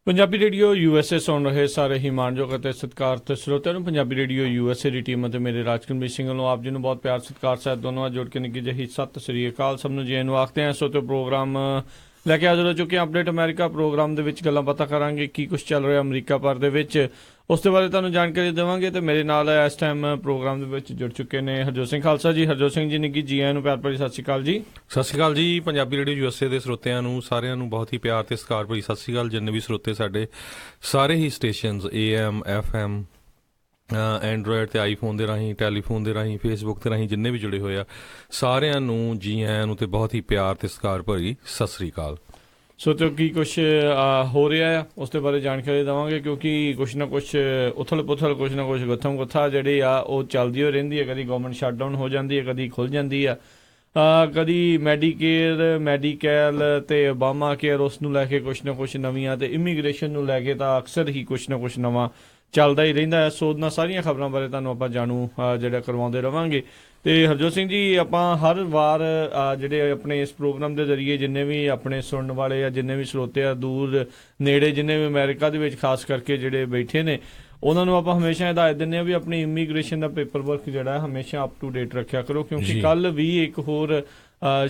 Punjabi radio USA ਸੁਣ ਰਹੇ ਸਾਰੇ ਹੀ ਮਾਣਯੋਗ ਅਤੇ ਸਤਿਕਾਰਤ ਸਰੋਤਿਆਂ ਨੂੰ ਪੰਜਾਬੀ ਰੇਡੀਓ USA ਦੀ ਟੀਮ ਅਤੇ ਮੇਰੇ ਰਾਜਕੁਮਾਰ ਸਿੰਘ ਵੱਲੋਂ ਆਪ ਜੀ ਨੂੰ ਬਹੁਤ ਪਿਆਰ ਸਤਿਕਾਰ ਸਹਿਤ ਦੋਨੋਂ ਜੋੜ ਕੇ ਨਿੱਘੀ ਜਿਹੀ ਸਤਿ ਸ੍ਰੀ ਅਕਾਲ। ਸਭ ਨੂੰ ਜੀ ਨੂੰ ਆਖਦੇ ਹਾਂ। ਸੋ ਤੇ ਪ੍ਰੋਗਰਾਮ ਲੈ ਕੇ ਹਾਜ਼ਰ ਹੋ ਚੁੱਕੇ ਹਾਂ ਅਪਡੇਟ ਅਮਰੀਕਾ ਪ੍ਰੋਗਰਾਮ ਦੇ ਵਿੱਚ ਗੱਲਾਂ ਪਤਾ ਕਰਾਂਗੇ ਕੀ ਕੁਛ ਚੱਲ ਰਿਹਾ ਅਮਰੀਕਾ ਭਰ ਦੇ ਵਿੱਚ, ਉਸ ਦੇ ਬਾਰੇ ਤੁਹਾਨੂੰ ਜਾਣਕਾਰੀ ਦੇਵਾਂਗੇ। ਤੇ ਮੇਰੇ ਨਾਲ ਇਸ ਟਾਈਮ ਪ੍ਰੋਗਰਾਮ ਦੇ ਵਿੱਚ ਜੁੜ ਚੁੱਕੇ ਨੇ ਹਰਜੋਤ ਸਿੰਘ ਖਾਲਸਾ ਜੀ। ਹਰਜੋਤ ਸਿੰਘ ਜੀ ਨਿੱਘੀ ਜੀ ਆਇਆਂ ਨੂੰ ਪਿਆਰ ਭਰੀ ਸਤਿ ਸ਼੍ਰੀ ਅਕਾਲ ਜੀ। ਸਤਿ ਸ਼੍ਰੀ ਅਕਾਲ ਜੀ। ਪੰਜਾਬੀ ਰੇਡੀਓ USA ਦੇ ਸਰੋਤਿਆਂ ਨੂੰ ਸਾਰਿਆਂ ਨੂੰ ਬਹੁਤ ਹੀ ਪਿਆਰ ਤੇ ਸਤਿਕਾਰ ਭਰੀ ਸਤਿ ਸ਼੍ਰੀ ਅਕਾਲ। ਜਿੰਨੇ ਵੀ ਸਰੋਤੇ ਸਾਡੇ ਸਾਰੇ ਹੀ ਸਟੇਸ਼ਨਸ AM FM ਐਂਡਰੋਇਡ ਤੇ ਆਈਫੋਨ ਦੇ ਰਾਹੀਂ, ਟੈਲੀਫੋਨ ਦੇ ਰਾਹੀਂ, ਫੇਸਬੁੱਕ ਦੇ ਰਾਹੀਂ ਜਿੰਨੇ ਵੀ ਜੁੜੇ ਹੋਏ ਆ ਸਾਰਿਆਂ ਨੂੰ ਜੀ ਆਇਆਂ ਨੂੰ ਤੇ ਬਹੁਤ ਹੀ ਪਿਆਰ ਤੇ ਸਤਿਕਾਰ ਭਰੀ ਸਤਿ ਸ਼੍ਰੀ ਅਕਾਲ। ਸੋ ਤੇ ਕੀ ਕੁਛ ਹੋ ਰਿਹਾ ਆ ਉਸ ਦੇ ਬਾਰੇ ਜਾਣਕਾਰੀ ਦੇਵਾਂਗੇ, ਕਿਉਂਕਿ ਕੁਛ ਨਾ ਕੁਛ ਉਥਲ ਪੁਥਲ, ਕੁਛ ਨਾ ਕੁਛ ਗੁੱਥਮ ਗੁੱਥਾ ਜਿਹੜੀ ਆ ਉਹ ਚੱਲਦੀ ਹੋ ਰਹਿੰਦੀ ਹੈ। ਕਦੀ ਗਵਰਨਮੈਂਟ ਸ਼ਟਡਾਊਨ ਹੋ ਜਾਂਦੀ ਹੈ, ਕਦੀ ਖੁੱਲ੍ਹ ਜਾਂਦੀ ਆ, ਕਦੀ ਮੈਡੀਕੇਅਰ, ਮੈਡੀਕੈਲ ਤੇ ਓਬਾਮਾ ਕੇਅਰ ਉਸ ਨੂੰ ਲੈ ਕੇ ਕੁਛ ਨਾ ਕੁਛ ਨਵੀਆਂ, ਤੇ ਇਮੀਗ੍ਰੇਸ਼ਨ ਨੂੰ ਲੈ ਕੇ ਤਾਂ ਅਕਸਰ ਹੀ ਕੁਛ ਨਾ ਕੁਛ ਨਵਾਂ ਚੱਲਦਾ ਹੀ ਰਹਿੰਦਾ ਹੈ। ਸੋ ਉਹਨਾਂ ਸਾਰੀਆਂ ਖਬਰਾਂ ਬਾਰੇ ਤੁਹਾਨੂੰ ਆਪਾਂ ਜਾਣੂ ਜਿਹੜਾ ਕਰਵਾਉਂਦੇ ਰਵਾਂਗੇ। ਤੇ ਹਰਜੋਤ ਸਿੰਘ ਜੀ, ਆਪਾਂ ਹਰ ਵਾਰ ਜਿਹੜੇ ਆਪਣੇ ਇਸ ਪ੍ਰੋਗਰਾਮ ਦੇ ਜ਼ਰੀਏ ਜਿੰਨੇ ਵੀ ਆਪਣੇ ਸੁਣਨ ਵਾਲੇ ਆ, ਜਿੰਨੇ ਵੀ ਸਰੋਤੇ ਆ ਦੂਰ ਨੇੜੇ, ਜਿੰਨੇ ਵੀ ਅਮਰੀਕਾ ਦੇ ਵਿੱਚ ਖਾਸ ਕਰਕੇ ਜਿਹੜੇ ਬੈਠੇ ਨੇ, ਉਹਨਾਂ ਨੂੰ ਆਪਾਂ ਹਮੇਸ਼ਾ ਹਦਾਇਤ ਦਿੰਦੇ ਹਾਂ ਵੀ ਆਪਣੀ ਇਮੀਗ੍ਰੇਸ਼ਨ ਦਾ ਪੇਪਰ ਵਰਕ ਜਿਹੜਾ ਹਮੇਸ਼ਾ ਅਪ ਟੂ ਡੇਟ ਰੱਖਿਆ ਕਰੋ, ਕਿਉਂਕਿ ਕੱਲ੍ਹ ਵੀ ਇੱਕ ਹੋਰ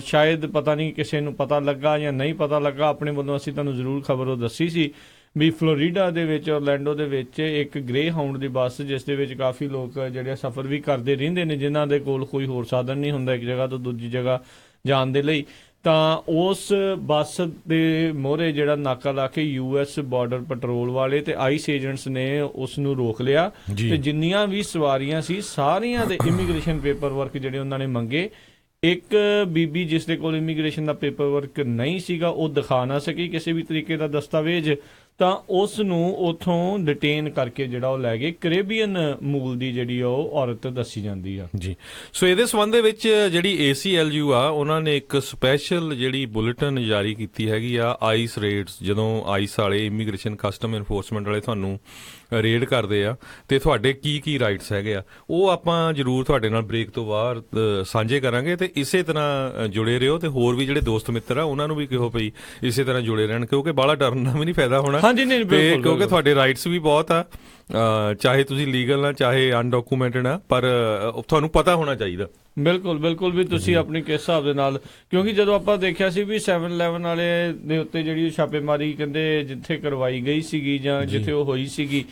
ਸ਼ਾਇਦ ਪਤਾ ਨਹੀਂ ਕਿਸੇ ਨੂੰ ਪਤਾ ਲੱਗਾ ਜਾਂ ਨਹੀਂ ਪਤਾ ਲੱਗਾ, ਆਪਣੇ ਵੱਲੋਂ ਅਸੀਂ ਤੁਹਾਨੂੰ ਜ਼ਰੂਰ ਖਬਰ ਉਹ ਦੱਸੀ ਸੀ ਵੀ ਫਲੋਰੀਡਾ ਦੇ ਵਿੱਚ, ਔਰਲੈਂਡੋ ਦੇ ਵਿੱਚ ਇੱਕ ਗ੍ਰੇ ਹਾਊਂਡ ਦੀ ਬੱਸ, ਜਿਸ ਦੇ ਵਿੱਚ ਕਾਫੀ ਲੋਕ ਜਿਹੜੇ ਸਫ਼ਰ ਵੀ ਕਰਦੇ ਰਹਿੰਦੇ ਨੇ, ਜਿਨ੍ਹਾਂ ਦੇ ਕੋਲ ਕੋਈ ਹੋਰ ਸਾਧਨ ਨਹੀਂ ਹੁੰਦਾ ਇੱਕ ਜਗ੍ਹਾ ਤੋਂ ਦੂਜੀ ਜਗ੍ਹਾ ਜਾਣ ਦੇ ਲਈ, ਤਾਂ ਉਸ ਬੱਸ ਦੇ ਮੋਹਰੇ ਜਿਹੜਾ ਨਾਕਾ ਲਾ ਕੇ US ਬਾਰਡਰ ਪੈਟਰੋਲ ਵਾਲੇ ਤੇ ਆਈਸ ਏਜੰਟਸ ਨੇ ਉਸ ਨੂੰ ਰੋਕ ਲਿਆ ਤੇ ਜਿੰਨੀਆਂ ਵੀ ਸਵਾਰੀਆਂ ਸੀ ਸਾਰੀਆਂ ਦੇ ਇਮੀਗ੍ਰੇਸ਼ਨ ਪੇਪਰ ਵਰਕ ਜਿਹੜੇ ਉਹਨਾਂ ਨੇ ਮੰਗੇ। ਇੱਕ ਬੀਬੀ ਜਿਸ ਦੇ ਕੋਲ ਇਮੀਗ੍ਰੇਸ਼ਨ ਦਾ ਪੇਪਰ ਵਰਕ ਨਹੀਂ ਸੀਗਾ, ਉਹ ਦਿਖਾ ਨਾ ਸਕੀ ਕਿਸੇ ਵੀ ਤਰੀਕੇ ਦਾ ਦਸਤਾਵੇਜ਼, ਤਾਂ ਉਸ ਨੂੰ ਉੱਥੋਂ ਡਿਟੇਨ ਕਰਕੇ ਜਿਹੜਾ ਉਹ ਲੈ ਗਏ। ਕੈਰੇਬੀਅਨ ਮੂਲ ਦੀ ਜਿਹੜੀ ਉਹ ਔਰਤ ਦੱਸੀ ਜਾਂਦੀ ਆ ਜੀ। ਸੋ ਇਹਦੇ ਸੰਬੰਧ ਦੇ ਵਿੱਚ ਜਿਹੜੀ ACLU ਆ ਉਹਨਾਂ ਨੇ ਇੱਕ ਸਪੈਸ਼ਲ ਜਿਹੜੀ ਬੁਲੇਟਿਨ ਜਾਰੀ ਕੀਤੀ ਹੈਗੀ ਆ। ਆਈਸ ਰੇਡਸ, ਜਦੋਂ ਆਈਸ ਵਾਲੇ ਇਮੀਗ੍ਰੇਸ਼ਨ ਕਸਟਮ ਇਨਫੋਰਸਮੈਂਟ ਵਾਲੇ ਤੁਹਾਨੂੰ ਰੇਡ ਕਰਦੇ ਆ ਤੇ ਤੁਹਾਡੇ ਕੀ ਕੀ ਰਾਈਟਸ ਹੈਗੇ ਆ, ਉਹ ਆਪਾਂ ਜ਼ਰੂਰ ਤੁਹਾਡੇ ਨਾਲ ਬ੍ਰੇਕ ਤੋਂ ਬਾਅਦ ਸਾਂਝੇ ਕਰਾਂਗੇ। ਤੇ ਇਸੇ ਤਰ੍ਹਾਂ ਜੁੜੇ ਰਹੋ ਤੇ ਹੋਰ ਵੀ ਜਿਹੜੇ ਦੋਸਤ ਮਿੱਤਰ ਆ ਉਹਨਾਂ ਨੂੰ ਵੀ ਕਹੋ ਭਈ ਇਸੇ ਤਰ੍ਹਾਂ ਜੁੜੇ ਰਹਿਣ, ਕਿਉਂਕਿ ਬਾਹਲਾ ਡਰਨ ਨਾਲ ਵੀ ਨਹੀਂ ਫਾਇਦਾ ਹੋਣਾ। ਤੇ ਕਿਉਂਕਿ ਤੁਹਾਡੇ ਰਾਈਟਸ ਵੀ ਬਹੁਤ ਆ, ਚਾਹੇ ਤੁਸੀਂ ਲੀਗਲ ਆ ਚਾਹੇ ਅਨਡਾਕੂਮੈਂਟਡ ਆ, ਪਰ ਤੁਹਾਨੂੰ ਪਤਾ ਹੋਣਾ ਚਾਹੀਦਾ। ਬਿਲਕੁਲ ਬਿਲਕੁਲ ਵੀ ਤੁਸੀਂ ਆਪਣੀ ਕਿਸ ਹਿਸਾਬ ਦੇ ਨਾਲ, ਕਿਉਂਕਿ ਜਦੋਂ ਆਪਾਂ ਦੇਖਿਆ ਸੀ ਵੀ 7-11 ਵਾਲੇ ਦੇ ਉੱਤੇ ਜਿਹੜੀ ਛਾਪੇਮਾਰੀ ਕਹਿੰਦੇ ਜਿੱਥੇ ਕਰਵਾਈ ਗਈ ਸੀਗੀ ਜਾਂ ਜਿੱਥੇ ਉਹ ਹੋਈ ਸੀਗੀ,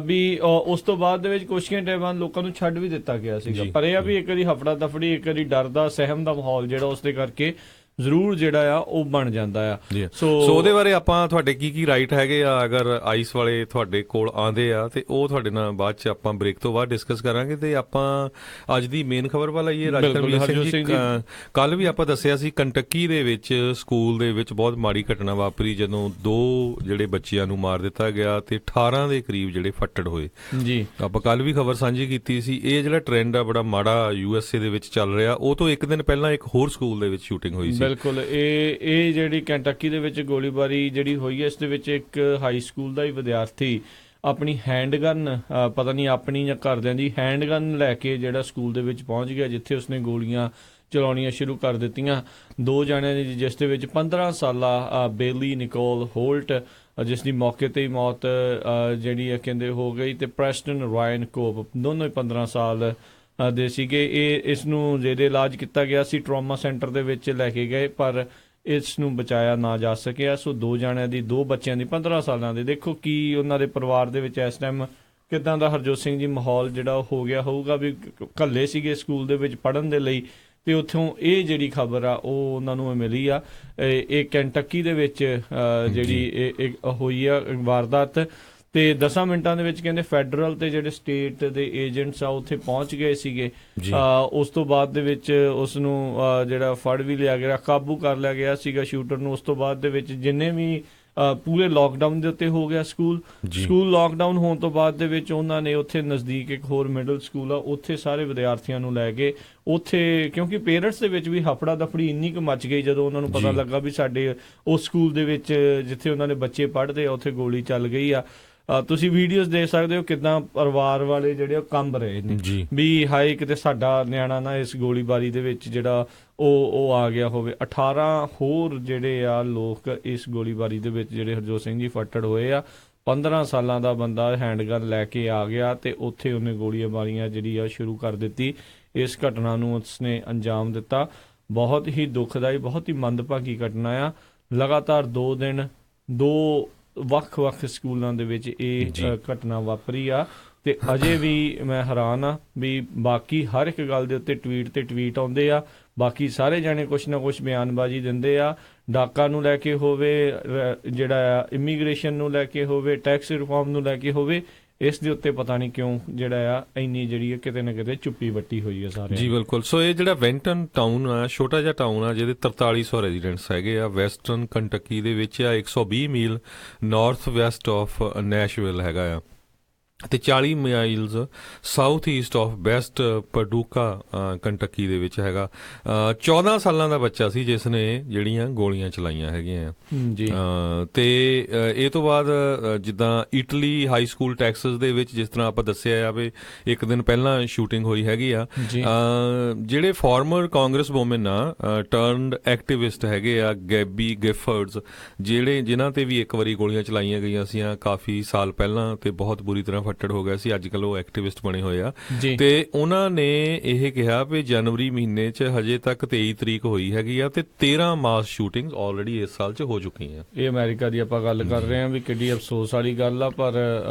ਵੀ ਉਸ ਤੋਂ ਬਾਅਦ ਦੇ ਵਿੱਚ ਕੁਛ ਘੰਟੇ ਬਾਅਦ ਲੋਕਾਂ ਨੂੰ ਛੱਡ ਵੀ ਦਿੱਤਾ ਗਿਆ ਸੀਗਾ। ਪਰ ਇਹ ਆ ਵੀ ਇੱਕ ਵਾਰੀ ਹਫੜਾ ਦਫੜੀ, ਇੱਕ ਵਾਰੀ ਡਰ ਦਾ ਸਹਿਮ ਦਾ ਮਾਹੌਲ ਜਿਹੜਾ ਉਸ ਦੇ ਕਰਕੇ ਜ਼ਰੂਰ ਜਿਹੜਾ ਆ ਉਹ ਬਣ ਜਾਂਦਾ ਆ। ਸੋ ਉਹਦੇ ਬਾਰੇ ਆਪਾਂ ਤੁਹਾਡੇ ਕੀ ਕੀ ਰਾਈਟ ਹੈਗੇ ਆ ਅਗਰ ਆਈਸ ਵਾਲੇ ਤੁਹਾਡੇ ਕੋਲ ਆਉਂਦੇ ਆ, ਤੇ ਉਹ ਤੁਹਾਡੇ ਨਾਲ ਬਾਅਦ ਚ ਆਪਾਂ ਬ੍ਰੇਕ ਤੋਂ ਬਾਅਦ ਡਿਸਕਸ ਕਰਾਂਗੇ। ਤੇ ਆਪਾਂ ਅੱਜ ਦੀ ਮੇਨ ਖਬਰ ਵੱਲ ਆਈਏ। ਰਾਜਕੁਮਾਰ ਸਿੰਘ ਜੀ, ਕੱਲ ਵੀ ਆਪਾਂ ਦੱਸਿਆ ਸੀ ਕੰਟਕੀ ਦੇ ਵਿੱਚ ਸਕੂਲ ਦੇ ਵਿੱਚ ਬਹੁਤ ਮਾੜੀ ਘਟਨਾ ਵਾਪਰੀ, ਜਦੋਂ 2 ਜਿਹੜੇ ਬੱਚਿਆਂ ਨੂੰ ਮਾਰ ਦਿੱਤਾ ਗਿਆ ਤੇ 18 ਦੇ ਕਰੀਬ ਜਿਹੜੇ ਫੱਟੜ ਹੋਏ ਜੀ। ਆਪਾਂ ਕੱਲ ਵੀ ਖਬਰ ਸਾਂਝੀ ਕੀਤੀ ਸੀ। ਇਹ ਜਿਹੜਾ ਟ੍ਰੈਂਡ ਆ ਬੜਾ ਮਾੜਾ USA ਦੇ ਵਿੱਚ ਚੱਲ ਰਿਹਾ, ਉਹ ਤੋਂ ਇੱਕ ਦਿਨ ਪਹਿਲਾਂ ਇੱਕ ਹੋਰ ਸਕੂਲ ਦੇ ਵਿੱਚ ਸ਼ੂਟਿੰਗ ਹੋਈ ਸੀ। ਬਿਲਕੁਲ, ਇਹ ਜਿਹੜੀ ਕੈਂਟਕੀ ਦੇ ਵਿੱਚ ਗੋਲੀਬਾਰੀ ਜਿਹੜੀ ਹੋਈ ਹੈ, ਇਸ ਦੇ ਵਿੱਚ ਇੱਕ ਹਾਈ ਸਕੂਲ ਦਾ ਹੀ ਵਿਦਿਆਰਥੀ ਆਪਣੀ ਹੈਂਡਗਨ, ਪਤਾ ਨਹੀਂ ਆਪਣੀ ਜਾਂ ਘਰਦਿਆਂ ਦੀ ਹੈਂਡਗਨ ਲੈ ਕੇ ਜਿਹੜਾ ਸਕੂਲ ਦੇ ਵਿੱਚ ਪਹੁੰਚ ਗਿਆ, ਜਿੱਥੇ ਉਸਨੇ ਗੋਲੀਆਂ ਚਲਾਉਣੀਆਂ ਸ਼ੁਰੂ ਕਰ ਦਿੱਤੀਆਂ। 2 ਜਣਿਆਂ ਦੀ, ਜਿਸ ਦੇ ਵਿੱਚ 15 ਸਾਲਾ ਬੇਲੀ ਨਿਕੋਲ ਹੋਲਟ, ਜਿਸ ਦੀ ਮੌਕੇ 'ਤੇ ਹੀ ਮੌਤ ਜਿਹੜੀ ਹੈ ਕਹਿੰਦੇ ਹੋ ਗਈ, ਤੇ ਪ੍ਰੈਸਟਨ ਰਾਇਨ ਕੋਪ, ਦੋਨੋਂ ਹੀ 15 ਸਾਲ ਦੇ ਸੀਗੇ। ਇਸ ਨੂੰ ਜ਼ੇਰੇ ਇਲਾਜ ਕੀਤਾ ਗਿਆ ਸੀ, ਟਰਾਮਾ ਸੈਂਟਰ ਦੇ ਵਿੱਚ ਲੈ ਕੇ ਗਏ, ਪਰ ਇਸ ਨੂੰ ਬਚਾਇਆ ਨਾ ਜਾ ਸਕਿਆ। ਸੋ 2 ਜਣਿਆਂ ਦੀ, 2 ਬੱਚਿਆਂ ਦੀ 15 ਸਾਲਾਂ ਦੇ, ਦੇਖੋ ਕੀ ਉਹਨਾਂ ਦੇ ਪਰਿਵਾਰ ਦੇ ਵਿੱਚ ਇਸ ਟਾਈਮ ਕਿੱਦਾਂ ਦਾ ਹਰਜੋਤ ਸਿੰਘ ਜੀ ਮਾਹੌਲ ਜਿਹੜਾ ਹੋ ਗਿਆ ਹੋਊਗਾ। ਵੀ ਘੱਲੇ ਸੀਗੇ ਸਕੂਲ ਦੇ ਵਿੱਚ ਪੜ੍ਹਨ ਦੇ ਲਈ, ਤੇ ਉੱਥੋਂ ਇਹ ਜਿਹੜੀ ਖਬਰ ਆ ਉਹ ਉਹਨਾਂ ਨੂੰ ਮਿਲੀ ਆ। ਇਹ ਕੈਂਟਕੀ ਦੇ ਵਿੱਚ ਜਿਹੜੀ ਇਹ ਹੋਈ ਆ ਵਾਰਦਾਤ, ਤੇ 10 ਮਿੰਟਾਂ ਦੇ ਵਿੱਚ ਕਹਿੰਦੇ ਫੈਡਰਲ ਤੇ ਜਿਹੜੇ ਸਟੇਟ ਦੇ ਏਜੰਟਸ ਆ ਉੱਥੇ ਪਹੁੰਚ ਗਏ ਸੀਗੇ। ਉਸ ਤੋਂ ਬਾਅਦ ਦੇ ਵਿੱਚ ਉਸ ਨੂੰ ਜਿਹੜਾ ਫੜ ਵੀ ਲਿਆ ਗਿਆ, ਕਾਬੂ ਕਰ ਲਿਆ ਗਿਆ ਸੀਗਾ ਸ਼ੂਟਰ ਨੂੰ। ਉਸ ਤੋਂ ਬਾਅਦ ਦੇ ਵਿੱਚ ਜਿੰਨੇ ਵੀ ਪੂਰੇ ਲਾਕਡਾਊਨ ਦੇ ਉੱਤੇ ਹੋ ਗਿਆ ਸਕੂਲ ਲਾਕਡਾਊਨ ਹੋਣ ਤੋਂ ਬਾਅਦ ਦੇ ਵਿੱਚ ਉਹਨਾਂ ਨੇ ਉੱਥੇ ਨਜ਼ਦੀਕ ਇੱਕ ਹੋਰ ਮਿਡਲ ਸਕੂਲ ਆ, ਉੱਥੇ ਸਾਰੇ ਵਿਦਿਆਰਥੀਆਂ ਨੂੰ ਲੈ ਗਏ ਉੱਥੇ, ਕਿਉਂਕਿ ਪੇਰੈਂਟਸ ਦੇ ਵਿੱਚ ਵੀ ਹਫੜਾ ਦਫੜੀ ਇੰਨੀ ਕੁ ਮੱਚ ਗਈ ਜਦੋਂ ਉਹਨਾਂ ਨੂੰ ਪਤਾ ਲੱਗਾ ਵੀ ਸਾਡੇ ਉਸ ਸਕੂਲ ਦੇ ਵਿੱਚ ਜਿੱਥੇ ਉਹਨਾਂ ਦੇ ਬੱਚੇ ਪੜ੍ਹਦੇ ਆ ਉੱਥੇ ਗੋਲੀ ਚੱਲ ਗਈ ਆ। ਤੁਸੀਂ ਵੀਡੀਓਜ਼ ਦੇਖ ਸਕਦੇ ਹੋ ਕਿਦਾਂ ਪਰਿਵਾਰ ਵਾਲੇ ਜਿਹੜੇ ਉਹ ਕੰਬ ਰਹੇ ਨੇ ਜੀ ਵੀ ਹਾਏ ਕਿਤੇ ਸਾਡਾ ਨਿਆਣਾ ਨਾ ਇਸ ਗੋਲੀਬਾਰੀ ਦੇ ਵਿੱਚ ਜਿਹੜਾ ਉਹ ਆ ਗਿਆ ਹੋਵੇ। 18 ਹੋਰ ਜਿਹੜੇ ਆ ਲੋਕ ਇਸ ਗੋਲੀਬਾਰੀ ਦੇ ਵਿੱਚ ਜਿਹੜੇ ਹਰਜੋਤ ਸਿੰਘ ਜੀ ਫੱਟੜ ਹੋਏ ਆ। 15 ਸਾਲਾਂ ਦਾ ਬੰਦਾ ਹੈਂਡਗਨ ਲੈ ਕੇ ਆ ਗਿਆ ਤੇ ਉੱਥੇ ਉਹਨੇ ਗੋਲੀਆਂ ਮਾਰੀਆਂ ਜਿਹੜੀ ਆ ਸ਼ੁਰੂ ਕਰ ਦਿੱਤੀ। ਇਸ ਘਟਨਾ ਨੂੰ ਉਸਨੇ ਅੰਜਾਮ ਦਿੱਤਾ। ਬਹੁਤ ਹੀ ਦੁਖਦਾਈ, ਬਹੁਤ ਹੀ ਮੰਦਭਾਗੀ ਘਟਨਾ ਆ। ਲਗਾਤਾਰ 2 ਦਿਨ 2 ਵੱਖ-ਵੱਖ ਸਕੂਲਾਂ ਦੇ ਵਿੱਚ ਇਹ ਘਟਨਾ ਵਾਪਰੀ ਆ ਤੇ ਅਜੇ ਵੀ ਮੈਂ ਹੈਰਾਨ ਆ ਵੀ ਬਾਕੀ ਹਰ ਇੱਕ ਗੱਲ ਦੇ ਉੱਤੇ ਟਵੀਟ ਆਉਂਦੇ ਆ। ਬਾਕੀ ਸਾਰੇ ਜਾਣੇ ਕੁਛ ਨਾ ਕੁਛ ਬਿਆਨਬਾਜ਼ੀ ਦਿੰਦੇ ਆ। ਡਾਕਾ ਨੂੰ ਲੈ ਕੇ ਹੋਵੇ, ਜਿਹੜਾ ਆ ਇਮੀਗ੍ਰੇਸ਼ਨ ਨੂੰ ਲੈ ਕੇ ਹੋਵੇ, ਟੈਕਸ ਰਿਫਾਰਮ ਨੂੰ ਲੈ ਕੇ ਹੋਵੇ, ਇਸ ਦੇ ਉੱਤੇ ਪਤਾ ਨਹੀਂ ਕਿਉਂ ਜਿਹੜਾ ਆ ਇੰਨੀ ਜਿਹੜੀ ਕਿਤੇ ਨਾ ਕਿਤੇ ਚੁੱਪੀ ਵੱਟੀ ਹੋਈ ਹੈ ਸਾਰੇ। ਜੀ ਬਿਲਕੁਲ। ਸੋ ਇਹ ਜਿਹੜਾ ਵੈਂਟਨ ਟਾਊਨ ਆ, ਛੋਟਾ ਜਿਹਾ ਟਾਊਨ ਆ ਜਿਹਦੇ 4300 ਰੈਜ਼ੀਡੈਂਟਸ ਹੈਗੇ ਆ, ਵੈਸਟਰਨ ਕੰਟਕੀ ਦੇ ਵਿੱਚ ਆ, 120 ਮੀਲ ਨਾਰਥ ਵੈਸਟ ਆਫ ਨੈਸ਼ਵਿਲ ਹੈਗਾ ਆ ਤੇ 40 miles south east of West Paducah Kentucky ਦੇ ਵਿੱਚ ਹੈਗਾ। 14 ਸਾਲਾਂ ਦਾ ਬੱਚਾ ਸੀ ਜਿਸ ਨੇ ਜਿਹੜੀਆਂ ਗੋਲੀਆਂ ਚਲਾਈਆਂ ਹੈਗੀਆਂ ਜੀ। ਤੇ ਇਹ ਤੋਂ ਬਾਅਦ ਜਿੱਦਾਂ ਇਟਲੀ ਹਾਈ ਸਕੂਲ ਟੈਕਸਸ ਦੇ ਵਿੱਚ ਜਿਸ ਤਰ੍ਹਾਂ ਆਪਾਂ ਦੱਸਿਆ ਆ ਵੀ ਇੱਕ ਦਿਨ ਪਹਿਲਾਂ ਸ਼ੂਟਿੰਗ ਹੋਈ ਹੈਗੀ ਆ। ਜਿਹੜੇ ਫਾਰਮਰ ਕਾਂਗਰਸ ਵੂਮਨ ਆ, ਟਰਨਡ ਐਕਟਿਵਿਸਟ ਹੈਗੇ ਆ, ਗੈਬੀ ਗਿਫਰਡਸ, ਜਿਨ੍ਹਾਂ ਤੇ ਵੀ ਇੱਕ ਵਾਰੀ ਗੋਲੀਆਂ ਚਲਾਈਆਂ ਗਈਆਂ ਸੀ ਕਾਫੀ ਸਾਲ ਪਹਿਲਾਂ ਤੇ ਬਹੁਤ ਬੁਰੀ ਤਰ੍ਹਾਂ ਫੱਟੜ ਹੋ ਗਿਆ ਸੀ। ਅੱਜ ਕੱਲ ਉਹ ਐਕਟਿਵਿਸਟ ਬਣੇ ਹੋਏ ਆ ਤੇ ਉਹਨਾਂ ਨੇ ਇਹ ਕਿਹਾ ਵੀ ਜਨਵਰੀ ਮਹੀਨੇ 'ਚ ਹਜੇ ਤੱਕ 23 ਤਰੀਕ ਹੋਈ ਹੈਗੀ ਆ ਤੇ 13 ਮਾਸ ਸ਼ੂਟਿੰਗਸ ਆਲਰੇਡੀ ਇਸ ਸਾਲ 'ਚ ਹੋ ਚੁੱਕੀਆਂ। ਇਹ ਅਮਰੀਕਾ ਦੀ ਆਪਾਂ ਗੱਲ ਕਰ ਰਹੇ ਹਾਂ ਵੀ ਕਿੱਡੀ ਅਫਸੋਸ ਵਾਲੀ ਗੱਲ ਆ। ਪਰ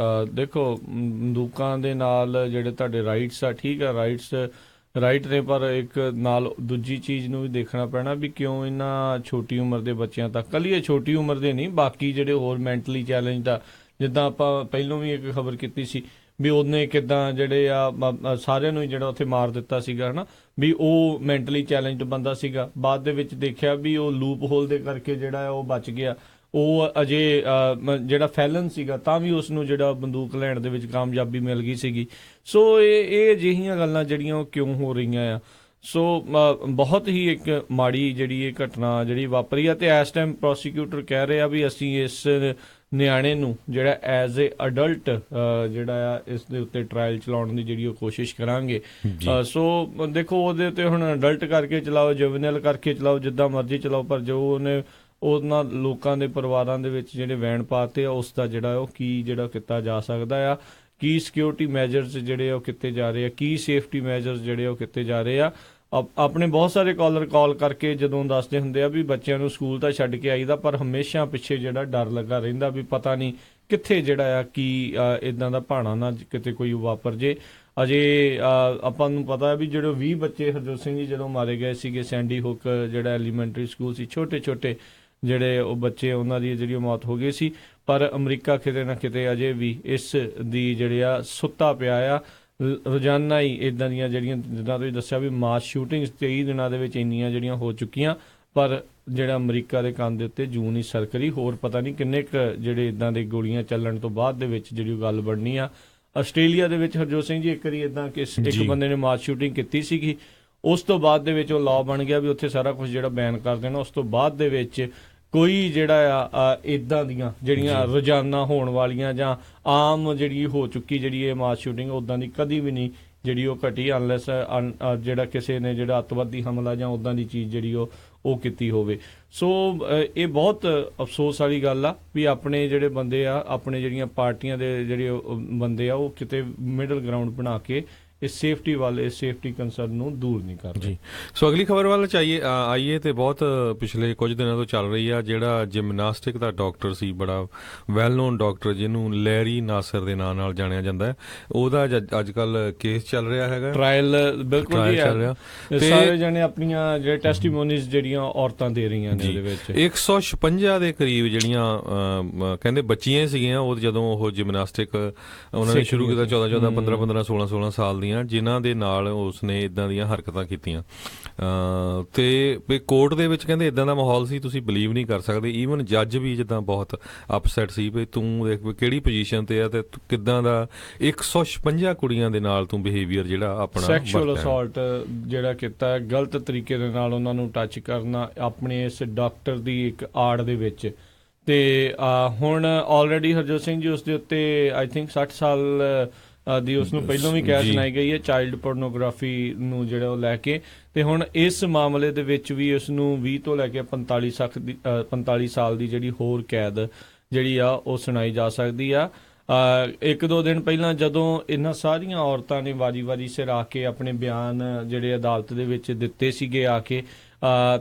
ਦੇਖੋ ਬੰਦੂਕਾਂ ਦੇ ਨਾਲ ਜਿਹੜੇ ਤੁਹਾਡੇ ਰਾਈਟਸ ਆ, ਠੀਕ ਆ, ਰਾਈਟ ਨੇ, ਪਰ ਇੱਕ ਨਾਲ ਦੂਜੀ ਚੀਜ਼ ਨੂੰ ਵੀ ਦੇਖਣਾ ਪੈਣਾ ਵੀ ਕਿਉਂ ਇਹਨਾਂ ਛੋਟੀ ਉਮਰ ਦੇ ਬੱਚਿਆਂ ਤੱਕ, ਕੱਲੀ ਇਹ ਛੋਟੀ ਉਮਰ ਦੇ ਨਹੀਂ, ਬਾਕੀ ਜਿਹੜੇ ਹੋਰ ਮੈਂਟਲੀ ਚੈਲੰਜ ਦਾ, ਜਿੱਦਾਂ ਆਪਾਂ ਪਹਿਲੋਂ ਵੀ ਇੱਕ ਖਬਰ ਕੀਤੀ ਸੀ ਵੀ ਉਹਨੇ ਕਿੱਦਾਂ ਜਿਹੜੇ ਆ ਸਾਰਿਆਂ ਨੂੰ ਜਿਹੜਾ ਉੱਥੇ ਮਾਰ ਦਿੱਤਾ ਸੀਗਾ, ਹੈ ਨਾ, ਵੀ ਉਹ ਮੈਂਟਲੀ ਚੈਲੰਜਡ ਬੰਦਾ ਸੀਗਾ। ਬਾਅਦ ਦੇ ਵਿੱਚ ਦੇਖਿਆ ਵੀ ਉਹ ਲੂਪ ਹੋਲ ਦੇ ਕਰਕੇ ਜਿਹੜਾ ਉਹ ਬਚ ਗਿਆ। ਉਹ ਅਜੇ ਜਿਹੜਾ ਫੈਲਨ ਸੀਗਾ ਤਾਂ ਵੀ ਉਸ ਨੂੰ ਜਿਹੜਾ ਬੰਦੂਕ ਲੈਣ ਦੇ ਵਿੱਚ ਕਾਮਯਾਬੀ ਮਿਲ ਗਈ ਸੀਗੀ। ਸੋ ਇਹ ਅਜਿਹੀਆਂ ਗੱਲਾਂ ਜਿਹੜੀਆਂ ਉਹ ਕਿਉਂ ਹੋ ਰਹੀਆਂ ਆ। ਸੋ ਬਹੁਤ ਹੀ ਇੱਕ ਮਾੜੀ ਜਿਹੜੀ ਇਹ ਘਟਨਾ ਜਿਹੜੀ ਵਾਪਰੀ ਆ ਤੇ ਇਸ ਟਾਈਮ ਪ੍ਰੋਸੀਕਿਊਟਰ ਕਹਿ ਰਹੇ ਆ ਵੀ ਅਸੀਂ ਇਸ ਨਿਆਣੇ ਨੂੰ ਜਿਹੜਾ ਐਜ਼ ਏ ਅਡਲਟ ਜਿਹੜਾ ਆ ਇਸ ਦੇ ਉੱਤੇ ਟਰਾਇਲ ਚਲਾਉਣ ਦੀ ਜਿਹੜੀ ਉਹ ਕੋਸ਼ਿਸ਼ ਕਰਾਂਗੇ। ਸੋ ਦੇਖੋ ਉਹਦੇ ਉੱਤੇ ਹੁਣ ਅਡਲਟ ਕਰਕੇ ਚਲਾਓ, ਜੁਵੈਨਲ ਕਰਕੇ ਚਲਾਓ, ਜਿੱਦਾਂ ਮਰਜ਼ੀ ਚਲਾਓ, ਪਰ ਜੋ ਉਹਨੇ ਉਹਨਾਂ ਲੋਕਾਂ ਦੇ ਪਰਿਵਾਰਾਂ ਦੇ ਵਿੱਚ ਜਿਹੜੇ ਵੈਣ ਪਾਤੇ ਆ ਉਸ ਦਾ ਜਿਹੜਾ ਉਹ ਕੀ ਜਿਹੜਾ ਕੀਤਾ ਜਾ ਸਕਦਾ ਆ, ਕੀ ਸਿਕਿਉਰਿਟੀ ਮੈਜਰਸ ਜਿਹੜੇ ਉਹ ਕੀਤੇ ਜਾ ਰਹੇ ਆ, ਕੀ ਸੇਫਟੀ ਮੈਜਰਸ ਜਿਹੜੇ ਉਹ ਕੀਤੇ ਜਾ ਰਹੇ ਆ। ਆਪਣੇ ਬਹੁਤ ਸਾਰੇ ਕਾਲਰ ਕਾਲ ਕਰਕੇ ਜਦੋਂ ਦੱਸਦੇ ਹੁੰਦੇ ਆ ਵੀ ਬੱਚਿਆਂ ਨੂੰ ਸਕੂਲ ਤਾਂ ਛੱਡ ਕੇ ਆਈਦਾ, ਪਰ ਹਮੇਸ਼ਾ ਪਿੱਛੇ ਜਿਹੜਾ ਡਰ ਲੱਗਾ ਰਹਿੰਦਾ ਵੀ ਪਤਾ ਨਹੀਂ ਕਿੱਥੇ ਜਿਹੜਾ ਆ ਕੀ ਇੱਦਾਂ ਦਾ ਭਾਣਾ ਨਾ ਕਿਤੇ ਕੋਈ ਵਾਪਰ ਜੇ। ਅਜੇ ਆਪਾਂ ਨੂੰ ਪਤਾ ਵੀ ਜਿਹੜੇ 20 ਬੱਚੇ ਹਰਜੋਤ ਸਿੰਘ ਜੀ ਜਦੋਂ ਮਾਰੇ ਗਏ ਸੀਗੇ ਸੈਂਡੀ ਹੁੱਕ ਜਿਹੜਾ ਐਲੀਮੈਂਟਰੀ ਸਕੂਲ ਸੀ, ਛੋਟੇ ਜਿਹੜੇ ਉਹ ਬੱਚੇ, ਉਹਨਾਂ ਦੀ ਜਿਹੜੀ ਮੌਤ ਹੋ ਗਈ ਸੀ। ਪਰ ਅਮਰੀਕਾ ਕਿਤੇ ਨਾ ਕਿਤੇ ਅਜੇ ਵੀ ਇਸ ਦੀ ਜਿਹੜੇ ਆ ਸੁੱਤਾ ਪਿਆ ਆ। ਰੋਜ਼ਾਨਾ ਹੀ ਇੱਦਾਂ ਦੀਆਂ ਜਿਹੜੀਆਂ, ਜਿੱਦਾਂ ਤੁਸੀਂ ਦੱਸਿਆ ਵੀ ਮਾਸ ਸ਼ੂਟਿੰਗਸ 23 ਦਿਨਾਂ ਦੇ ਵਿੱਚ ਇੰਨੀਆਂ ਜਿਹੜੀਆਂ ਹੋ ਚੁੱਕੀਆਂ, ਪਰ ਜਿਹੜਾ ਅਮਰੀਕਾ ਦੇ ਕੰਨ ਦੇ ਉੱਤੇ ਜੂੰ ਨਹੀਂ ਸਰਕਰੀ। ਹੋਰ ਪਤਾ ਨਹੀਂ ਕਿੰਨੇ ਕੁ ਜਿਹੜੇ ਇੱਦਾਂ ਦੇ ਗੋਲੀਆਂ ਚੱਲਣ ਤੋਂ ਬਾਅਦ ਦੇ ਵਿੱਚ ਜਿਹੜੀ ਗੱਲ ਬਣਨੀ ਆ। ਆਸਟ੍ਰੇਲੀਆ ਦੇ ਵਿੱਚ ਹਰਜੋਤ ਸਿੰਘ ਜੀ ਇੱਕ ਵਾਰੀ ਇੱਦਾਂ ਇੱਕ ਬੰਦੇ ਨੇ ਮਾਸ ਸ਼ੂਟਿੰਗ ਕੀਤੀ ਸੀਗੀ, ਉਸ ਤੋਂ ਬਾਅਦ ਦੇ ਵਿੱਚ ਉਹ ਲਾਅ ਬਣ ਗਿਆ ਵੀ ਉੱਥੇ ਸਾਰਾ ਕੁਝ ਜਿਹੜਾ ਬੈਨ ਕਰ ਦੇਣਾ। ਉਸ ਤੋਂ ਬਾਅਦ ਦੇ ਵਿੱਚ ਕੋਈ ਜਿਹੜਾ ਆ ਇੱਦਾਂ ਦੀਆਂ ਜਿਹੜੀਆਂ ਰੋਜ਼ਾਨਾ ਹੋਣ ਵਾਲੀਆਂ ਜਾਂ ਆਮ ਜਿਹੜੀ ਹੋ ਚੁੱਕੀ ਜਿਹੜੀ ਇਹ ਮਾਸ ਸ਼ੂਟਿੰਗ ਉੱਦਾਂ ਦੀ ਕਦੀ ਵੀ ਨਹੀਂ ਜਿਹੜੀ ਉਹ ਘਟੀ, ਅਨਲੈਸ ਜਿਹੜਾ ਕਿਸੇ ਨੇ ਜਿਹੜਾ ਅੱਤਵਾਦੀ ਹਮਲਾ ਜਾਂ ਉੱਦਾਂ ਦੀ ਚੀਜ਼ ਜਿਹੜੀ ਉਹ ਕੀਤੀ ਹੋਵੇ। ਸੋ ਇਹ ਬਹੁਤ ਅਫਸੋਸ ਵਾਲੀ ਗੱਲ ਆ ਵੀ ਆਪਣੇ ਜਿਹੜੇ ਬੰਦੇ ਆ, ਆਪਣੇ ਜਿਹੜੀਆਂ ਪਾਰਟੀਆਂ ਦੇ ਜਿਹੜੇ ਬੰਦੇ ਆ, ਉਹ ਕਿਤੇ ਮਿਡਲ ਗਰਾਊਂਡ ਬਣਾ ਕੇ ਇਸ ਸੇਫਟੀ ਵਾਲੇ ਸੇਫਟੀ ਕੰਸਰਨ ਨੂੰ ਦੂਰ ਨਹੀਂ ਕਰ ਰਹੇ। ਸੋ ਅਗਲੀ ਖਬਰ ਵੱਲ ਆਈਏ ਤੇ ਬਹੁਤ ਪਿਛਲੇ ਕੁਝ ਦਿਨਾਂ ਤੋਂ ਚੱਲ ਰਹੀ ਆ ਜਿਹੜਾ ਜਿਮਨਾਸਟਿਕ ਦਾ ਡਾਕਟਰ ਸੀ, ਬੜਾ ਵੈਲ ਨੋਨ ਡਾਕਟਰ ਜਿਹਨੂੰ ਲੈਰੀ ਨਾਸਰ ਦੇ ਨਾਂ ਨਾਲ ਜਾਣਿਆ ਜਾਂਦਾ ਹੈ, ਉਹਦਾ ਅੱਜ ਕੱਲ ਕੇਸ ਚੱਲ ਰਿਹਾ ਹੈਗਾ, ਟ੍ਰਾਇਲ ਬਿਲਕੁਲ ਚੱਲ ਰਿਹਾ ਤੇ ਸਾਰੇ ਜਣੇ ਆਪਣੀਆਂ ਜਿਹੜੇ ਟੈਸਟੀਮੋਨੀਜ਼ ਜਿਹੜੀਆਂ ਔਰਤਾਂ ਦੇ ਰਹੀਆਂ ਨੇ ਇਹਦੇ ਵਿੱਚ 156 ਦੇ ਕਰੀਬ ਜਿਹੜੀਆਂ ਕਹਿੰਦੇ ਬੱਚੀਆਂ ਸੀਗੀਆਂ ਉਹ ਜਦੋਂ ਉਹ ਜਿਮਨਾਸਟਿਕ ਉਹਨਾਂ ਨੇ ਸ਼ੁਰੂ ਕੀਤਾ 14 15 16 ਸਾਲ ਦੀ, ਜਿਨ੍ਹਾਂ ਦੇ ਨਾਲ ਉਸਨੇ ਇਦਾਂ ਦੀਆਂ ਹਰਕਤਾਂ ਕੀਤੀਆਂ। ਤੇ ਕੋਰਟ ਦੇ ਵਿੱਚ ਕਹਿੰਦੇ ਇਦਾਂ ਦਾ ਮਾਹੌਲ ਸੀ ਤੁਸੀਂ ਬਿਲੀਵ ਨਹੀਂ ਕਰ ਸਕਦੇ। ਈਵਨ ਜੱਜ ਵੀ ਜਿੱਦਾਂ ਬਹੁਤ ਅਪਸੈਟ ਸੀ ਵੀ ਤੂੰ ਦੇਖ ਕਿਹੜੀ ਪੋਜੀਸ਼ਨ ਤੇ ਆ ਤੇ ਕਿੱਦਾਂ ਦਾ 156 ਕੁੜੀਆਂ ਦੇ ਨਾਲ ਤੂੰ ਬਿਹੇਵੀਅਰ ਜਿਹੜਾ ਆਪਣਾ ਸੈਕਸ਼ੂਅਲ ਅਸੌਲਟ ਜਿਹੜਾ ਕੀਤਾ, ਗਲਤ ਤਰੀਕੇ ਦੇ ਨਾਲ ਉਹਨਾਂ ਨੂੰ ਟੱਚ ਕਰਨਾ ਆਪਣੇ ਇਸ ਡਾਕਟਰ ਦੀ ਇੱਕ ਆੜ ਦੇ ਵਿੱਚ। ਤੇ ਹੁਣ ਆਲਰੇਡੀ ਹਰਜੋਤ ਸਿੰਘ ਜੀ ਉਸ ਦੇ ਉੱਤੇ ਆਈ ਥਿੰਕ 60 ਸਾਲ ਦੀ ਉਸ ਨੂੰ ਪਹਿਲਾਂ ਵੀ ਕੈਦ ਸੁਣਾਈ ਗਈ ਹੈ ਚਾਈਲਡ ਪੋਰਨੋਗ੍ਰਾਫੀ ਨੂੰ ਜਿਹੜਾ ਉਹ ਲੈ ਕੇ, ਤੇ ਹੁਣ ਇਸ ਮਾਮਲੇ ਦੇ ਵਿੱਚ ਵੀ ਉਸ ਨੂੰ 20 ਤੋਂ ਲੈ ਕੇ 45 ਸਾਲ ਦੀ ਜਿਹੜੀ ਹੋਰ ਕੈਦ ਜਿਹੜੀ ਆ ਉਹ ਸੁਣਾਈ ਜਾ ਸਕਦੀ ਆ। 1-2 ਦਿਨ ਪਹਿਲਾਂ ਜਦੋਂ ਇਹਨਾਂ ਸਾਰੀਆਂ ਔਰਤਾਂ ਨੇ ਵਾਰੀ ਸਿਰ ਆ ਕੇ ਆਪਣੇ ਬਿਆਨ ਜਿਹੜੇ ਅਦਾਲਤ ਦੇ ਵਿੱਚ ਦਿੱਤੇ ਸੀਗੇ ਆ ਕੇ,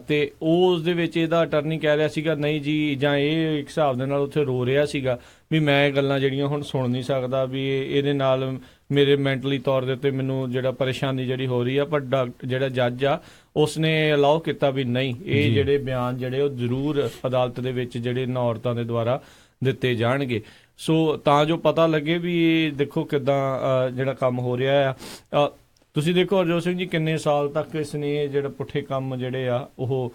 ਤੇ ਉਸ ਦੇ ਵਿੱਚ ਇਹਦਾ ਅਟਰਨੀ ਕਹਿ ਰਿਹਾ ਸੀਗਾ ਨਹੀਂ ਜੀ, ਜਾਂ ਇਹ ਇੱਕ ਹਿਸਾਬ ਦੇ ਨਾਲ ਉੱਥੇ ਰੋ ਰਿਹਾ ਸੀਗਾ ਵੀ ਮੈਂ ਇਹ ਗੱਲਾਂ ਜਿਹੜੀਆਂ ਹੁਣ ਸੁਣ ਨਹੀਂ ਸਕਦਾ, ਵੀ ਇਹਦੇ ਨਾਲ ਮੇਰੇ ਮੈਂਟਲੀ ਤੌਰ ਦੇ ਉੱਤੇ ਮੈਨੂੰ ਜਿਹੜਾ ਪਰੇਸ਼ਾਨੀ ਜਿਹੜੀ ਹੋ ਰਹੀ ਆ। ਪਰ ਜਿਹੜਾ ਜੱਜ ਆ ਉਸਨੇ ਅਲਾਓ ਕੀਤਾ ਵੀ ਨਹੀਂ, ਇਹ ਜਿਹੜੇ ਬਿਆਨ ਜਿਹੜੇ ਉਹ ਜ਼ਰੂਰ ਅਦਾਲਤ ਦੇ ਵਿੱਚ ਜਿਹੜੇ ਇਹਨਾਂ ਔਰਤਾਂ ਦੇ ਦੁਆਰਾ ਦਿੱਤੇ ਜਾਣਗੇ। ਸੋ ਤਾਂ ਜੋ ਪਤਾ ਲੱਗੇ ਵੀ ਇਹ ਦੇਖੋ ਕਿੱਦਾਂ ਜਿਹੜਾ ਕੰਮ ਹੋ ਰਿਹਾ ਆ। ਤੁਸੀਂ ਦੇਖੋ ਹਰਜੋਤ ਸਿੰਘ ਜੀ ਕਿੰਨੇ ਸਾਲ ਤੱਕ ਇਸਨੇ ਜਿਹੜਾ ਪੁੱਠੇ ਕੰਮ ਜਿਹੜੇ ਆ ਉਹ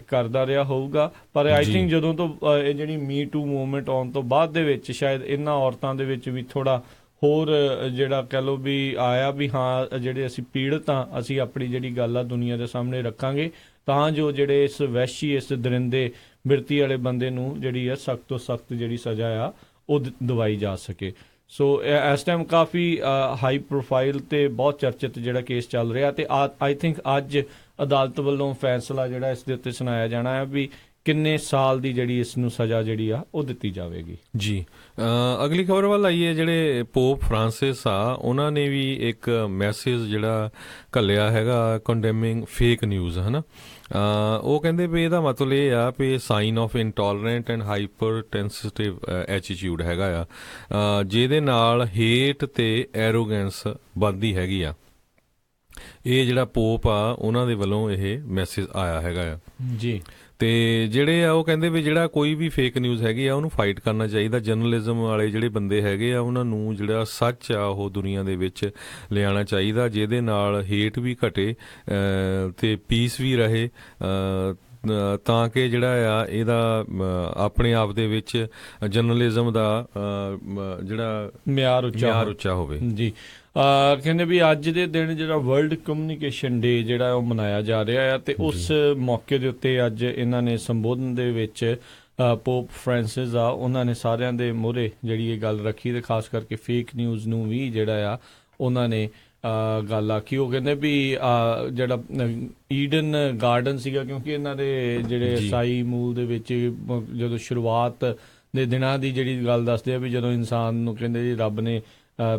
ਕਰਦਾ ਰਿਹਾ ਹੋਊਗਾ, ਪਰ ਆਈ ਥਿੰਕ ਜਦੋਂ ਤੋਂ ਇਹ ਜਿਹੜੀ ਮੀ ਟੂ ਮੂਵਮੈਂਟ ਆਉਣ ਤੋਂ ਬਾਅਦ ਦੇ ਵਿੱਚ ਸ਼ਾਇਦ ਇਹਨਾਂ ਔਰਤਾਂ ਦੇ ਵਿੱਚ ਵੀ ਥੋੜਾ ਹੋਰ ਜਿਹੜਾ ਕਹਿ ਲਓ ਵੀ ਆਇਆ ਵੀ ਹਾਂ ਜਿਹੜੇ ਅਸੀਂ ਪੀੜਤ ਹਾਂ, ਅਸੀਂ ਆਪਣੀ ਜਿਹੜੀ ਗੱਲ ਆ ਦੁਨੀਆ ਦੇ ਸਾਹਮਣੇ ਰੱਖਾਂਗੇ ਤਾਂ ਜੋ ਜਿਹੜੇ ਇਸ ਵਹਿਸ਼ੀ ਇਸ ਦਰਿੰਦੇ ਬਿਰਤੀ ਵਾਲੇ ਬੰਦੇ ਨੂੰ ਜਿਹੜੀ ਆ ਸਖਤ ਤੋਂ ਸਖਤ ਜਿਹੜੀ ਸਜ਼ਾ ਆ ਉਹ ਦਵਾਈ ਜਾ ਸਕੇ। ਸੋ ਇਸ ਟਾਈਮ ਕਾਫੀ ਹਾਈ ਪ੍ਰੋਫਾਈਲ ਤੇ ਬਹੁਤ ਚਰਚਿਤ ਜਿਹੜਾ ਕੇਸ ਚੱਲ ਰਿਹਾ, ਤੇ ਆਈ ਥਿੰਕ ਅੱਜ ਅਦਾਲਤ ਵੱਲੋਂ ਫੈਸਲਾ ਜਿਹੜਾ ਇਸ ਦੇ ਉੱਤੇ ਸੁਣਾਇਆ ਜਾਣਾ ਹੈ ਵੀ ਕਿੰਨੇ ਸਾਲ ਦੀ ਜਿਹੜੀ ਇਸ ਨੂੰ ਸਜ਼ਾ ਜਿਹੜੀ ਆ ਉਹ ਦਿੱਤੀ ਜਾਵੇਗੀ। ਜੀ ਅਗਲੀ ਖਬਰ ਵੱਲ ਆਈਏ। ਜਿਹੜੇ ਪੋਪ ਫਰਾਂਸਿਸ ਆ ਉਹਨਾਂ ਨੇ ਵੀ ਇੱਕ ਮੈਸੇਜ ਜਿਹੜਾ ਘੱਲਿਆ ਹੈਗਾ ਕੰਡੈਮਿੰਗ ਫੇਕ ਨਿਊਜ਼, ਹੈ ਨਾ। ਉਹ ਕਹਿੰਦੇ ਵੀ ਇਹਦਾ ਮਤਲਬ ਇਹ ਆ ਵੀ sign of intolerant and hypersensitive attitude ਹੈਗਾ ਆ, ਜਿਹਦੇ ਨਾਲ ਹੇਟ ਤੇ ਐਰੋਗੈਂਸ ਵੱਧਦੀ ਹੈਗੀ ਆ। ਇਹ ਜਿਹੜਾ ਪੋਪ ਆ ਉਹਨਾਂ ਦੇ ਵੱਲੋਂ ਇਹ ਮੈਸੇਜ ਆਇਆ ਹੈਗਾ ਆ ਜੀ। ਤੇ ਜਿਹੜੇ ਆ ਉਹ ਕਹਿੰਦੇ ਵੀ ਜਿਹੜਾ ਕੋਈ ਵੀ ਫੇਕ ਨਿਊਜ਼ ਹੈਗੀ ਆ ਉਹਨੂੰ ਫਾਈਟ ਕਰਨਾ ਚਾਹੀਦਾ। ਜਰਨਲਿਜ਼ਮ ਵਾਲੇ ਜਿਹੜੇ ਬੰਦੇ ਹੈਗੇ ਆ ਉਹਨਾਂ ਨੂੰ ਜਿਹੜਾ ਸੱਚ ਆ ਉਹ ਦੁਨੀਆ ਦੇ ਵਿੱਚ ਲਿਆਉਣਾ ਚਾਹੀਦਾ, ਜਿਹਦੇ ਨਾਲ ਹੇਟ ਵੀ ਘਟੇ ਤੇ ਪੀਸ ਵੀ ਰਹੇ, ਤਾਂ ਕਿ ਜਿਹੜਾ ਆ ਇਹਦਾ ਆਪਣੇ ਆਪ ਦੇ ਵਿੱਚ ਜਰਨਲਿਜ਼ਮ ਦਾ ਜਿਹੜਾ ਮਿਆਰ ਉੱਚਾ ਹੋਵੇ। ਜੀ ਕਹਿੰਦੇ ਵੀ ਅੱਜ ਦੇ ਦਿਨ ਜਿਹੜਾ ਵਰਲਡ ਕਮਿਊਨੀਕੇਸ਼ਨ ਡੇ ਜਿਹੜਾ ਉਹ ਮਨਾਇਆ ਜਾ ਰਿਹਾ ਆ, ਤੇ ਉਸ ਮੌਕੇ ਦੇ ਉੱਤੇ ਅੱਜ ਇਹਨਾਂ ਨੇ ਸੰਬੋਧਨ ਦੇ ਵਿੱਚ ਪੋਪ ਫਰਾਂਸਿਸ ਆ ਉਹਨਾਂ ਨੇ ਸਾਰਿਆਂ ਦੇ ਮੂਹਰੇ ਜਿਹੜੀ ਇਹ ਗੱਲ ਰੱਖੀ, ਤੇ ਖਾਸ ਕਰਕੇ ਫੇਕ ਨਿਊਜ਼ ਨੂੰ ਵੀ ਜਿਹੜਾ ਆ ਉਹਨਾਂ ਨੇ ਗੱਲ ਆਖੀ। ਉਹ ਕਹਿੰਦੇ ਵੀ ਜਿਹੜਾ ਈਡਨ ਗਾਰਡਨ ਸੀਗਾ, ਕਿਉਂਕਿ ਇਹਨਾਂ ਦੇ ਜਿਹੜੇ ਈਸਾਈ ਮੂਲ ਦੇ ਵਿੱਚ ਜਦੋਂ ਸ਼ੁਰੂਆਤ ਦੇ ਦਿਨਾਂ ਦੀ ਜਿਹੜੀ ਗੱਲ ਦੱਸਦੇ ਆ ਵੀ ਜਦੋਂ ਇਨਸਾਨ ਨੂੰ ਕਹਿੰਦੇ ਜੀ ਰੱਬ ਨੇ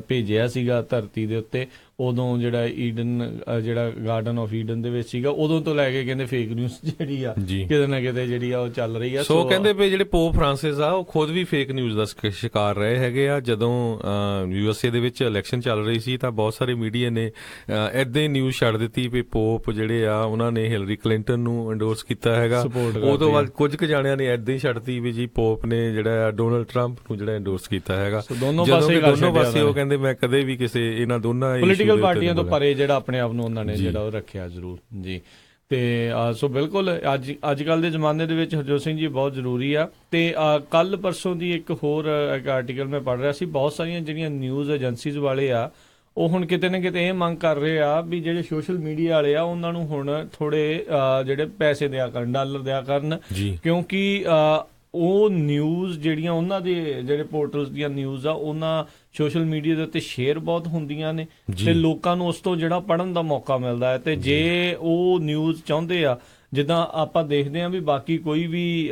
ਭੇਜਿਆ ਸੀਗਾ ਧਰਤੀ ਦੇ ਉੱਤੇ, ਉਦੋਂ ਜਿਹੜਾ ਈਡਨ ਜਿਹੜਾ ਗਾਰਡਨ ਆਫ ਈਡਨ ਦੇ ਵਿੱਚ ਸੀਗਾ, ਉਦੋਂ ਤੋਂ ਲੈ ਕੇ ਕਹਿੰਦੇ ਫੇਕ ਨਿਊਜ਼ ਜਿਹੜੀ ਆ ਕਿਤੇ ਨਾ ਕਿਤੇ ਜਿਹੜੀ ਆ ਉਹ ਚੱਲ ਰਹੀ ਆ। ਸੋ ਕਹਿੰਦੇ ਵੀ ਜਿਹੜੇ ਪੋਪ ਫਰਾਂਸਿਸ ਆ ਉਹ ਖੁਦ ਵੀ ਫੇਕ ਨਿਊਜ਼ ਦਾ ਸ਼ਿਕਾਰ ਰਹੇ ਹੈਗੇ ਆ। ਜਦੋਂ USA ਦੇ ਵਿੱਚ ਇਲੈਕਸ਼ਨ ਚੱਲ ਰਹੀ ਸੀ ਤਾਂ ਬਹੁਤ ਸਾਰੇ ਮੀਡੀਆ ਨੇ ਏਦਾਂ ਹੀ ਨਿਊਜ਼ ਛੱਡ ਦਿੱਤੀ ਵੀ ਪੋਪ ਜਿਹੜੇ ਆ ਉਹਨਾਂ ਨੇ ਹਿਲਰੀ ਕਲਿੰਟਨ ਨੂੰ ਐਂਡੋਰਸ ਕੀਤਾ ਹੈਗਾ। ਉਹ ਤੋਂ ਬਾਅਦ ਕੁਝ ਕੁ ਜਾਣਿਆਂ ਨੇ ਏਦਾਂ ਹੀ ਛੱਡਤੀ ਵੀ ਜੀ ਪੋਪ ਨੇ ਜਿਹੜਾ ਡੋਨਲਡ ਟਰੰਪ ਨੂੰ ਜਿਹੜਾ ਐਂਡੋਰਸ ਕੀਤਾ ਹੈਗਾ। ਦੋਨੋਂ ਪਾਸੇ ਉਹ ਕਹਿੰਦੇ ਮੈਂ ਕਦੇ ਵੀ ਕਿਸੇ ਇਹਨਾਂ ਦੋਨਾਂ ਪੋਲੀਟੀਕਲ ਪਾਰਟੀਆਂ ਤੋਂ ਪਰੇ ਜਿਹੜਾ ਆਪਣੇ ਆਪ ਨੂੰ ਉਹਨਾਂ ਨੇ ਜਿਹੜਾ ਉਹ ਰੱਖਿਆ ਜ਼ਰੂਰ ਜੀ। ਤੇ ਸੋ ਬਿਲਕੁਲ ਅੱਜ ਕੱਲ੍ਹ ਦੇ ਜ਼ਮਾਨੇ ਦੇ ਵਿੱਚ ਹਰਜੋਤ ਸਿੰਘ ਜੀ ਬਹੁਤ ਜ਼ਰੂਰੀ ਆ। ਤੇ ਕੱਲ ਪਰਸੋਂ ਦੀ ਇੱਕ ਹੋਰ ਆਰਟੀਕਲ ਮੈਂ ਪੜ੍ਹ ਰਿਹਾ ਸੀ, ਬਹੁਤ ਸਾਰੀਆਂ ਜਿਹੜੀਆਂ ਨਿਊਜ਼ ਏਜੰਸੀਜ਼ ਵਾਲੇ ਆ ਉਹ ਹੁਣ ਕਿਤੇ ਨਾ ਕਿਤੇ ਇਹ ਮੰਗ ਕਰ ਰਹੇ ਆ ਵੀ ਜਿਹੜੇ ਸੋਸ਼ਲ ਮੀਡੀਆ ਵਾਲੇ ਆ ਉਹਨਾਂ ਨੂੰ ਹੁਣ ਥੋੜੇ ਜਿਹੜੇ ਪੈਸੇ ਦਿਆ ਕਰਨ, ਡਾਲਰ ਦਿਆ ਕਰਨ, ਕਿਉਂਕਿ ਉਹ ਨਿਊਜ਼ ਜਿਹੜੀਆਂ ਉਹਨਾਂ ਦੇ ਜਿਹੜੇ ਪੋਰਟਲਸ ਦੀਆਂ ਨਿਊਜ਼ ਆ ਉਹਨਾਂ ਸੋਸ਼ਲ ਮੀਡੀਆ ਦੇ ਉੱਤੇ ਸ਼ੇਅਰ ਬਹੁਤ ਹੁੰਦੀਆਂ ਨੇ, ਤੇ ਲੋਕਾਂ ਨੂੰ ਉਸ ਤੋਂ ਜਿਹੜਾ ਪੜ੍ਹਨ ਦਾ ਮੌਕਾ ਮਿਲਦਾ ਹੈ। ਤੇ ਜੇ ਉਹ ਨਿਊਜ਼ ਚਾਹੁੰਦੇ ਆ, ਜਿੱਦਾਂ ਆਪਾਂ ਦੇਖਦੇ ਹਾਂ ਵੀ ਬਾਕੀ ਕੋਈ ਵੀ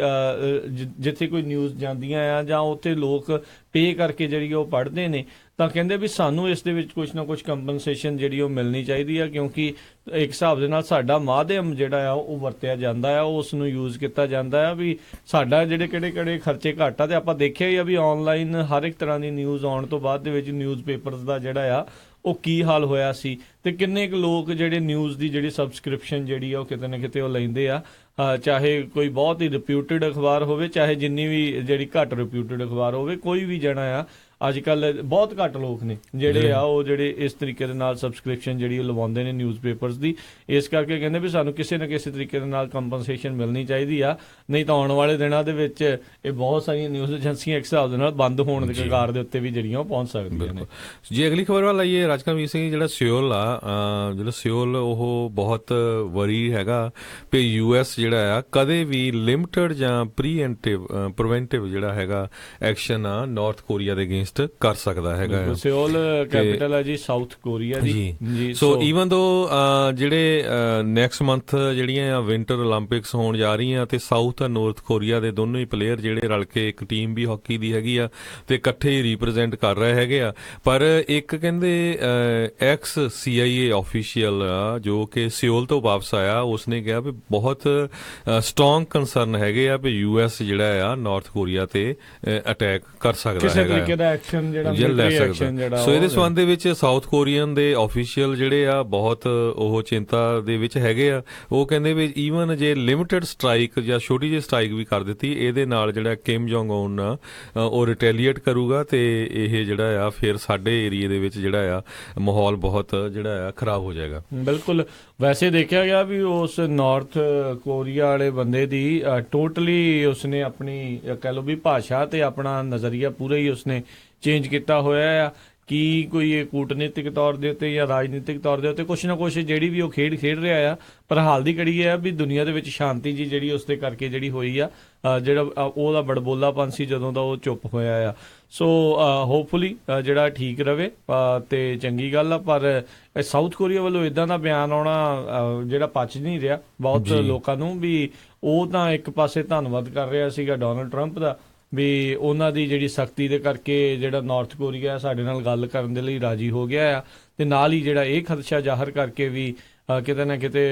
ਜਿੱਥੇ ਕੋਈ ਨਿਊਜ਼ ਜਾਂਦੀਆਂ ਆ ਜਾਂ ਉੱਥੇ ਲੋਕ ਪੇ ਕਰਕੇ ਜਿਹੜੀ ਉਹ ਪੜ੍ਹਦੇ ਨੇ, ਤਾਂ ਕਹਿੰਦੇ ਵੀ ਸਾਨੂੰ ਇਸ ਦੇ ਵਿੱਚ ਕੁਛ ਨਾ ਕੁਛ ਕੰਪਨਸੇਸ਼ਨ ਜਿਹੜੀ ਉਹ ਮਿਲਣੀ ਚਾਹੀਦੀ ਆ, ਕਿਉਂਕਿ ਇੱਕ ਹਿਸਾਬ ਦੇ ਨਾਲ ਸਾਡਾ ਮਾਧਿਅਮ ਜਿਹੜਾ ਆ ਉਹ ਵਰਤਿਆ ਜਾਂਦਾ ਆ, ਉਸ ਨੂੰ ਯੂਜ਼ ਕੀਤਾ ਜਾਂਦਾ ਆ ਵੀ ਸਾਡਾ ਜਿਹੜੇ ਕਿਹੜੇ ਖਰਚੇ ਘੱਟ ਆ। ਤੇ ਆਪਾਂ ਦੇਖਿਆ ਹੀ ਆ ਵੀ ਆਨਲਾਈਨ ਹਰ ਇੱਕ ਤਰ੍ਹਾਂ ਦੀ ਨਿਊਜ਼ ਆਉਣ ਤੋਂ ਬਾਅਦ ਦੇ ਵਿੱਚ ਨਿਊਜ਼ ਪੇਪਰਸ ਦਾ ਜਿਹੜਾ ਆ ਉਹ ਕੀ ਹਾਲ ਹੋਇਆ ਸੀ, ਤੇ ਕਿੰਨੇ ਕੁ ਲੋਕ ਜਿਹੜੇ ਨਿਊਜ਼ ਦੀ ਜਿਹੜੀ ਸਬਸਕ੍ਰਿਪਸ਼ਨ ਜਿਹੜੀ ਆ ਉਹ ਕਿਤੇ ਨਾ ਕਿਤੇ ਉਹ ਲੈਂਦੇ ਆ, ਚਾਹੇ ਕੋਈ ਬਹੁਤ ਹੀ ਰਿਪਿਊਟਡ ਅਖਬਾਰ ਹੋਵੇ, ਚਾਹੇ ਜਿੰਨੀ ਵੀ ਜਿਹੜੀ ਘੱਟ ਰਿਪਿਊਟਡ ਅਖਬਾਰ ਹੋਵੇ, ਕੋਈ ਵੀ ਜਣਾ ਆ ਅੱਜ ਕੱਲ ਬਹੁਤ ਘੱਟ ਲੋਕ ਨੇ ਜਿਹੜੇ ਆ ਉਹ ਜਿਹੜੇ ਇਸ ਤਰੀਕੇ ਦੇ ਨਾਲ ਸਬਸਕ੍ਰਿਪਸ਼ਨ ਜਿਹੜੀ ਉਹ ਲਵਾਉਂਦੇ ਨੇ ਨਿਊਜ਼ਪੇਪਰਸ ਦੀ। ਇਸ ਕਰਕੇ ਕਹਿੰਦੇ ਵੀ ਸਾਨੂੰ ਕਿਸੇ ਨਾ ਕਿਸੇ ਤਰੀਕੇ ਦੇ ਨਾਲ ਕੰਪਨਸੇਸ਼ਨ ਮਿਲਣੀ ਚਾਹੀਦੀ ਆ, ਨਹੀਂ ਤਾਂ ਆਉਣ ਵਾਲੇ ਦਿਨਾਂ ਦੇ ਵਿੱਚ ਇਹ ਬਹੁਤ ਸਾਰੀਆਂ ਨਿਊਜ਼ ਏਜੰਸੀਆਂ ਇੱਕ ਹਿਸਾਬ ਦੇ ਨਾਲ ਬੰਦ ਹੋਣ ਦੇ ਕਗਾਰ ਦੇ ਉੱਤੇ ਵੀ ਜਿਹੜੀਆਂ ਉਹ ਪਹੁੰਚ ਸਕਦੀਆਂ ਨੇ। ਜੀ ਅਗਲੀ ਖਬਰ ਵੱਲ ਆਈਏ। ਰਾਜਕਰਮਵੀਰ ਸਿੰਘ, ਜਿਹੜਾ ਸਿਓਲ ਉਹ ਬਹੁਤ ਵਰੀ ਹੈਗਾ ਕਿ US ਜਿਹੜਾ ਆ ਕਦੇ ਵੀ ਲਿਮਟਡ ਜਾਂ ਪ੍ਰੀਵੈਂਟਿਵ ਜਿਹੜਾ ਹੈਗਾ ਐਕਸ਼ਨ ਆ ਨਾਰਥ ਕੋਰੀਆ ਦੇ ਅਗੇਂਸਟ ਕਰ ਸਕਦਾ ਹੈਗਾ। ਸਿਓਲ ਕੈਪੀਟਲ ਹੈ ਜੀ ਸਾਊਥ ਕੋਰੀਆ ਦੀ ਜੀ। ਸੋ ਈਵਨ ਦੋ ਜਿਹੜੇ ਨੈਕਸਟ ਮੰਥ ਜਿਹੜੀਆਂ ਵਿੰਟਰ 올림픽ਸ ਹੋਣ ਜਾ ਰਹੀਆਂ ਤੇ ਸਾਊਥ ਤੇ ਨਾਰਥ ਕੋਰੀਆ ਦੇ ਦੋਨੋਂ ਹੀ ਪਲੇਅਰ ਜਿਹੜੇ ਰਲ ਕੇ ਇੱਕ ਟੀਮ ਵੀ ਹਾਕੀ ਦੀ ਹੈਗੀ ਆ ਤੇ ਇਕੱਠੇ ਹੀ ਰਿਪਰੈਜ਼ੈਂਟ ਕਰ ਰਹੇ ਹੈਗੇ ਆ। ਪਰ ਇੱਕ ਕਹਿੰਦੇ ਐਕਸ CIA ਆਫੀਸ਼ੀਅਲ ਆ ਜੋ ਕਿ ਸਿਓਲ ਤੋਂ ਵਾਪਸ ਆਇਆ, ਉਸਨੇ ਕਿਹਾ ਵੀ ਬਹੁਤ ਸਟਰੋਂਗ ਕੰਸਰਨ ਹੈਗੇ ਆ ਵੀ US ਜਿਹੜਾ ਆ ਨਾਰਥ ਕੋਰੀਆ ਤੇ ਅਟੈਕ ਕਰ ਸਕਦਾ ਕਿਸੇ ਹੈਗਾ, ਤਰੀਕੇ ਦਾ ਐਕਸ਼ਨ ਜਿਹੜਾ ਮਿਲਟਰੀ ਐਕਸ਼ਨ ਜਿਹੜਾ। ਸੋ ਇਹਦੇ ਸੰਬੰਧ ਦੇ ਵਿੱਚ ਸਾਊਥ ਕੋਰੀਅਨ ਦੇ ਆਫੀਸ਼ੀਅਲ ਜਿਹੜੇ ਆ ਬਹੁਤ ਉਹ ਚਿੰਤਾ ਦੇ ਵਿੱਚ ਹੈਗੇ ਆ। ਉਹ ਕਹਿੰਦੇ ਵੀ ਈਵਨ ਜੇ ਲਿਮਿਟਡ ਸਟ੍ਰਾਈਕ ਜਾਂ ਛੋਟੀ ਜਿਹੀ ਸਟ੍ਰਾਈਕ ਵੀ ਕਰ ਦਿੱਤੀ, ਇਹਦੇ ਨਾਲ ਜਿਹੜਾ ਕਿਮ ਜੋਂਗ ਉਨ ਉਹ ਰਿਟੈਲੀਏਟ ਕਰੂਗਾ ਤੇ ਇਹ ਜਿਹੜਾ ਆ ਫਿਰ ਸਾਡੇ ਏਰੀਏ ਦੇ ਵਿੱਚ ਜਿਹੜਾ ਆ ਮਾਹੌਲ ਬਹੁਤ ਜਿਹੜਾ ਆ ਖਰਾਬ ਹੋ ਜਾਏਗਾ। ਬਿਲਕੁਲ। ਵੈਸੇ ਦੇਖਿਆ ਗਿਆ ਵੀ ਉਸ ਨਾਰਥ ਕੋਰੀਆ ਵਾਲੇ ਬੰਦੇ ਦੀ ਟੋਟਲੀ ਉਸਨੇ ਆਪਣੀ ਕਹਿ ਲਓ ਵੀ ਭਾਸ਼ਾ ਤੇ ਆਪਣਾ ਨਜ਼ਰੀਆ ਪੂਰਾ ਹੀ ਉਸਨੇ ਚੇਂਜ ਕੀਤਾ ਹੋਇਆ ਆ। ਕੀ ਕੋਈ ਇਹ ਕੂਟਨੀਤਿਕ ਤੌਰ ਦੇ ਉੱਤੇ ਜਾਂ ਰਾਜਨੀਤਿਕ ਤੌਰ ਦੇ ਉੱਤੇ ਕੁਛ ਨਾ ਕੁਛ ਜਿਹੜੀ ਵੀ ਉਹ ਖੇਡ ਰਿਹਾ ਆ, ਪਰ ਹਾਲ ਦੀ ਘੜੀ ਇਹ ਆ ਵੀ ਦੁਨੀਆ ਦੇ ਵਿੱਚ ਸ਼ਾਂਤੀ ਜੀ ਜਿਹੜੀ ਉਸਦੇ ਕਰਕੇ ਜਿਹੜੀ ਹੋਈ ਆ, ਜਿਹੜਾ ਉਹਦਾ ਬੜਬੋਲਾਪਨ ਸੀ ਜਦੋਂ ਦਾ ਉਹ ਚੁੱਪ ਹੋਇਆ ਆ। ਸੋ ਹੋਪਫੁਲੀ ਜਿਹੜਾ ਠੀਕ ਰਵੇ ਤੇ ਚੰਗੀ ਗੱਲ ਆ। ਪਰ ਸਾਊਥ ਕੋਰੀਆ ਵੱਲੋਂ ਇਦਾਂ ਦਾ ਬਿਆਨ ਆਉਣਾ ਜਿਹੜਾ ਪਚ ਨਹੀਂ ਰਿਹਾ ਬਹੁਤ ਲੋਕਾਂ ਨੂੰ, ਵੀ ਉਹ ਤਾਂ ਇੱਕ ਪਾਸੇ ਧੰਨਵਾਦ ਕਰ ਰਿਹਾ ਸੀਗਾ ਡੋਨਲਡ ਟਰੰਪ ਦਾ ਵੀ ਉਹਨਾਂ ਦੀ ਜਿਹੜੀ ਸਖਤੀ ਦੇ ਕਰਕੇ ਜਿਹੜਾ ਨਾਰਥ ਕੋਰੀਆ ਸਾਡੇ ਨਾਲ ਗੱਲ ਕਰਨ ਦੇ ਲਈ ਰਾਜੀ ਹੋ ਗਿਆ ਆ, ਤੇ ਨਾਲ ਹੀ ਜਿਹੜਾ ਇਹ ਖਦਸ਼ਾ ਜ਼ਾਹਰ ਕਰਕੇ ਵੀ ਕਿਤੇ ਨਾ ਕਿਤੇ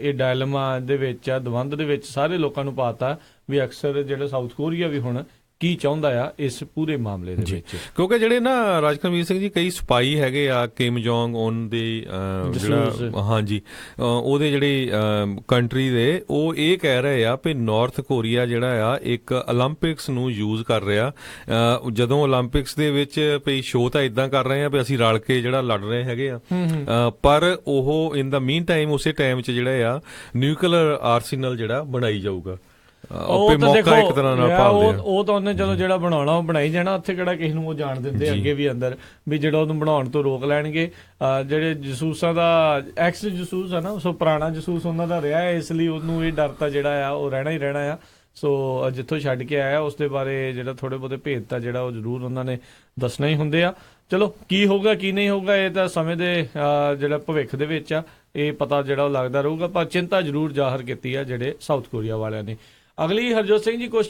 ਇਹ ਡਾਇਲਮਾ ਦੇ ਵਿੱਚ ਦਵੰਦ ਦੇ ਵਿੱਚ ਸਾਰੇ ਲੋਕਾਂ ਨੂੰ ਪਾਤਾ ਵੀ ਅਕਸਰ ਜਿਹੜਾ ਸਾਊਥ ਕੋਰੀਆ ਵੀ ਹੁਣ ਕੀ ਚਾਹੁੰਦਾ ਆ ਇਸ ਪੂਰੇ ਮਾਮਲੇ ਦੇ ਵਿੱਚ। ਕਿਉਂਕਿ ਜਿਹੜੇ ਨਾ ਰਾਜਕਰਮਵੀਰ ਸਿੰਘ ਜੀ ਕਈ ਸਪਾਈ ਹੈਗੇ ਆ ਕਿਮ ਜੋਂਗ ਉਨ ਦੇ ਜਿਹੜਾ ਹਾਂਜੀ ਉਹਦੇ ਜਿਹੜੇ ਕੰਟਰੀ ਦੇ, ਉਹ ਇਹ ਕਹਿ ਰਹੇ ਆ ਵੀ ਨਾਰਥ ਕੋਰੀਆ ਜਿਹੜਾ ਆ ਇੱਕ 올림픽ਸ ਨੂੰ ਯੂਜ਼ ਕਰ ਰਿਹਾ। ਜਦੋਂ 올림픽ਸ ਦੇ ਵਿੱਚ ਵੀ ਸ਼ੋਅ ਤਾਂ ਇਦਾਂ ਕਰ ਰਹੇ ਆ ਵੀ ਅਸੀਂ ਰਲ ਕੇ ਜਿਹੜਾ ਲੜ ਰਹੇ ਹੈਗੇ ਆ, ਪਰ ਉਹ ਇਨ ਦਾ ਮੀਨ ਟਾਈਮ ਉਸੇ ਟਾਈਮ 'ਚ ਜਿਹੜਾ ਆ ਨਿਊਕਲੀਅਰ ਆਰਸੈਨਲ ਜਿਹੜਾ ਬਣਾਈ ਜਾਊਗਾ। ਉਹ ਤਾਂ ਦੇਖੋ ਉਹ ਤਾਂ ਉਹਨੇ ਚਲੋ ਜਿਹੜਾ ਬਣਾਉਣਾ ਉਹ ਬਣਾਈ ਜਾਣਾ, ਉੱਥੇ ਕਿਹੜਾ ਕਿਸੇ ਨੂੰ ਉਹ ਜਾਣ ਦਿੰਦੇ ਅੱਗੇ ਵੀ ਅੰਦਰ ਵੀ ਜਿਹੜਾ ਉਹਨੂੰ ਬਣਾਉਣ ਤੋਂ ਰੋਕ ਲੈਣਗੇ। ਜਿਹੜੇ ਜਸੂਸਾਂ ਦਾ ਐਕਸ ਜਸੂਸ ਆ ਨਾ, ਸੋ ਪੁਰਾਣਾ ਜਸੂਸ ਉਹਨਾਂ ਦਾ ਰਿਹਾ, ਇਸ ਲਈ ਉਹਨੂੰ ਇਹ ਡਰ ਤਾਂ ਜਿਹੜਾ ਆ ਉਹ ਰਹਿਣਾ ਹੀ ਰਹਿਣਾ ਆ। ਸੋ ਜਿੱਥੋਂ ਛੱਡ ਕੇ ਆਇਆ ਉਸ ਦੇ ਬਾਰੇ ਜਿਹੜਾ ਥੋੜੇ ਬਹੁਤੇ ਭੇਦ ਤਾਂ ਜਿਹੜਾ ਉਹ ਜ਼ਰੂਰ ਉਹਨਾਂ ਨੇ ਦੱਸਣਾ ਹੀ ਹੁੰਦੇ ਆ। ਚਲੋ ਕੀ ਹੋਊਗਾ ਕੀ ਨਹੀਂ ਹੋਊਗਾ ਇਹ ਤਾਂ ਸਮੇਂ ਦੇ ਜਿਹੜਾ ਭਵਿੱਖ ਦੇ ਵਿੱਚ ਆ ਇਹ ਪਤਾ ਜਿਹੜਾ ਉਹ ਲੱਗਦਾ ਰਹੂਗਾ, ਪਰ ਚਿੰਤਾ ਜ਼ਰੂਰ ਜ਼ਾਹਰ ਕੀਤੀ ਆ ਜਿਹੜੇ ਸਾਊਥ ਕੋਰੀਆ ਵਾਲਿਆਂ ਨੇ। ਅਗਲੀ ਹਰਜੋਤ ਸਿੰਘ ਜੀ ਕੁਝ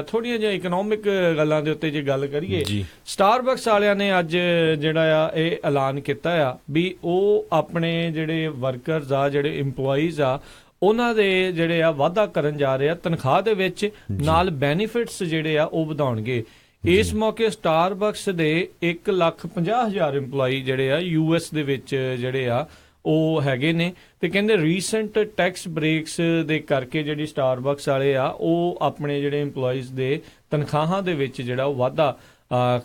ਥੋੜੀਆਂ ਜਿਹੀਆਂ ਇਕਨੋਮਿਕ ਗੱਲਾਂ ਦੇ ਉੱਤੇ ਜੇ ਗੱਲ ਕਰੀਏ, ਸਟਾਰਬਕਸ ਵਾਲਿਆਂ ਨੇ ਅੱਜ ਜਿਹੜਾ ਆ ਇਹ ਐਲਾਨ ਕੀਤਾ ਆ ਵੀ ਉਹ ਆਪਣੇ ਜਿਹੜੇ ਵਰਕਰਸ ਆ ਜਿਹੜੇ EMPLOYEES ਆ ਉਹਨਾਂ ਦੇ ਜਿਹੜੇ ਆ ਵਾਧਾ ਕਰਨ ਜਾ ਰਹੇ ਆ ਤਨਖਾਹ ਦੇ ਵਿੱਚ, ਨਾਲ ਬੈਨੀਫਿਟਸ ਜਿਹੜੇ ਆ ਉਹ ਵਧਾਉਣਗੇ। ਇਸ ਮੌਕੇ ਸਟਾਰਬਕਸ ਦੇ 1,50,000 EMPLOYEE ਜਿਹੜੇ ਆ US ਦੇ ਵਿੱਚ ਜਿਹੜੇ ਆ ਉਹ ਹੈਗੇ ਨੇ, ਤੇ ਕਹਿੰਦੇ ਰੀਸੈਂਟ ਟੈਕਸ ਬ੍ਰੇਕਸ ਦੇ ਕਰਕੇ ਜਿਹੜੀ ਸਟਾਰਬਕਸ ਵਾਲੇ ਆ ਉਹ ਆਪਣੇ ਜਿਹੜੇ EMPLOYEES ਦੇ ਤਨਖਾਹਾਂ ਦੇ ਵਿੱਚ ਜਿਹੜਾ ਉਹ ਵਾਧਾ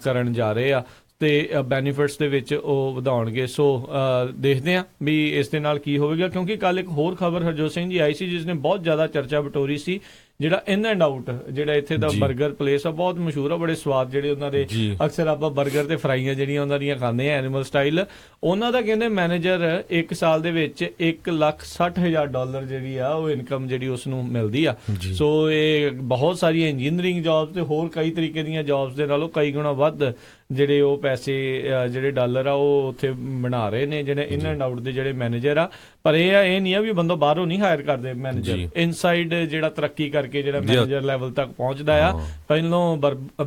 ਕਰਨ ਜਾ ਰਹੇ ਆ ਤੇ ਬੈਨੀਫਿਟਸ ਦੇ ਵਿੱਚ ਉਹ ਵਧਾਉਣਗੇ। ਸੋ ਦੇਖਦੇ ਆ ਵੀ ਇਸ ਦੇ ਨਾਲ ਕੀ ਹੋਵੇਗਾ, ਕਿਉਂਕਿ ਕੱਲ ਇੱਕ ਹੋਰ ਖਬਰ ਹਰਜੋਤ ਸਿੰਘ ਜੀ ਆਈ ਸੀ ਜਿਸ ਨੇ ਬਹੁਤ ਜ਼ਿਆਦਾ ਚਰਚਾ ਬਟੋਰੀ ਸੀ। ਜਿਹੜਾ ਇਨ ਐਂਡ ਆਊਟ ਜਿਹੜਾ ਇੱਥੇ ਦਾ 버ਗਰ ਪਲੇਸ ਆ ਬਹੁਤ ਮਸ਼ਹੂਰ ਆ, ਬੜੇ ਸਵਾਦ ਜਿਹੜੇ ਉਹਨਾਂ ਦੇ, ਅਕਸਰ ਆਪਾਂ 버ਗਰ ਤੇ ਫਰਾਈਆਂ ਜਿਹੜੀਆਂ ਉਹਨਾਂ ਦੀਆਂ ਖਾਂਦੇ ਆ ਐਨੀਮਲ ਸਟਾਈਲ, ਉਹਨਾਂ ਦਾ ਕਹਿੰਦੇ ਮੈਨੇਜਰ 1 ਸਾਲ ਦੇ ਵਿੱਚ $1,60,000 ਜਿਹੜੀ ਆ ਉਹ ਇਨਕਮ ਜਿਹੜੀ ਉਸ ਨੂੰ ਮਿਲਦੀ ਆ। ਸੋ ਇਹ ਬਹੁਤ ਸਾਰੀਆਂ ਇੰਜੀਨੀਅਰਿੰਗ ਜੌਬਸ ਤੇ ਹੋਰ ਕਈ ਤਰੀਕੇ ਦੀਆਂ ਜੌਬਸ ਦੇ ਨਾਲੋਂ ਕਈ ਗੁਣਾ ਵੱਧ ਜਿਹੜੇ ਉਹ ਪੈਸੇ ਜਿਹੜੇ ਡਾਲਰ ਆ ਉਹ ਉੱਥੇ ਬਣਾ ਰਹੇ ਨੇ ਜਿਹੜੇ ਇਨ ਐਂਡ ਆਊਟ ਦੇ ਜਿਹੜੇ ਮੈਨੇਜਰ ਆ। ਪਰ ਇਹ ਨਹੀਂ ਆ ਵੀ ਬੰਦਾ ਬਾਹਰੋਂ ਨਹੀਂ ਹਾਇਰ ਕਰਦੇ ਮੈਨੇਜਰ, ਇਨਸਾਈਡ ਜਿਹੜਾ ਤਰੱਕੀ ਕਰਕੇ ਜਿਹੜਾ ਮੈਨੇਜਰ ਲੈਵਲ ਤੱਕ ਪਹੁੰਚਦਾ ਆ, ਪਹਿਲੋਂ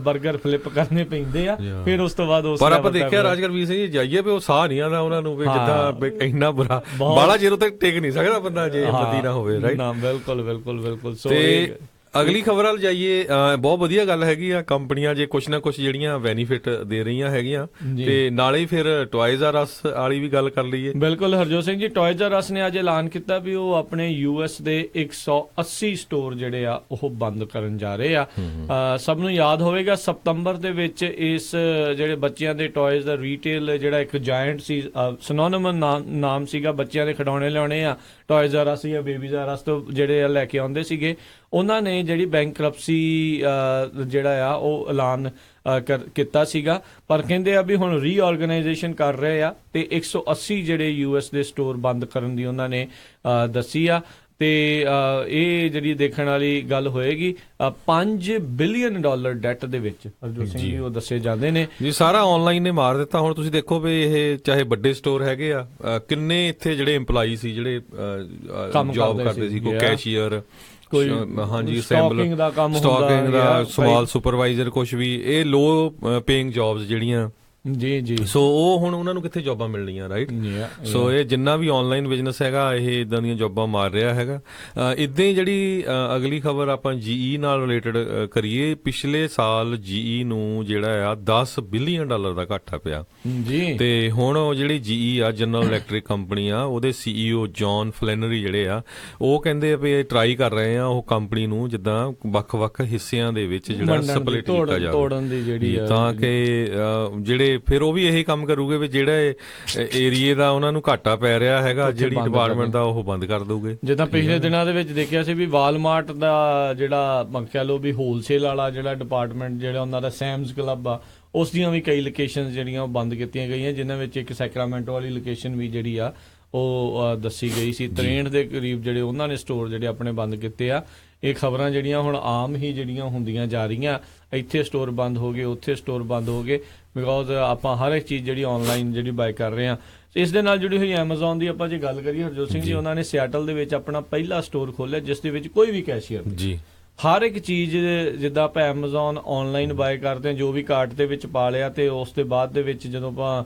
버ਗਰ ਫਲਿੱਪ ਕਰਨੇ ਪੈਂਦੇ ਆ, ਫਿਰ ਉਸ ਤੋਂ ਬਾਅਦ ਉਸ ਪਰ ਆਪਾਂ ਦੇਖਿਆ ਰਾਜਕਰਵੀਰ ਸਿੰਘ ਜੀ ਜਾਈਏ ਵੀ ਉਹ ਸਾਹ ਨਹੀਂ ਆਉਂਦਾ ਉਹਨਾਂ ਨੂੰ, ਵੀ ਜਿੱਦਾਂ ਇੰਨਾ ਬੁਰਾ ਬਾਲਾ ਚਿਰ ਤੱਕ ਟਿਕ ਨਹੀਂ ਸਕਦਾ ਬੰਦਾ ਜੇ ਹਿੰਮਤੀ ਨਾ ਹੋਵੇ, ਰਾਈਟ? ਬਿਲਕੁਲ ਬਿਲਕੁਲ ਬਿਲਕੁਲ। ਸੋ ਅਗਲੀ ਖਬਰ ਵੱਲ ਜਾਈਏ। ਬਹੁਤ ਵਧੀਆ ਗੱਲ ਹੈਗੀ ਆ, ਕੰਪਨੀਆਂ ਜੇ ਕੁਛ ਨਾ ਕੁਛ ਜਿਹੜੀਆਂ ਬੈਨੀਫਿਟ ਦੇ ਰਹੀਆਂ ਹੈਗੀਆਂ, ਤੇ ਨਾਲੇ ਹੀ ਫਿਰ ਟੌਇਜ਼ ਆਰ ਅਸ ਵਾਲੀ ਵੀ ਗੱਲ ਕਰ ਲਈਏ। ਬਿਲਕੁਲ ਹਰਜੋਤ ਸਿੰਘ ਜੀ, ਟੌਇਜ਼ ਆਰ ਅਸ ਨੇ ਅੱਜ ਐਲਾਨ ਕੀਤਾ ਵੀ ਉਹ ਆਪਣੇ US ਦੇ 180 ਸਟੋਰ ਜਿਹੜੇ ਆ ਉਹ ਬੰਦ ਕਰਨ ਜਾ ਰਹੇ ਆ। ਸਭ ਨੂੰ ਯਾਦ ਹੋਵੇਗਾ ਸਤੰਬਰ ਦੇ ਵਿੱਚ ਇਸ ਜਿਹੜੇ ਬੱਚਿਆਂ ਦੇ ਟੌਇਜ਼ ਦਾ ਰੀਟੇਲ ਜਿਹੜਾ ਇੱਕ ਜਾਇੰਟ ਸੀ, ਸਿਨੋਨਿਮਸ ਨਾਮ ਸੀਗਾ, ਬੱਚਿਆਂ ਦੇ ਖਿਡੌਣੇ ਲਿਆਉਣੇ ਆ ਟੌਇਜ਼ ਆਰ ਅਸ ਜਾਂ ਬੇਬੀਜ਼ ਆਰ ਅਸ ਤੋਂ ਜਿਹੜੇ ਆ ਲੈ ਕੇ ਆਉਂਦੇ ਸੀਗੇ, ਉਹਨਾਂ ਨੇ ਜਿਹੜੀ ਬੈਂਕਰਪਸੀ ਜਿਹੜਾ ਆ ਉਹ ਐਲਾਨ ਕੀਤਾ ਸੀਗਾ। ਪਰ ਕਹਿੰਦੇ ਆ ਵੀ ਹੁਣ ਰੀਆਰਗੇਨਾਈਜੇਸ਼ਨ ਕਰ ਰਹੇ ਆ ਤੇ 180 ਜਿਹੜੇ US ਦੇ ਸਟੋਰ ਬੰਦ ਕਰਨ ਦੀ ਉਹਨਾਂ ਨੇ ਦੱਸੀ ਆ। ਤੇ ਇਹ ਜਿਹੜੀ ਦੇਖਣ ਵਾਲੀ ਗੱਲ ਹੋਏਗੀ, $5 ਬਿਲੀਅਨ ਡੈਟ ਦੇ ਵਿੱਚ ਹਰਜੋਤ ਸਿੰਘ ਜੀ ਉਹ ਦੱਸੇ ਜਾਂਦੇ ਨੇ ਜੀ। ਸਾਰਾ ਆਨਲਾਈਨ ਨੇ ਮਾਰ ਦਿੱਤਾ। ਹੁਣ ਤੁਸੀਂ ਦੇਖੋ ਵੀ ਇਹ ਚਾਹੇ ਵੱਡੇ ਸਟੋਰ ਹੈਗੇ ਆ, ਕਿੰਨੇ ਇੱਥੇ ਜਿਹੜੇ EMPLOYEE ਸੀ ਜਿਹੜੇ ਜੌਬ ਕਰਦੇ ਸੀ, ਕੋਈ ਕੈਸ਼ੀਅਰ, ਕੋਈ ਹਾਂਜੀ ਸਟਾਕਿੰਗ ਦਾ ਕੰਮ, ਸਟਾਕਿੰਗ ਦਾ, ਸਮਾਲ ਸੁਪਰਵਾਈਜ਼ਰ, ਕੁਛ ਵੀ ਇਹ ਲੋ ਪੇਇੰਗ ਜੌਬਸ ਜਿਹੜੀਆਂ ਜੀ। ਸੋ ਉਹ ਹੁਣ ਉਹਨਾਂ ਨੂੰ ਕਿੱਥੇ ਜੌਬਾਂ ਮਿਲਣੀਆਂ, ਰਾਈਟ? ਸੋ ਇਹ ਜਿੰਨਾ ਵੀ ਆਨਲਾਈਨ ਬਿਜ਼ਨਸ ਹੈਗਾ ਇਹ ਇਦਾਂ ਦੀਆਂ ਜੌਬਾਂ ਮਾਰ ਰਿਹਾ ਹੈਗਾ। ਇਦਾਂ ਹੀ ਜਿਹੜੀ ਅਗਲੀ ਖਬਰ ਆਪਾਂ GE ਨਾਲ ਰਿਲੇਟਡ ਕਰੀਏ, ਪਿਛਲੇ ਸਾਲ GE ਨੂੰ ਜਿਹੜਾ ਆ $10 ਬਿਲੀਅਨ ਦਾ ਘਾਟਾ ਪਿਆ ਜੀ। ਤੇ ਹੁਣ ਉਹ ਜਿਹੜੀ GE ਆ, ਜਨਰਲ ਇਲੈਕਟ੍ਰਿਕ ਕੰਪਨੀ ਆ, ਉਹਦੇ CEO ਜੌਨ ਫਲੈਨਰੀ ਜਿਹੜੇ ਆ ਉਹ ਕਹਿੰਦੇ ਆ ਵੀ ਇਹ ਟਰਾਈ ਕਰ ਰਹੇ ਆ ਉਹ ਕੰਪਨੀ ਨੂੰ ਜਿੱਦਾਂ ਵੱਖ-ਵੱਖ ਹਿੱਸਿਆਂ ਦੇ ਵਿੱਚ ਜਿਹੜਾ ਸਪਲਿਟ ਕੀਤਾ ਜਾਵੇ, ਤੋੜਨ ਦੀ ਜਿਹੜੀ, ਤਾਂ ਕਿ ਜਿਹੜੇ ਫਿਰ ਉਹ ਵੀ ਇਹੀ ਕੰਮ ਕਰੂਗੇ ਵੀ ਜਿਹੜਾ ਏਰੀਏ ਦਾ ਉਹਨਾਂ ਨੂੰ ਘਾਟਾ ਪੈ ਰਿਹਾ ਹੈਗਾ ਜਿਹੜੀ ਡਿਪਾਰਟਮੈਂਟ ਦਾ ਉਹ ਬੰਦ ਕਰ ਦਊਗੇ। ਜਿੱਦਾਂ ਪਿਛਲੇ ਦਿਨਾਂ ਦੇ ਵਿੱਚ ਦੇਖਿਆ ਸੀ ਵੀ ਵਾਲਮਾਰਟ ਦਾ ਜਿਹੜਾ ਕਹਿ ਲਓ ਵੀ ਹੋਲਸੇਲ ਵਾਲਾ ਜਿਹੜਾ ਡਿਪਾਰਟਮੈਂਟ ਜਿਹੜਾ ਉਹਨਾਂ ਦਾ ਸੈਮਸ ਕਲੱਬ ਆ, ਉਸ ਦੀਆਂ ਵੀ ਕਈ ਲੋਕੇਸ਼ਨਸ ਜਿਹੜੀਆਂ ਉਹ ਬੰਦ ਕੀਤੀਆਂ ਗਈਆਂ, ਜਿਨ੍ਹਾਂ ਵਿੱਚ ਇੱਕ ਸੈਕਰਾਮੈਂਟੋ ਵਾਲੀ ਲੋਕੇਸ਼ਨ ਵੀ ਜਿਹੜੀ ਆ ਉਹ ਦੱਸੀ ਗਈ ਸੀ। 63 ਦੇ ਕਰੀਬ ਜਿਹੜੇ ਉਹਨਾਂ ਨੇ ਸਟੋਰ ਜਿਹੜੇ ਆਪਣੇ ਬੰਦ ਕੀਤੇ ਆ। ਇਹ ਖਬਰਾਂ ਜਿਹੜੀਆਂ ਹੁਣ ਆਮ ਹੀ ਜਿਹੜੀਆਂ ਹੁੰਦੀਆਂ ਜਾ ਰਹੀਆਂ, ਇੱਥੇ ਸਟੋਰ ਬੰਦ ਹੋ ਗਏ, ਉੱਥੇ ਸਟੋਰ ਬੰਦ ਹੋ ਗਏ, ਬਿਕੋਜ਼ ਆਪਾਂ ਹਰ ਇੱਕ ਚੀਜ਼ ਜਿਹੜੀ ਆਨਲਾਈਨ ਜਿਹੜੀ ਬਾਏ ਕਰ ਰਹੇ ਹਾਂ। ਇਸ ਦੇ ਨਾਲ ਜੁੜੀ ਹੋਈ ਐਮਾਜ਼ੋਨ ਦੀ ਆਪਾਂ ਜੇ ਗੱਲ ਕਰੀਏ ਹਰਜੋਤ ਸਿੰਘ ਜੀ, ਉਹਨਾਂ ਨੇ ਸਿਆਟਲ ਦੇ ਵਿੱਚ ਆਪਣਾ ਪਹਿਲਾ ਸਟੋਰ ਖੋਲ੍ਹਿਆ ਜਿਸ ਦੇ ਵਿੱਚ ਕੋਈ ਵੀ ਕੈਸ਼ੀਅਰ ਜੀ, ਹਰ ਇੱਕ ਚੀਜ਼ ਜਿੱਦਾਂ ਆਪਾਂ ਐਮਾਜ਼ੋਨ ਆਨਲਾਈਨ ਬਾਏ ਕਰਦੇ ਹਾਂ, ਜੋ ਵੀ ਕਾਰਟ ਦੇ ਵਿੱਚ ਪਾ ਲਿਆ ਤੇ ਉਸ ਦੇ ਬਾਅਦ ਦੇ ਵਿੱਚ ਜਦੋਂ ਆਪਾਂ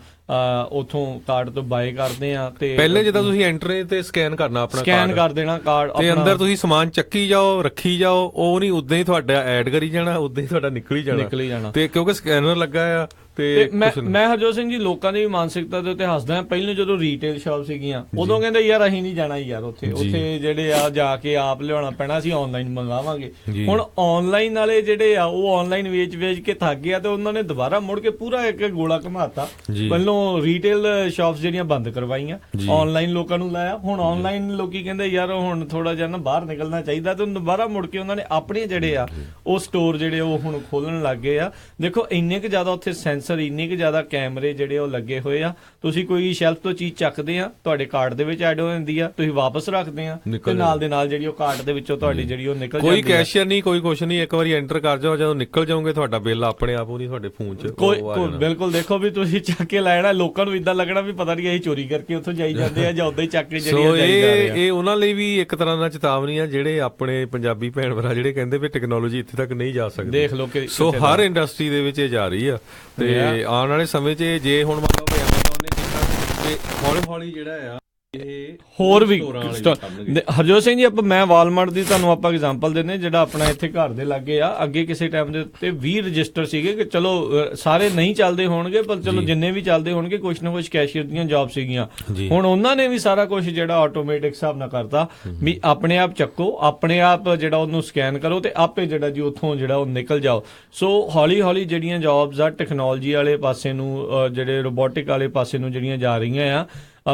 ਉਥੋਂ ਕਾਰਡ ਤੋਂ ਬਾਏ ਕਰਦੇ ਆ ਤੇ ਪਹਿਲੇ ਜਿੱਦਾਂ ਤੁਸੀਂ ਐਂਟਰ ਤੇ ਸਕੈਨ ਕਰਨਾ, ਆਪਣਾ ਸਕੈਨ ਕਰ ਦੇਣਾ ਕਾਰਡ ਤੇ ਅੰਦਰ ਤੁਸੀਂ ਸਮਾਨ ਚੱਕੀ ਜਾਓ, ਰੱਖੀ ਜਾਓ, ਉਹ ਨਹੀਂ ਉਦਾਂ ਹੀ ਤੁਹਾਡਾ ਐਡ ਕਰੀ ਜਾਣਾ, ਉਦਾਂ ਹੀ ਤੁਹਾਡਾ ਨਿਕਲ ਹੀ ਜਾਣਾ ਤੇ ਕਿਉਂਕਿ ਸਕੈਨਰ ਲੱਗਾ ਆ। ਤੇ ਮੈਂ ਹਰਜੋਤ ਸਿੰਘ ਜੀ ਲੋਕਾਂ ਦੀ ਮਾਨਸਿਕਤਾ ਦੇ ਉੱਤੇ ਹੱਸਦਾ। ਪਹਿਲਾਂ ਜਦੋਂ ਰੀਟੇਲ ਸ਼ਾਪ ਸੀਗੀਆਂ ਉਦੋਂ ਕਹਿੰਦੇ ਯਾਰ ਅਸੀਂ ਨਹੀਂ ਜਾਣਾ ਯਾਰ ਉੱਥੇ ਜਿਹੜੇ ਆ ਜਾ ਕੇ ਆਪ ਲਿਆਉਣਾ ਪੈਣਾ, ਅਸੀਂ ਆਨਲਾਈਨ ਮੰਗਾਵਾਂਗੇ। ਹੁਣ ਆਨਲਾਈਨ ਵਾਲੇ ਜਿਹੜੇ ਆ ਉਹ ਆਨਲਾਈਨ ਵੇਚ ਕੇ ਥੱਕ ਗਿਆ ਤੇ ਉਹਨਾਂ ਨੇ ਦੁਬਾਰਾ ਮੁੜ ਕੇ ਪੂਰਾ ਇੱਕ ਗੋਲਾ ਘਮਾਤਾ। ਪਹਿਲਾਂ ਰੀਟੇਲ ਸ਼ਾਪਸ ਜਿਹੜੀਆਂ ਬੰਦ ਕਰਵਾਈਆਂ, ਆਨਲਾਈਨ ਲੋਕਾਂ ਨੂੰ ਲਾਇਆ। ਹੁਣ ਆਨਲਾਈਨ ਲੋਕੀ ਕਹਿੰਦੇ ਯਾਰ ਹੁਣ ਥੋੜਾ ਜਿਹਾ ਨਾ ਬਾਹਰ ਨਿਕਲਣਾ ਚਾਹੀਦਾ, ਤੇ ਦੁਬਾਰਾ ਮੁੜ ਕੇ ਉਹਨਾਂ ਨੇ ਆਪਣੇ ਜਿਹੜੇ ਆ ਉਹ ਸਟੋਰ ਜਿਹੜੇ ਉਹ ਹੁਣ ਖੋਲਣ ਲੱਗ ਗਏ ਆ। ਦੇਖੋ ਇੰਨੇ ਕੁ ਜ਼ਿਆਦਾ ਉੱਥੇ ਸੈਂਸਰ, ਇੰਨੇ ਕੁ ਜ਼ਿਆਦਾ ਕੈਮਰੇ ਜਿਹੜੇ ਉਹ ਲੱਗੇ ਹੋਏ ਆ। ਤੁਸੀਂ ਕੋਈ ਸ਼ੈਲਫ ਤੋਂ ਚੀਜ਼ ਚੱਕਦੇ ਆ, ਤੁਹਾਡੇ ਕਾਰਟ ਦੇ ਵਿੱਚ ਐਡ ਹੋ ਜਾਂਦੀ ਆ, ਤੁਸੀਂ ਵਾਪਸ ਰੱਖਦੇ ਆ ਤੇ ਨਾਲ ਦੇ ਨਾਲ ਜਿਹੜੀ ਉਹ ਕਾਰਟ ਦੇ ਵਿੱਚੋਂ ਤੁਹਾਡੀ ਜਿਹੜੀ ਉਹ ਨਿਕਲ ਜਾਂਦੀ ਆ। ਕੋਈ ਕੈਸ਼ੀਅਰ ਨਹੀਂ, ਕੋਈ ਕੁਛ ਨਹੀਂ, ਇੱਕ ਵਾਰੀ ਐਂਟਰ ਕਰ ਜਾਓ, ਜਦੋਂ ਨਿਕਲ ਜਾਓਗੇ ਤੁਹਾਡਾ ਬਿੱਲ ਆਪਣੇ ਆਪ ਉਹ ਨਹੀਂ ਤੁਹਾਡੇ ਫੋਨ 'ਚ ਬਿਲਕੁਲ। ਦੇਖੋ ਵੀ ਤੁਸੀਂ ਚੱਕ ਕੇ ਲੈਣਾ, ਲੋਕਾਂ ਨੂੰ ਇਦਾਂ ਲੱਗਣਾ ਵੀ ਪਤਾ ਨਹੀਂ ਅਸੀਂ ਚੋਰੀ ਕਰਕੇ ਉੱਥੋਂ ਜਾਈ ਜਾਂਦੇ ਆ ਜਾਂ ਉਦਾਂ ਹੀ ਚੱਕ ਕੇ ਜਿਹੜੀ ਇਹ ਉਹਨਾਂ ਲਈ ਵੀ ਇੱਕ ਤਰ੍ਹਾਂ ਦਾ ਚੇਤਾਵਨੀ ਆ, ਜਿਹੜੇ ਆਪਣੇ ਪੰਜਾਬੀ ਭੈਣ ਭਰਾ ਜਿਹੜੇ ਕਹਿੰਦੇ ਵੀ ਟੈਕਨੋਲੋਜੀ ਇੱਥੇ ਤੱਕ ਨਹੀਂ ਜਾ ਸਕਦੀ। ਦੇਖ ਲਓ ਸੋ ਹਰ ਇੰਡਸਟਰੀ ਦੇ ਵਿੱਚ ਇਹ ਜਾ ਰਹੀ ਆ ਤੇ ਆਉਣ ਵਾਲੇ ਸਮੇਂ 'ਚ ਜੇ ਹੁਣ ਮੰਨ ਲਓ ਐਮਾਜ਼ੋਨ ਨੇ ਕੀਤਾ ਤੇ ਹੌਲੀ-ਹੌਲੀ ਜਿਹੜਾ ਆ ਇਹ ਹੋਰ ਵੀ ਹਰਜੋਤ ਸਿੰਘ ਜੀ, ਮੈਂ ਵਾਲਮਾਰਟ ਦੀ ਤੁਹਾਨੂੰ ਆਪਾਂ ਐਗਜ਼ਾਮਪਲ ਦਿੰਦੇ, ਜਿਹੜਾ ਆਪਣਾ ਇੱਥੇ ਘਰ ਦੇ ਲਾਗੇ ਆ। ਅੱਗੇ ਕਿਸੇ ਟਾਈਮ ਦੇ ਉੱਤੇ 20 ਰਜਿਸਟਰ ਸੀਗੇ ਕਿ ਚਲੋ ਸਾਰੇ ਨਹੀਂ ਚੱਲਦੇ ਹੋਣਗੇ, ਪਰ ਚਲੋ ਜਿੰਨੇ ਵੀ ਚੱਲਦੇ ਹੋਣਗੇ ਕੁਛ ਨਾ ਕੁਛ ਕੈਸ਼ੀਅਰ ਦੀਆਂ ਜੌਬ ਸੀਗੀਆਂ। ਹੁਣ ਉਹਨਾਂ ਨੇ ਵੀ ਸਾਰਾ ਕੁਛ ਜਿਹੜਾ ਆਟੋਮੈਟਿਕ ਹਿਸਾਬ ਨਾਲ ਕਰਤਾ ਵੀ ਆਪਣੇ ਆਪ ਚੱਕੋ, ਆਪਣੇ ਆਪ ਜਿਹੜਾ ਉਹਨੂੰ ਸਕੈਨ ਕਰੋ ਤੇ ਆਪੇ ਜਿਹੜਾ ਜੀ ਉੱਥੋਂ ਜਿਹੜਾ ਉਹ ਨਿਕਲ ਜਾਓ। ਸੋ ਹੌਲੀ ਹੌਲੀ ਜਿਹੜੀਆਂ ਜੌਬਸ ਆ ਟੈਕਨੋਲੋਜੀ ਵਾਲੇ ਪਾਸੇ ਨੂੰ, ਜਿਹੜੇ ਰੋਬੋਟਿਕ ਵਾਲੇ ਪਾਸੇ ਨੂੰ ਜਿਹੜੀਆਂ ਜਾ ਰਹੀਆਂ ਆ।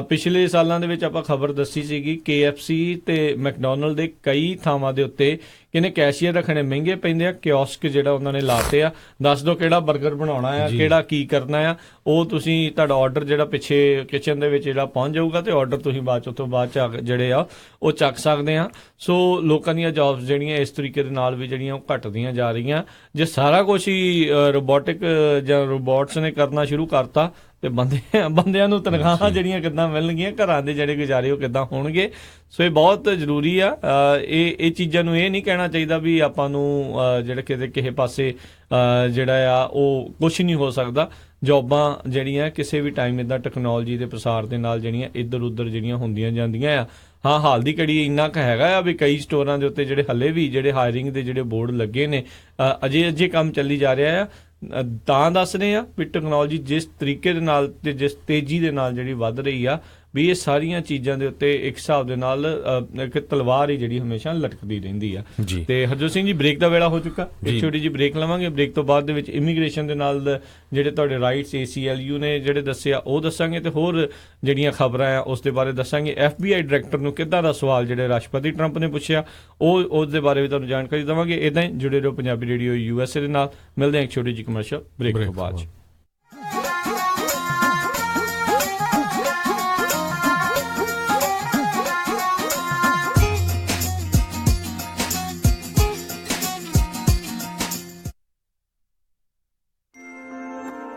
ਪਿਛਲੇ ਸਾਲਾਂ ਦੇ ਵਿੱਚ ਆਪਾਂ ਖਬਰ ਦੱਸੀ ਸੀਗੀ KFC ਤੇ ਮੈਕਡੋਨਲਡ ਦੇ ਕਈ ਥਾਵਾਂ ਦੇ ਉੱਤੇ ਕਿਨੇ ਕੈਸ਼ੀਅਰ ਰੱਖਣੇ ਮਹਿੰਗੇ ਪੈਂਦੇ ਆ, ਕਿਓਸਕ ਜਿਹੜਾ ਉਹਨਾਂ ਨੇ ਲਾਤੇ ਆ। ਦੱਸ ਦਿਓ ਕਿਹੜਾ 버ਗਰ ਬਣਾਉਣਾ ਆ, ਕਿਹੜਾ ਕੀ ਕਰਨਾ ਆ, ਉਹ ਤੁਸੀਂ ਤੁਹਾਡਾ ਆਰਡਰ ਜਿਹੜਾ ਪਿੱਛੇ ਕਿਚਨ ਦੇ ਵਿੱਚ ਜਿਹੜਾ ਪਹੁੰਚ ਜਾਊਗਾ ਤੇ ਆਰਡਰ ਤੁਸੀਂ ਬਾਅਦ ਤੋਂ ਬਾਅਦ ਜਿਹੜੇ ਆ ਉਹ ਚੱਕ ਸਕਦੇ ਆ। ਸੋ ਲੋਕਾਂ ਦੀਆਂ ਜੌਬਸ ਜਿਹੜੀਆਂ ਇਸ ਤਰੀਕੇ ਦੇ ਨਾਲ ਵੀ ਜਿਹੜੀਆਂ ਉਹ ਘਟਦੀਆਂ ਜਾ ਰਹੀਆਂ। ਜੇ ਸਾਰਾ ਕੁਝ ਹੀ ਰੋਬੋਟਿਕ ਜਾਂ ਰੋਬੋਟਸ ਨੇ ਕਰਨਾ ਸ਼ੁਰੂ ਕਰਤਾ ਤੇ ਬੰਦਿਆਂ ਨੂੰ ਤਨਖਾਹਾਂ ਜਿਹੜੀਆਂ ਕਿੱਦਾਂ ਮਿਲਣਗੀਆਂ, ਘਰਾਂ ਦੇ ਜਿਹੜੇ ਗੁਜ਼ਾਰੇ ਉਹ ਕਿੱਦਾਂ ਹੋਣਗੇ। ਸੋ ਇਹ ਬਹੁਤ ਜ਼ਰੂਰੀ ਆ। ਇਹ ਚੀਜ਼ਾਂ ਨੂੰ ਇਹ ਨਹੀਂ ਕਹਿਣਾ ਚਾਹੀਦਾ ਵੀ ਆਪਾਂ ਨੂੰ ਜਿਹੜਾ ਕਿਸੇ ਪਾਸੇ ਜਿਹੜਾ ਆ ਉਹ ਕੁਛ ਨਹੀਂ ਹੋ ਸਕਦਾ। ਜੌਬਾਂ ਜਿਹੜੀਆਂ ਕਿਸੇ ਵੀ ਟਾਈਮ ਇੱਦਾਂ ਟੈਕਨੋਲੋਜੀ ਦੇ ਪ੍ਰਸਾਰ ਦੇ ਨਾਲ ਜਿਹੜੀਆਂ ਇੱਧਰ ਉੱਧਰ ਜਿਹੜੀਆਂ ਹੁੰਦੀਆਂ ਜਾਂਦੀਆਂ ਆ। ਹਾਂ ਹਾਲ ਦੀ ਘੜੀ ਇੰਨਾ ਕੁ ਹੈਗਾ ਆ ਵੀ ਕਈ ਸਟੋਰਾਂ ਦੇ ਉੱਤੇ ਜਿਹੜੇ ਹੱਲੇ ਵੀ ਜਿਹੜੇ ਹਾਇਰਿੰਗ ਦੇ ਜਿਹੜੇ ਬੋਰਡ ਲੱਗੇ ਨੇ ਅਜੇ ਕੰਮ ਚੱਲੀ ਜਾ ਰਿਹਾ ਆ। ਤਾਂ ਦੱਸ ਰਹੇ ਆ ਵੀ ਟੈਕਨੋਲੋਜੀ ਜਿਸ ਤਰੀਕੇ ਦੇ ਨਾਲ ਤੇ ਜਿਸ ਤੇਜ਼ੀ ਦੇ ਨਾਲ ਜਿਹੜੀ ਵੱਧ ਰਹੀ ਆ ਵੀ ਇਹ ਸਾਰੀਆਂ ਚੀਜ਼ਾਂ ਦੇ ਉੱਤੇ ਇੱਕ ਹਿਸਾਬ ਦੇ ਨਾਲ ਇੱਕ ਤਲਵਾਰ ਹੀ ਜਿਹੜੀ ਹਮੇਸ਼ਾ ਲਟਕਦੀ ਰਹਿੰਦੀ ਆ। ਤੇ ਹਰਜੋਤ ਸਿੰਘ ਜੀ ਬ੍ਰੇਕ ਦਾ ਵੇਲਾ ਹੋ ਚੁੱਕਾ, ਇੱਕ ਛੋਟੀ ਜਿਹੀ ਬ੍ਰੇਕ ਲਵਾਂਗੇ। ਬ੍ਰੇਕ ਤੋਂ ਬਾਅਦ ਦੇ ਵਿੱਚ ਇਮੀਗ੍ਰੇਸ਼ਨ ਦੇ ਨਾਲ ਜਿਹੜੇ ਤੁਹਾਡੇ ਰਾਈਟਸ ACLU ਨੇ ਜਿਹੜੇ ਦੱਸਿਆ ਉਹ ਦੱਸਾਂਗੇ, ਤੇ ਹੋਰ ਜਿਹੜੀਆਂ ਖਬਰਾਂ ਆ ਉਸ ਦੇ ਬਾਰੇ ਦੱਸਾਂਗੇ। FBI ਡਾਇਰੈਕਟਰ ਨੂੰ ਕਿੱਦਾਂ ਦਾ ਸਵਾਲ ਜਿਹੜੇ ਰਾਸ਼ਟਰਪਤੀ ਟਰੰਪ ਨੇ ਪੁੱਛਿਆ ਉਸ ਦੇ ਬਾਰੇ ਵੀ ਤੁਹਾਨੂੰ ਜਾਣਕਾਰੀ ਦੇਵਾਂਗੇ। ਇਦਾਂ ਹੀ ਜੁੜੇ ਰਹੋ ਪੰਜਾਬੀ ਰੇਡੀਓ USA ਦੇ ਨਾਲ। ਮਿਲਦੇ ਹਾਂ ਇੱਕ ਛੋਟੀ ਜਿਹੀ ਕਮਰਸ਼ੀਅਲ ਬ੍ਰੇਕ ਤੋਂ ਬਾਅਦ।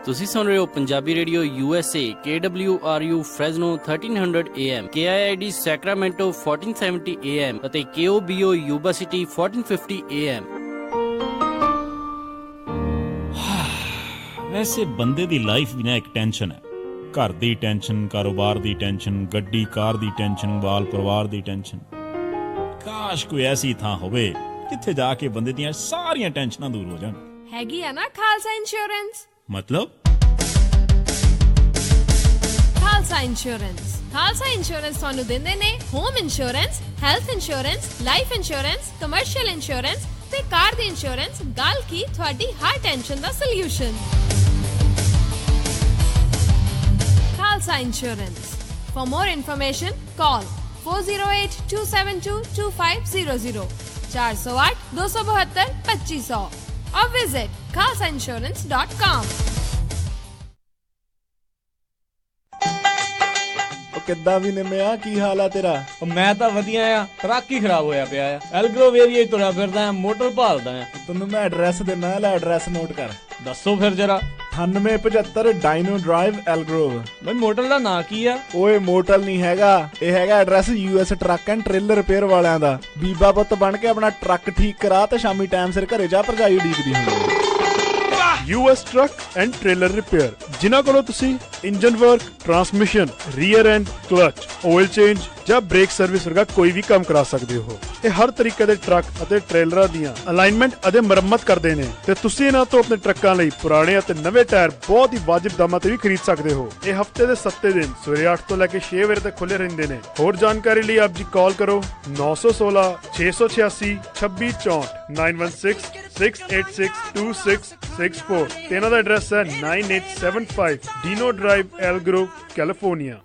ਤੁਸੀਂ ਸੁਣ ਰਹੇ ਹੋ Punjabi radio USA KWRU Fresno 1300 AM, KIID Sacramento 1470 AM ਅਤੇ KOBO Yuba City 1450 AM। ਵੈਸੇ ਬੰਦੇ ਦੀ ਲਾਈਫ ਵੀ ਨਾ ਇੱਕ ਟੈਨਸ਼ਨ ਹੈ। ਘਰ ਦੀ ਟੈਨਸ਼ਨ, ਕਾਰੋਬਾਰ ਦੀ ਟੈਨਸ਼ਨ, ਗੱਡੀ ਕਾਰ ਦੀ ਟੈਨਸ਼ਨ, ਬਾਲ ਪਰਿਵਾਰ ਦੀ ਟੈਨਸ਼ਨ। ਕਾਸ਼ ਕੋਈ ਐਸੀ ਥਾਂ ਹੋਵੇ ਜਿੱਥੇ ਜਾ ਕੇ ਬੰਦੇ ਦੀਆਂ ਸਾਰੀਆਂ ਟੈਨਸ਼ਨਾਂ ਦੂਰ ਹੋ ਜਾਣ। ਹੈਗੀ ਆ ਨਾ ਖਾਲਸਾ ਇੰਸ਼ੋਰੈਂਸ। ਮਤਲਬ ਖਾਲਸਾ ਇੰਸ਼ੋਰੈਂਸ ਤੁਹਾਨੂੰ ਦਿੰਦੇ ਨੇ home insurance, health insurance, life insurance, commercial insurance ਤੇ ਕਾਰ ਦੀ ਇੰਸ਼ੋਰੈਂਸ। ਗੱਲ ਕੀ ਤੁਹਾਡੀ ਹਰ ਟੈਨਸ਼ਨ ਦਾ solution. Khalsa insurance. For more information call 4082722500 408 272 2500 और विजिट khalsainsurance.com। ਕਿੱਦਾਂ ਵੀ ਨਿੰਮਿਆ, ਕੀ ਹਾਲ ਆ ਤੇਰਾ? ਮੈਂ ਤਾਂ ਵਧੀਆ ਆ, ਟਰੱਕ ਹੀ ਖਰਾਬ ਹੋਇਆ ਪਿਆ ਆ। ਐਲਗਰੋਵ ਏਰੀਆ ਹੀ ਤੁਰਿਆ ਫਿਰਦਾ ਆ, ਮੋਟਰ ਭਾਲਦਾ ਆ। ਤੈਨੂੰ ਮੈਂ ਐਡਰੈਸ ਦਿੰਦਾ, ਲੈ ਐਡਰੈਸ ਨੋਟ ਕਰ। ਦੱਸੋ ਫਿਰ ਜਰਾ। 9875 ਡਾਇਨੋ ਡਰਾਈਵ ਐਲਗਰੋਵ। ਬਈ ਮੋਟਰ ਦਾ ਨਾਂ ਕੀ ਆ? ਓਏ ਮੋਟਲ ਨਹੀਂ ਹੈਗਾ, ਇਹ ਹੈਗਾ address US truck and trailer repair ਵਾਲਿਆਂ ਦਾ। ਬੀਬਾ ਪੁੱਤ ਬਣ ਕੇ ਆਪਣਾ ਟਰੱਕ ਠੀਕ ਕਰਾ ਤੇ ਸ਼ਾਮੀ ਟਾਈਮ ਸਿਰ ਘਰੇ ਜਾ, ਭਰਜਾਈ ਉਡੀਕਦੀ ਹੁੰਦੀ ਹੈ। US truck and trailer repair, ਜਿਨ੍ਹਾਂ ਕੋਲੋਂ ਤੁਸੀਂ engine work, transmission, rear and clutch, oil change ਜਾਂ ਬ੍ਰੇਕ ਸਰਵਿਸ ਵਰਗਾ ਕੋਈ ਵੀ ਕੰਮ ਕਰਾ ਸਕਦੇ ਹੋ। ਇਹ ਹਰ ਤਰੀਕੇ ਦੇ ਟਰੱਕ ਅਤੇ ਟ੍ਰੇਲਰਾਂ ਦੀਆਂ ਅਲਾਈਨਮੈਂਟ ਅਤੇ ਮੁਰੰਮਤ ਕਰਦੇ ਨੇ ਤੇ ਤੁਸੀਂ ਇਹਨਾਂ ਤੋਂ ਆਪਣੇ ਟਰੱਕਾਂ ਲਈ ਪੁਰਾਣੇ ਅਤੇ ਨਵੇਂ ਟਾਇਰ ਬਹੁਤ ਹੀ ਵਾਜਿਬ ਦਾਮਾਂ ਤੇ ਵੀ ਖਰੀਦ ਸਕਦੇ ਹੋ। ਇਹ ਹਫਤੇ ਦੇ 7 ਦਿਨ ਸਵੇਰੇ 8 ਤੋਂ ਲੈ ਕੇ 6 ਵਜੇ ਤੱਕ ਖੁੱਲੇ ਰਹਿੰਦੇ ਨੇ। ਹੋਰ ਜਾਣਕਾਰੀ ਲਈ ਆਪ ਜੀ ਕਾਲ ਕਰੋ 916 686 2664 916 686 2664 ਤੇ ਇਹਨਾਂ ਦਾ ਐਡਰੈਸ ਹੈ 9875 Dino Drive Elk Grove California.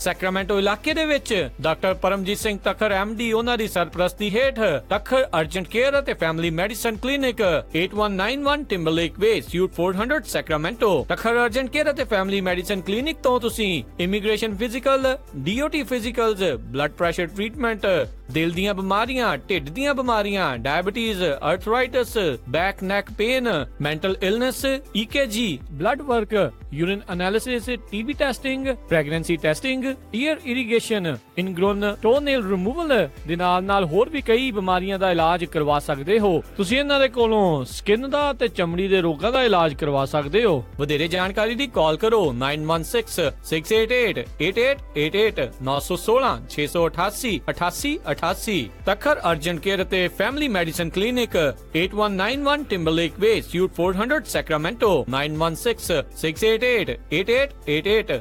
Sacramento ਇਲਾਕੇ ਦੇ ਵਿੱਚ ਡਾਕਟਰ ਪਰਮਜੀਤ ਸਿੰਘ ਤੱਖਰ MD ਉਹਨਾਂ ਦੀ ਸਰਪ੍ਰਸਤੀ ਹੇਠ ਤੱਖਰ ਅਰਜੈਂਟ ਕੇਅਰ ਅਤੇ family medicine clinic 8191 Timberlake Way Suite 400 Sacramento. Takhar urgent care ਅਤੇ ਫੈਮਿਲੀ ਮੈਡੀਸਨ ਕਲੀਨਿਕ ਤੋਂ ਤੁਸੀਂ immigration physical, DOT physicals, blood pressure treatment, ਦਿਲ ਦੀਆਂ ਬਿਮਾਰੀਆਂ, ਢਿੱਡ ਦੀਆਂ ਬਿਮਾਰੀਆਂ, diabetes, arthritis, back neck pain, mental illness, EKG, blood work, urine analysis, TB testing, pregnancy testing, ear irrigation, ingrown toenail removal ਦੇ ਨਾਲ ਹੋਰ ਵੀ ਕਈ ਬਿਮਾਰੀਆਂ ਦਾ ਇਲਾਜ ਕਰਵਾ ਸਕਦੇ ਹੋ। ਤੁਸੀਂ ਇਹਨਾਂ ਦੇ ਕੋਲੋਂ ਸਕਿਨ ਦਾ ਤੇ ਚਮੜੀ ਦੇ ਰੋਗਾਂ ਦਾ ਇਲਾਜ ਕਰਵਾ ਸਕਦੇ ਹੋ। ਵਧੇਰੇ ਜਾਣਕਾਰੀ ਲਈ ਕਾਲ ਕਰੋ 9166 688 8888 916 688 8888। ਤੱਖਰ ਅਰਜੈਂਟ ਕੇਅਰ ਅਤੇ family medicine clinic 8191 Timberlake Way Suite 400 Sacramento 9166 688 8888।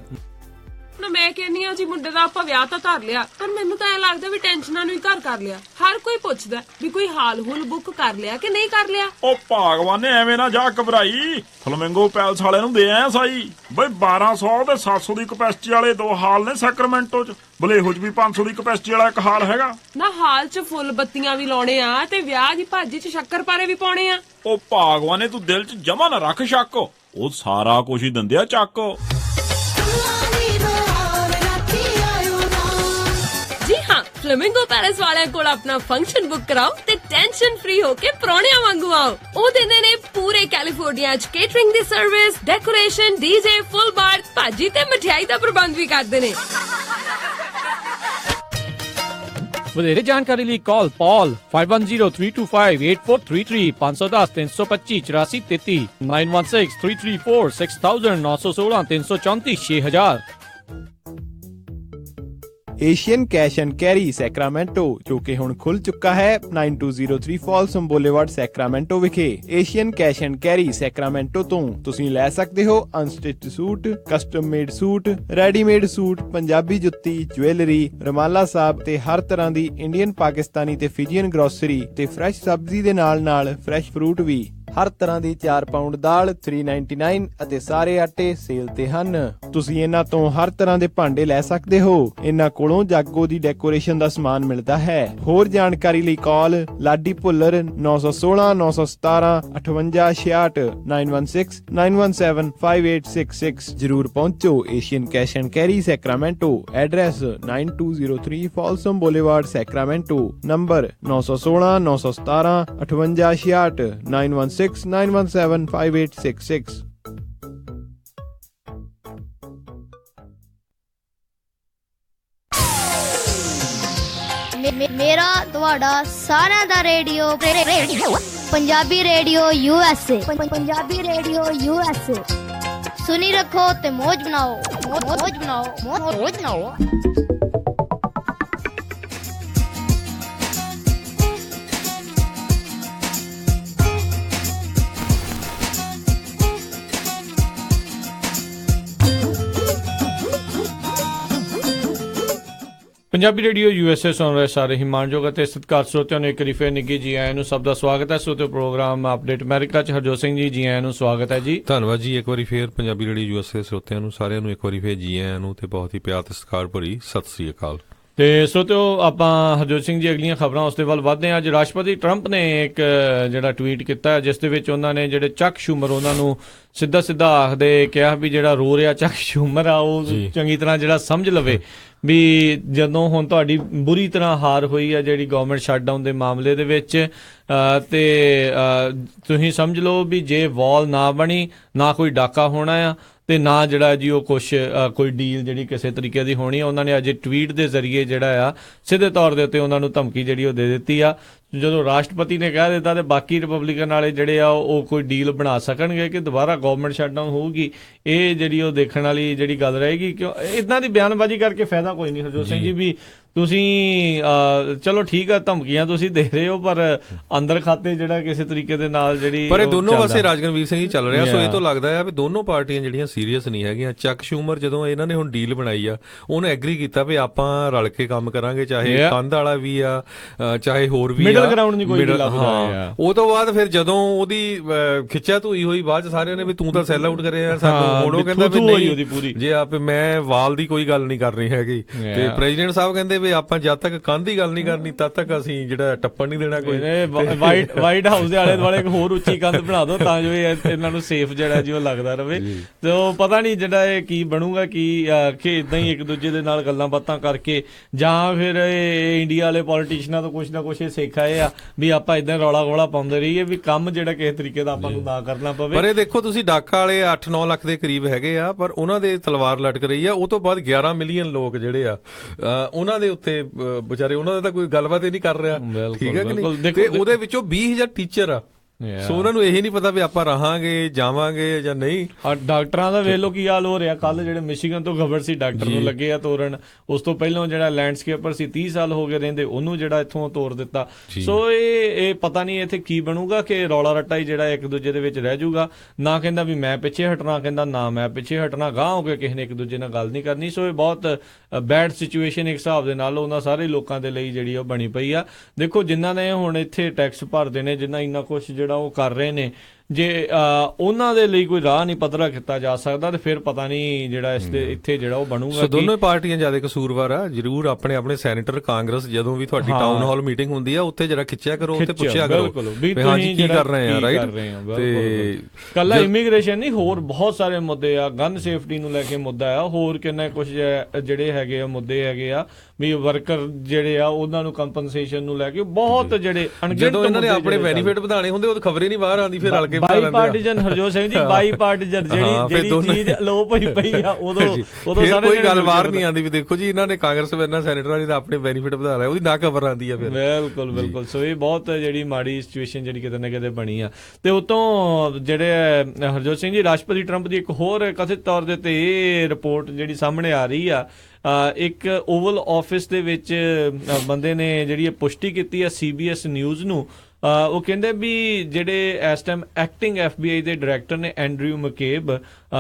ਨਾ ਮੈਂ ਕਹਿੰਨੀ ਆ ਜੀ ਮੁੰਡੇ ਦਾ ਆਪਾਂ ਵਿਆਹ ਤਾਂ ਧਰ ਲਿਆ, ਪਰ ਮੈਨੂੰ ਤਾਂ ਐ ਲੱਗਦਾ ਵੀ ਟੈਨਸ਼ਨਾਂ ਨੂੰ ਹੀ ਘਰ ਕਰ ਲਿਆ। ਹਰ ਕੋਈ ਪੁੱਛਦਾ ਵੀ ਕੋਈ ਹਾਲ ਹੁਲ ਬੁੱਕ ਕਰ ਲਿਆ ਕਿ ਨਹੀਂ ਕਰ ਲਿਆ। ਉਹ ਭਗਵਾਨ ਨੇ ਐਵੇਂ ਨਾ ਜਾ ਘਬਰਾਈ, ਫਲਮਿੰਗੋ ਪੈਲਸ ਵਾਲਿਆਂ ਨੂੰ ਦੇ ਆਇਆ ਸਾਈ। ਬਈ 1200 ਤੇ 700 ਦੀ ਕਪੈਸਿਟੀ ਵਾਲੇ 2 ਹਾਲ ਨੇ ਸੈਕਰਾਮੈਂਟੋ ਚ। ਬਲੇਹੋ ਚ ਵੀ 500 ਦੀ ਕਪੈਸਿਟੀ ਵਾਲਾ ਇੱਕ ਹਾਲ ਹੈਗਾ। ਨਾ ਹਾਲ ਚ ਫੁੱਲ ਬੱਤੀਆਂ ਵੀ ਲਾਉਣੇ ਆ ਤੇ ਵਿਆਹ ਦੀ ਭਾਜੀ ਚ ਸ਼ੱਕਰਪਾਰੇ ਵੀ ਪਾਉਣੇ ਆ। ਉਹ ਭਗਵਾਨ ਨੇ ਤੂੰ ਦਿਲ ਚ ਜਮਾ ਨਾ ਰੱਖ ਸ਼ੱਕ, ਉਹ ਸਾਰਾ ਕੁਝ ਹੀ ਦਿੰਦੇ ਆ ਚੱਕ। ਜੀ ਹਾਂ, ਫਲੇਮਿੰਗੋ ਪੈਲੇਸ ਵਾਲਿਆਂ ਕੋਲ ਆਪਣਾ ਫੰਕਸ਼ਨ ਬੁੱਕ ਕਰਾਓ ਤੇ ਟੈਨਸ਼ਨ ਫ੍ਰੀ ਹੋ ਕੇ ਪ੍ਰਾਹੁਣਿਆਂ ਵਾਂਗੂ ਆਓ। ਉਹ ਦਿੰਦੇ ਨੇ ਪੂਰੇ ਕੈਲੀਫੋਰਨੀਆ ਚ ਕੇਟਰਿੰਗ ਦੀ ਸਰਵਿਸ, ਡੈਕੋਰੇਸ਼ਨ, DJ, ਫੁੱਲ ਬਾਰ, ਭਾਜੀ ਤੇ ਮਠਿਆਈ ਦਾ ਪ੍ਰਬੰਧ ਵੀ ਕਰਦੇ ਨੇ। ਵਧੇਰੇ ਜਾਣਕਾਰੀ ਲਈ ਕਾਲ ਪੌਲ 5103258433 510 325 8433 916 334 6000 916 334 6000। Asian cash and carry Sacramento, ਜੋ ਕਿ ਹੁਣ ਖੁੱਲ ਚੁੱਕਾ ਹੈ 9203 ਫਾਲਸਮ ਬੁਲੇਵਾਰਡ ਸੈਕਰਾਮੈਂਟੋ ਵਿਖੇ। Asian cash and carry Sacramento ਤੋਂ ਤੁਸੀਂ ਲੈ ਸਕਦੇ ਹੋ unstitched suit, custom made suit, readymade suit, Punjabi ਜੁੱਤੀ, ਜੁਐਲਰੀ, ਰਮਾਲਾ ਸਾਹਿਬ ਤੇ ਹਰ ਤਰ੍ਹਾਂ ਦੀ ਇੰਡੀਅਨ, ਪਾਕਿਸਤਾਨੀ ਤੇ ਫਿਜੀਅਨ ਗਰੋਸਰੀ ਤੇ ਫਰੈਸ਼ ਸਬਜ਼ੀ ਦੇ ਨਾਲ ਫਰੈਸ਼ ਫਰੂਟ ਵੀ। ਹਰ ਤਰ੍ਹਾਂ ਦੀ 4 ਪਾਉਂਡ ਦਾਲ 399 ਅਤੇ ਸਾਰੇ ਆਟੇ ਸੇਲ ਤੇ ਹਨ। ਤੁਸੀਂ ਇਹਨਾਂ ਤੋਂ ਹਰ ਤਰ੍ਹਾਂ ਦੇ ਭਾਂਡੇ ਲੈ ਸਕਦੇ ਹੋ। ਇਹਨਾਂ ਕੋਲੋਂ ਜਾਗੋ ਦੀ ਡੈਕੋਰੇਸ਼ਨ ਦਾ ਸਮਾਨ ਮਿਲਦਾ ਹੈ। ਹੋਰ ਜਾਣਕਾਰੀ ਲਈ ਕਾਲ ਲਾਡੀ ਭੁੱਲਰ 916 917 5866 916 917 5866। ਜਰੂਰ ਪਹੁੰਚੋ Asian cash and carry Sacramento. Address 9203 Folsom Boulevard Sacramento. Number 916 917 5866 916 917 5866। ਮੇਰਾ ਤੁਹਾਡਾ ਸਾਰਿਆਂ ਦਾ radio Punjabi radio USA। Punjabi radio USA ਸੁਣੀ ਰੱਖੋ ਤੇ ਮौज ਬਣਾਓ, ਮौज ਬਣਾਓ, ਮौज ਬਣਾਓ। ਪੰਜਾਬੀ ਰੇਡੀਓ USA ਸੁਣ ਰਹੇ ਸਾਰੇ ਹੀ ਮਾਣਯੋਗ ਅਤੇ ਸਤਿਕਾਰ ਸਰੋਤਿਆਂ ਨੂੰ ਇੱਕ ਵਾਰੀ ਫੇਰ ਨਿੱਘੀ ਜੀ ਆਇਆਂ ਨੂੰ ਸਭ ਦਾ ਸਵਾਗਤ ਹੈ। ਸਰੋਤਿਓ ਪ੍ਰੋਗਰਾਮ ਅਪਡੇਟ ਅਮਰੀਕਾ ਚ ਹਰਜੋਤ ਸਿੰਘ ਜੀ ਆਇਆਂ ਨੂੰ ਸਵਾਗਤ ਹੈ ਜੀ। ਧੰਨਵਾਦ ਜੀ। ਇੱਕ ਵਾਰੀ ਫੇਰ ਪੰਜਾਬੀ ਰੇਡੀਓ USA ਸਰੋਤਿਆਂ ਨੂੰ ਸਾਰਿਆਂ ਨੂੰ ਇੱਕ ਵਾਰੀ ਫੇਰ ਜੀ ਆਇਆਂ ਨੂੰ ਤੇ ਬਹੁਤ ਹੀ ਪਿਆਰ ਤੇ ਸਤਿਕਾਰ ਭਰੀ ਸਤਿ ਸ੍ਰੀ ਅਕਾਲ। ਤੇ ਸਰੋਤਿਓ ਆਪਾਂ ਹਰਜੋਤ ਸਿੰਘ ਜੀ ਅਗਲੀਆਂ ਖਬਰਾਂ ਉਸ ਦੇ ਵੱਲ ਵਧਦੇ ਹਾਂ। ਅੱਜ ਰਾਸ਼ਟਰਪਤੀ ਟਰੰਪ ਨੇ ਇੱਕ ਜਿਹੜਾ ਟਵੀਟ ਕੀਤਾ ਜਿਸ ਦੇ ਵਿੱਚ ਉਹਨਾਂ ਨੇ ਜਿਹੜੇ ਚੱਕ ਸ਼ੂਮਰ ਉਹਨਾਂ ਨੂੰ ਸਿੱਧਾ ਆਖਦੇ ਕਿਹਾ ਵੀ ਜਿਹੜਾ ਰੋ ਰਿਹਾ ਚੱਕ ਸ਼ੂਮਰ ਆ ਉਹ ਚੰਗੀ ਤਰ੍ਹਾਂ ਜਿਹੜਾ ਸਮਝ ਲਵੇ ਵੀ ਜਦੋਂ ਹੁਣ ਤੁਹਾਡੀ ਬੁਰੀ ਤਰ੍ਹਾਂ ਹਾਰ ਹੋਈ ਆ ਜਿਹੜੀ ਗਵਰਨਮੈਂਟ ਸ਼ਟਡਾਊਨ ਦੇ ਮਾਮਲੇ ਦੇ ਵਿੱਚ ਤੇ ਤੁਸੀਂ ਸਮਝ ਲਓ ਵੀ ਜੇ ਵਾਲ ਨਾ ਬਣੀ ਨਾ ਕੋਈ ਡਾਕਾ ਹੋਣਾ ਆ ਤੇ ਨਾ ਜਿਹੜਾ ਜੀ ਉਹ ਕੋਈ ਡੀਲ ਜਿਹੜੀ ਕਿਸੇ ਤਰੀਕੇ ਦੀ ਹੋਣੀ ਆ। ਉਹਨਾਂ ਨੇ ਅੱਜ ਟਵੀਟ ਦੇ ਜ਼ਰੀਏ ਜਿਹੜਾ ਆ ਸਿੱਧੇ ਤੌਰ ਦੇ ਉੱਤੇ ਉਹਨਾਂ ਨੂੰ ਧਮਕੀ ਜਿਹੜੀ ਉਹ ਦੇ ਦਿੱਤੀ ਆ। ਜਦੋਂ ਰਾਸ਼ਟਰਪਤੀ ਨੇ ਕਹਿ ਦਿੱਤਾ ਤੇ ਬਾਕੀ ਰਿਪਬਲਿਕਨ ਵਾਲੇ ਜਿਹੜੇ ਆ ਉਹ ਕੋਈ ਡੀਲ ਬਣਾ ਸਕਣਗੇ ਕਿ ਦੁਬਾਰਾ ਗਵਰਨਮੈਂਟ ਸ਼ਟਡਾਊਨ ਹੋਊਗੀ, ਇਹ ਜਿਹੜੀ ਉਹ ਦੇਖਣ ਵਾਲੀ ਜਿਹੜੀ ਗੱਲ ਰਹੇਗੀ। ਕਿਉਂ ਇਦਾਂ ਦੀ ਬਿਆਨਬਾਜ਼ੀ ਕਰਕੇ ਫਾਇਦਾ ਕੋਈ ਨਹੀਂ ਹਰਜੋਤ ਸਿੰਘ ਜੀ। ਵੀ ਤੁਸੀਂ ਚਲੋ ਠੀਕ ਆ ਧਮਕੀਆਂ ਤੁਸੀਂ ਦੇ ਰਹੇ ਹੋ ਪਰ ਅੰਦਰ ਖਾਤੇ ਜਿਹੜਾ ਕਿਸੇ ਤਰੀਕੇ ਦੇ ਨਾਲ ਜਿਹੜੀ ਪਰ ਇਹ ਦੋਨੋਂ ਪਾਸੇ ਰਾਜਗਨਵੀਰ ਸਿੰਘ ਜੀ ਚੱਲ ਰਿਹਾ। ਸੋ ਇਹ ਤੋਂ ਲੱਗਦਾ ਹੈ ਵੀ ਦੋਨੋਂ ਪਾਰਟੀਆਂ ਜਿਹੜੀਆਂ ਸੀਰੀਅਸ ਨਹੀਂ ਹੈਗੀਆਂ। ਚੱਕ ਸ਼ੂਮਰ ਜਦੋਂ ਇਹਨਾਂ ਨੇ ਹੁਣ ਡੀਲ ਬਣਾਈ ਆ ਉਹਨੇ ਐਗਰੀ ਕੀਤਾ ਵੀ ਆਪਾਂ ਰਲ ਕੇ ਕੰਮ ਕਰਾਂਗੇ, ਚਾਹੇ ਕੰਧ ਵਾਲਾ ਵੀ ਆ ਚਾਹੇ ਹੋਰ ਵੀ ਮਿਡਲ ਗਰਾਊਂਡ ਨਹੀਂ ਕੋਈ ਲੱਭਦਾ। ਉਹ ਤੋਂ ਬਾਅਦ ਫਿਰ ਜਦੋਂ ਉਹਦੀ ਖਿੱਚਿਆ ਧੂਈ ਹੋਈ ਬਾਅਦ ਚ ਸਾਰਿਆਂ ਨੇ ਵੀ ਤੂੰ ਤਾਂ ਸੈਲ ਆਊਟ ਕਰਿਆ ਸਾਨੂੰ, ਹੁਣ ਉਹ ਕਹਿੰਦਾ ਵੀ ਨਹੀਂ ਜੇ ਮੈਂ ਵਾਲ ਦੀ ਕੋਈ ਗੱਲ ਨਹੀਂ ਕਰਨੀ ਹੈਗੀ। ਤੇ ਪ੍ਰੈਜ਼ੀਡੈਂਟ ਸਾਹਿਬ ਕਹਿੰਦੇ ਵੀ ਆਪਾਂ ਜਦ ਤੱਕ ਕੰਧ ਦੀ ਗੱਲ ਨਹੀਂ ਕਰਨੀ ਤਦ ਤੱਕ ਅਸੀਂ ਜਿਹੜਾ ਟੱਪਣ ਨਹੀਂ ਦੇਣਾ ਕੋਈ। ਵਾਈਟ ਹਾਊਸ ਦੇ ਆਲੇ ਦੁਆਲੇ ਇੱਕ ਹੋਰ ਉੱਚੀ ਕੰਧ ਬਣਾ ਦਿਓ ਤਾਂ ਜੋ ਇਹਨਾਂ ਨੂੰ ਸੇਫ ਜਿਹੜਾ ਜੀ ਉਹ ਲੱਗਦਾ ਰਵੇ। ਤੇ ਉਹ ਪਤਾ ਨਹੀਂ ਜਿਹੜਾ ਇਹ ਕੀ ਬਣੂਗਾ ਕਿ ਇਦਾਂ ਹੀ ਇੱਕ ਦੂਜੇ ਦੇ ਨਾਲ ਗੱਲਾਂ ਬਾਤਾਂ ਕਰਕੇ ਜਾਂ ਫਿਰ ਇਹ ਇੰਡੀਆ ਵਾਲੇ ਪੋਲੀਟੀਸ਼ੀਅਨਾਂ ਤੋਂ ਕੁਛ ਨਾ ਕੁਛ ਇਹ ਸਿੱਖ ਆਏ ਆ ਵੀ ਆਪਾਂ ਇਦਾਂ ਰੌਲਾ ਗੋਲਾ ਪਾਉਂਦੇ ਰਹੀਏ ਵੀ ਕੰਮ ਜਿਹੜਾ ਕਿਸੇ ਤਰੀਕੇ ਦਾ ਆਪਾਂ ਨੂੰ ਨਾ ਕਰਨਾ ਪਵੇ। ਪਰ ਇਹ ਦੇਖੋ ਤੁਸੀਂ ਡਾਕਾ ਵਾਲੇ 8-9 ਲੱਖ ਦੇ ਕਰੀਬ ਹੈਗੇ ਆ ਪਰ ਉਹਨਾਂ ਦੇ ਤਲਵਾਰ ਲਟਕ ਰਹੀ ਆ। ਉਹ ਤੋਂ ਬਾਅਦ 11 ਮਿਲੀਅਨ ਲੋਕ ਜਿਹੜੇ ਆ ਉਹਨਾਂ ਦੇ ਉੱਤੇ ਵਿਚਾਰੇ ਉਹਨਾਂ ਦਾ ਤਾਂ ਕੋਈ ਗੱਲਬਾਤ ਹੀ ਨਹੀਂ ਕਰ ਰਿਹਾ। ਠੀਕ ਹੈ ਕਿ ਨਹੀਂ? ਤੇ ਉਹਦੇ ਵਿੱਚੋਂ 20,000 ਟੀਚਰ ਆ। ਸੋ ਉਹਨਾਂ ਨੂੰ ਇਹੀ ਨਹੀਂ ਪਤਾ ਵੀ ਆਪਾਂ ਰਹਾਂਗੇ ਜਾਵਾਂਗੇ ਜਾਂ ਨਹੀਂ। ਡਾਕਟਰਾਂ ਦਾ ਵੇਖ ਲਓ ਕੀ ਹਾਲ ਹੋ ਰਿਹਾ। ਕੱਲ ਜਿਹੜੇ ਮਿਸ਼ੀਗਨ ਤੋਂ ਖਬਰ ਸੀ ਡਾਕਟਰ ਨੂੰ ਲੱਗੇ ਆ ਤੋਰਨ, ਉਸ ਤੋਂ ਪਹਿਲਾਂ ਜਿਹੜਾ ਲੈਂਡਸਕੇਪਰ ਸੀ 30 ਸਾਲ ਹੋ ਗਏ ਰਹਿੰਦੇ ਉਹਨੂੰ ਜਿਹੜਾ ਇੱਥੋਂ ਤੋਰ ਦਿੱਤਾ। ਸੋ ਇਹ ਪਤਾ ਨਹੀਂ ਇੱਥੇ ਕੀ ਬਣੂਗਾ ਕਿ ਰੌਲਾ ਰੱਟਾ ਹੀ ਜਿਹੜਾ ਇੱਕ ਦੂਜੇ ਦੇ ਵਿੱਚ ਰਹਿ ਜਾਊਗਾ। ਨਾ ਕਹਿੰਦਾ ਵੀ ਮੈਂ ਪਿੱਛੇ ਹਟਣਾ, ਕਹਿੰਦਾ ਨਾ ਮੈਂ ਪਿੱਛੇ ਹਟਣਾ, ਗਾਂਹ ਹੋ ਕੇ ਕਿਸੇ ਨੇ ਇੱਕ ਦੂਜੇ ਨਾਲ ਗੱਲ ਨਹੀਂ ਕਰਨੀ। ਸੋ ਇਹ ਬਹੁਤ ਬੈਡ ਸਿਚੁਏਸ਼ਨ ਇੱਕ ਹਿਸਾਬ ਦੇ ਨਾਲ ਉਹਨਾਂ ਸਾਰੇ ਲੋਕਾਂ ਦੇ ਲਈ ਜਿਹੜੀ ਉਹ ਬਣੀ ਪਈ ਆ। ਦੇਖੋ ਜਿਨ੍ਹਾਂ ਨੇ ਹੁਣ ਇੱਥੇ ਟੈਕਸ ਭਰਦੇ ਨੇ, ਜਿਨ੍ਹਾਂ ਇੰਨਾ ਕੁਛ ਜਿਹੜਾ ਉਹ ਕਰ ਰਹੇ ਨੇ, ਜੇ ਉਹਨਾਂ ਦੇ ਲਈ ਕੋਈ ਰਾਹ ਨਹੀਂ ਪੱਧਰਾ ਕੀਤਾ ਜਾ ਸਕਦਾ ਤੇ ਫਿਰ ਪਤਾ ਨਹੀਂ ਜਿਹੜਾ ਇੱਥੇ ਜਿਹੜਾ ਉਹ ਬਣੂਗਾ। ਸੋ ਦੋਨੋਂ ਪਾਰਟੀਆਂ ਜ਼ਿਆਦਾ ਕਸੂਰਵਾਰ ਆ। ਜ਼ਰੂਰ ਆਪਣੇ ਆਪਣੇ ਸੈਨੇਟਰ ਕਾਂਗਰਸ ਜਦੋਂ ਵੀ ਤੁਹਾਡੀ ਟਾਊਨ ਹਾਲ ਮੀਟਿੰਗ ਹੁੰਦੀ ਆ ਉੱਥੇ ਜਰਾ ਖਿੱਚਿਆ ਕਰੋ ਤੇ ਪੁੱਛਿਆ ਕਰੋ ਵੀ ਹਾਂਜੀ ਕੀ ਕਰ ਰਹੇ ਆ। ਰਾਈਟ ਤੇ ਕੱਲਾ ਇਮੀਗ੍ਰੇਸ਼ਨ ਨਹੀਂ ਹੋਰ ਬਹੁਤ ਸਾਰੇ ਮੁੱਦੇ ਆ। ਗਨ ਸੇਫਟੀ ਨੂੰ ਲੈ ਕੇ ਮੁੱਦਾ ਆ, ਹੋਰ ਕਿੰਨਾ ਕੁਝ ਜਿਹੜੇ ਹੈਗੇ ਆ ਮੁੱਦੇ ਹੈਗੇ ਆ ਵੀ ਵਰਕਰ ਜਿਹੜੇ ਆ ਉਹਨਾਂ ਨੂੰ ਕੰਪਨਸੇਸ਼ਨ ਨੂੰ ਲੈ ਕੇ ਬਹੁਤ ਜਿਹੜੇ ਜਦੋਂ ਇਹਨਾਂ ਨੇ ਆਪਣੇ ਬੈਨੀਫਿਟ ਵਧਾਣੇ ਹੁੰਦੇ ਉਹ ਖਬਰ ਹੀ ਨਹੀਂ ਬਾਹਰ ਆਉਂਦੀ। ਫਿਰ ਰਲ ਕੇ ਬਾਈ ਪਾਰਟੀਜਨ ਹਰਜੋਤ ਸਿੰਘ ਜੀ ਬਾਈ ਪਾਰਟੀਜਨ ਜਿਹੜੀ ਚੀਜ਼ ਲੋਪ ਹੋਈ ਪਈ ਆ ਉਦੋਂ ਸਾਰੇ ਕੋਈ ਗੱਲ ਬਾਹਰ ਨਹੀਂ ਆਉਂਦੀ ਵੀ ਦੇਖੋ ਜੀ ਇਹਨਾਂ ਨੇ ਕਾਂਗਰਸ ਵਰਨਾ ਸੈਨੇਟਰਾਂ ਨੇ ਤਾਂ ਆਪਣੇ ਬੈਨੀਫਿਟ ਵਧਾ ਲਿਆ, ਉਹਦੀ ਨਾ ਖਬਰ ਆਉਂਦੀ ਆ ਫਿਰ। ਬਿਲਕੁਲ। ਸੋ ਇਹ ਬਹੁਤ ਜਿਹੜੀ ਮਾੜੀ ਸਿਚੁਏਸ਼ਨ ਜਿਹੜੀ ਕਿਤੇ ਨਾ ਕਿਤੇ ਬਣੀ ਆ। ਤੇ ਉਤੋਂ ਜਿਹੜੇ ਹਰਜੋਤ ਸਿੰਘ ਜੀ ਰਾਸ਼ਟਰਪਤੀ ਟਰੰਪ ਦੀ ਇੱਕ ਹੋਰ ਕਥਿਤ ਤੌਰ ਦੇ ਉੱਤੇ ਇਹ ਰਿਪੋਰਟ ਜਿਹੜੀ ਸਾਹਮਣੇ ਆ ਰਹੀ ਆ ਇੱਕ ਓਵਲ ਆਫਿਸ ਦੇ ਵਿੱਚ ਬੰਦੇ ਨੇ ਜਿਹੜੀ ਪੁਸ਼ਟੀ ਕੀਤੀ ਹੈ CBS ਨਿਊਜ਼ ਨੂੰ। ਉਹ ਕਹਿੰਦੇ ਵੀ ਜਿਹੜੇ ਇਸ ਟਾਈਮ ਐਕਟਿੰਗ FBI ਦੇ ਡਾਇਰੈਕਟਰ ਨੇ ਐਂਡਰਿਊ ਮਕੇਬ,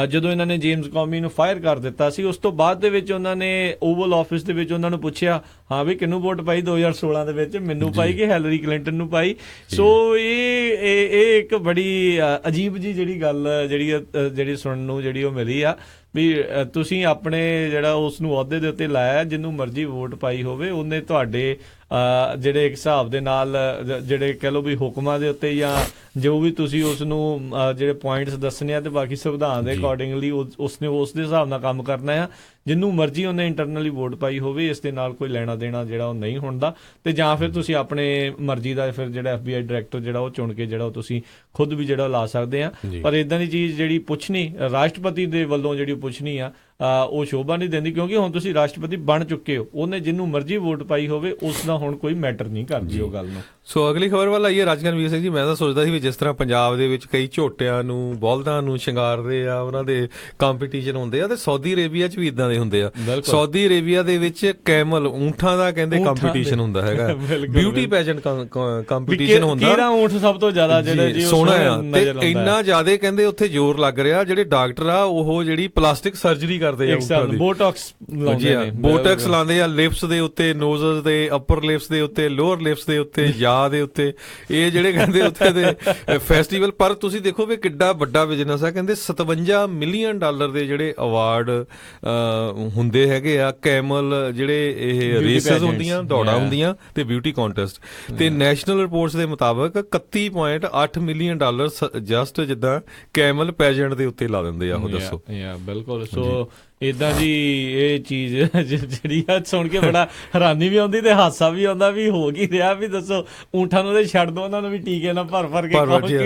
ਜਦੋਂ ਇਹਨਾਂ ਨੇ ਜੇਮਸ ਕੌਮੀ ਨੂੰ ਫਾਇਰ ਕਰ ਦਿੱਤਾ ਸੀ, ਉਸ ਤੋਂ ਬਾਅਦ ਦੇ ਵਿੱਚ ਉਹਨਾਂ ਨੇ ਓਵਲ ਆਫਿਸ ਦੇ ਵਿੱਚ ਉਹਨਾਂ ਨੂੰ ਪੁੱਛਿਆ, ਹਾਂ ਵੀ ਕਿਹਨੂੰ ਵੋਟ ਪਾਈ 2016 ਦੇ ਵਿੱਚ, ਮੈਨੂੰ ਪਾਈ ਕਿ ਹੈਲਰੀ ਕਲਿੰਟਨ ਨੂੰ ਪਾਈ। ਸੋ ਇਹ ਇੱਕ ਬੜੀ ਅਜੀਬ ਜੀ ਜਿਹੜੀ ਗੱਲ ਜਿਹੜੀ ਸੁਣਨ ਨੂੰ ਜਿਹੜੀ ਉਹ ਮਿਲੀ ਆ ਵੀ ਤੁਸੀਂ ਆਪਣੇ ਜਿਹੜਾ ਉਸ ਨੂੰ ਅਹੁਦੇ ਦੇ ਉੱਤੇ ਲਾਇਆ, ਜਿਹਨੂੰ ਮਰਜ਼ੀ ਵੋਟ ਪਾਈ ਹੋਵੇ, ਉਹਨੇ ਤੁਹਾਡੇ ਜਿਹੜੇ ਇੱਕ ਹਿਸਾਬ ਦੇ ਨਾਲ ਜਿਹੜੇ ਕਹਿ ਲਓ ਵੀ ਹੁਕਮਾਂ ਦੇ ਉੱਤੇ ਜਾਂ ਜੋ ਵੀ ਤੁਸੀਂ ਉਸ ਨੂੰ ਜਿਹੜੇ ਪੁਆਇੰਟਸ ਦੱਸਣੇ ਆ ਤੇ ਬਾਕੀ ਸੰਵਿਧਾਨ ਦੇ ਅਕੋਰਡਿੰਗਲੀ ਉਸਨੇ ਉਸ ਦੇ ਹਿਸਾਬ ਨਾਲ ਕੰਮ ਕਰਨਾ ਆ। ਜਿਹਨੂੰ ਮਰਜ਼ੀ ਉਹਨੇ ਇੰਟਰਨਲੀ ਵੋਟ ਪਾਈ ਹੋਵੇ, ਇਸ ਦੇ ਨਾਲ ਕੋਈ ਲੈਣਾ ਦੇਣਾ ਜਿਹੜਾ ਉਹ ਨਹੀਂ ਹੁੰਦਾ। ਤੇ ਜਾਂ ਫਿਰ ਤੁਸੀਂ ਆਪਣੇ ਮਰਜ਼ੀ ਦਾ ਫਿਰ ਜਿਹੜਾ FBI ਡਾਇਰੈਕਟਰ ਜਿਹੜਾ ਉਹ ਚੁਣ ਕੇ ਜਿਹੜਾ ਉਹ ਤੁਸੀਂ ਖੁਦ ਵੀ ਜਿਹੜਾ ਲਾ ਸਕਦੇ ਆ। ਪਰ ਇਦਾਂ ਦੀ ਚੀਜ਼ ਜਿਹੜੀ ਪੁੱਛਣੀ ਰਾਸ਼ਟਰਪਤੀ ਦੇ ਵੱਲੋਂ ਜਿਹੜੀ ਪੁੱਛਣੀ ਆ ਉਹ ਸ਼ੋਭਾ ਨਹੀਂ ਦਿੰਦੀ, ਕਿਉਂਕਿ ਹੁਣ ਤੁਸੀਂ ਰਾਸ਼ਟਰਪਤੀ ਬਣ ਚੁੱਕੇ ਹੋ। ਉਹਨੇ ਜਿਹਨੂੰ ਮਰਜ਼ੀ ਵੋਟ ਪਾਈ ਹੋਵੇ ਉਸ ਦਾ ਹੁਣ ਕੋਈ ਮੈਟਰ ਨਹੀਂ ਕਰਦੀ ਉਹ ਗੱਲ ਨੂੰ। ਸੋ ਅਗਲੀ ਖਬਰ ਵੱਲ ਆਈਏ। ਰਾਜਗਨਵੀਰ ਸਿੰਘ ਜੀ, ਮੈਂ ਤਾਂ ਸੋਚਦਾ ਸੀ ਵੀ ਜਿਸ ਤਰ੍ਹਾਂ ਪੰਜਾਬ ਦੇ ਵਿੱਚ ਕਈ ਝੋਟਿਆਂ ਨੂੰ ਬਲਦਾਂ ਨੂੰ ਸ਼ਿੰਗਾਰਦੇ ਆ, ਉਹਨਾਂ ਦੇ ਕੰਪੀਟੀਸ਼ਨ ਹੁੰਦੇ ਆ, ਤੇ ਸਾਊਦੀ ਅਰੇਬੀਆ 'ਚ ਵੀ ਇਦਾਂ ਦੇ ਹੁੰਦੇ ਆ। ਸਾਊਦੀ ਅਰੇਬੀਆ ਦੇ ਵਿੱਚ ਕੈਮਲ ਊਂਠਾਂ ਦਾ ਕਹਿੰਦੇ ਕੰਪੀਟੀਸ਼ਨ ਹੁੰਦਾ ਹੈਗਾ, ਬਿਊਟੀ ਪੈਜੈਂਟ ਕੰਪੀਟੀਸ਼ਨ ਹੁੰਦਾ। ਕਿਹੜਾ ਊਂਠ ਸਭ ਤੋਂ ਜ਼ਿਆਦਾ ਜਿਹੜਾ ਜੀ ਸੋਹਣਾ ਆ, ਤੇ ਇੰਨਾ ਜ਼ਿਆਦਾ ਕਹਿੰਦੇ ਉੱਥੇ ਜ਼ੋਰ ਲੱਗ ਰਿਹਾ, ਜਿਹੜੇ ਡਾਕਟਰ ਆ ਉਹ ਜਿਹੜੀ ਪਲਾਸਟਿਕ ਸਰਜਰੀ ਕਰਦੇ ਆ, ਬੋਟੌਕਸ ਲਾਉਂਦੇ ਆ ਲਿਪਸ ਦੇ ਉੱਤੇ, ਨੋਜ਼ਸ ਦੇ, ਅਪਰ ਲਿਪਸ ਦੇ ਉੱਤੇ, ਲੋਅਰ ਲਿਪਸ ਦੇ ਉੱਤੇ, ਯਾਦ ਦੇ ਉੱਤੇ, ਇਹ ਜਿਹੜੇ ਕਹਿੰਦੇ ਉੱਥੇ ਦੇ ਫੈਸਟੀਵਲ। ਪਰ ਤੁਸੀਂ ਦੇਖੋ ਵੀ ਕਿੱਡਾ ਵੱਡਾ ਬਿਜ਼ਨਸ ਆ। ਕਹਿੰਦੇ $57 ਮਿਲੀਅਨ ਦੇ ਜਿਹੜੇ ਅਵਾਰਡ ਹੁੰਦੇ ਹੈਗੇ ਆ, ਕੈਮਲ ਜਿਹੜੇ ਇਹ ਰੇਸਸ ਹੁੰਦੀਆਂ, ਦੌੜਾਂ ਹੁੰਦੀਆਂ ਤੇ ਬਿਊਟੀ ਕੰਟੈਸਟ। ਤੇ ਨੈਸ਼ਨਲ ਰਿਪੋਰਟਸ ਦੇ ਮੁਤਾਬਕ $31.8 ਮਿਲੀਅਨ ਜਸਟ ਜਿੱਦਾਂ ਕੈਮਲ ਪੈਜੈਂਟ ਦੇ ਉੱਤੇ ਲਾ ਦਿੰਦੇ ਆ ਉਹ। ਦੱਸੋ। ਬਿਲਕੁਲ। ਸੋ ਇਦਾਂ ਜੀ ਇਹ ਚੀਜ਼ ਜਿਹੜੀ ਆ ਸੁਣ ਕੇ ਬੜਾ ਹੈਰਾਨੀ ਵੀ ਆਉਂਦੀ ਤੇ ਹਾਸਾ ਵੀ ਆਉਂਦਾ ਵੀ ਹੋ ਕੀ ਰਿਹਾ। ਵੀ ਦੱਸੋ, ਊਂਠਾਂ ਨੂੰ ਤੇ ਛੱਡ ਦੋ, ਉਹਨਾਂ ਨੂੰ ਵੀ ਟੀਕੇ ਨਾਲ ਭਰ ਕੇ।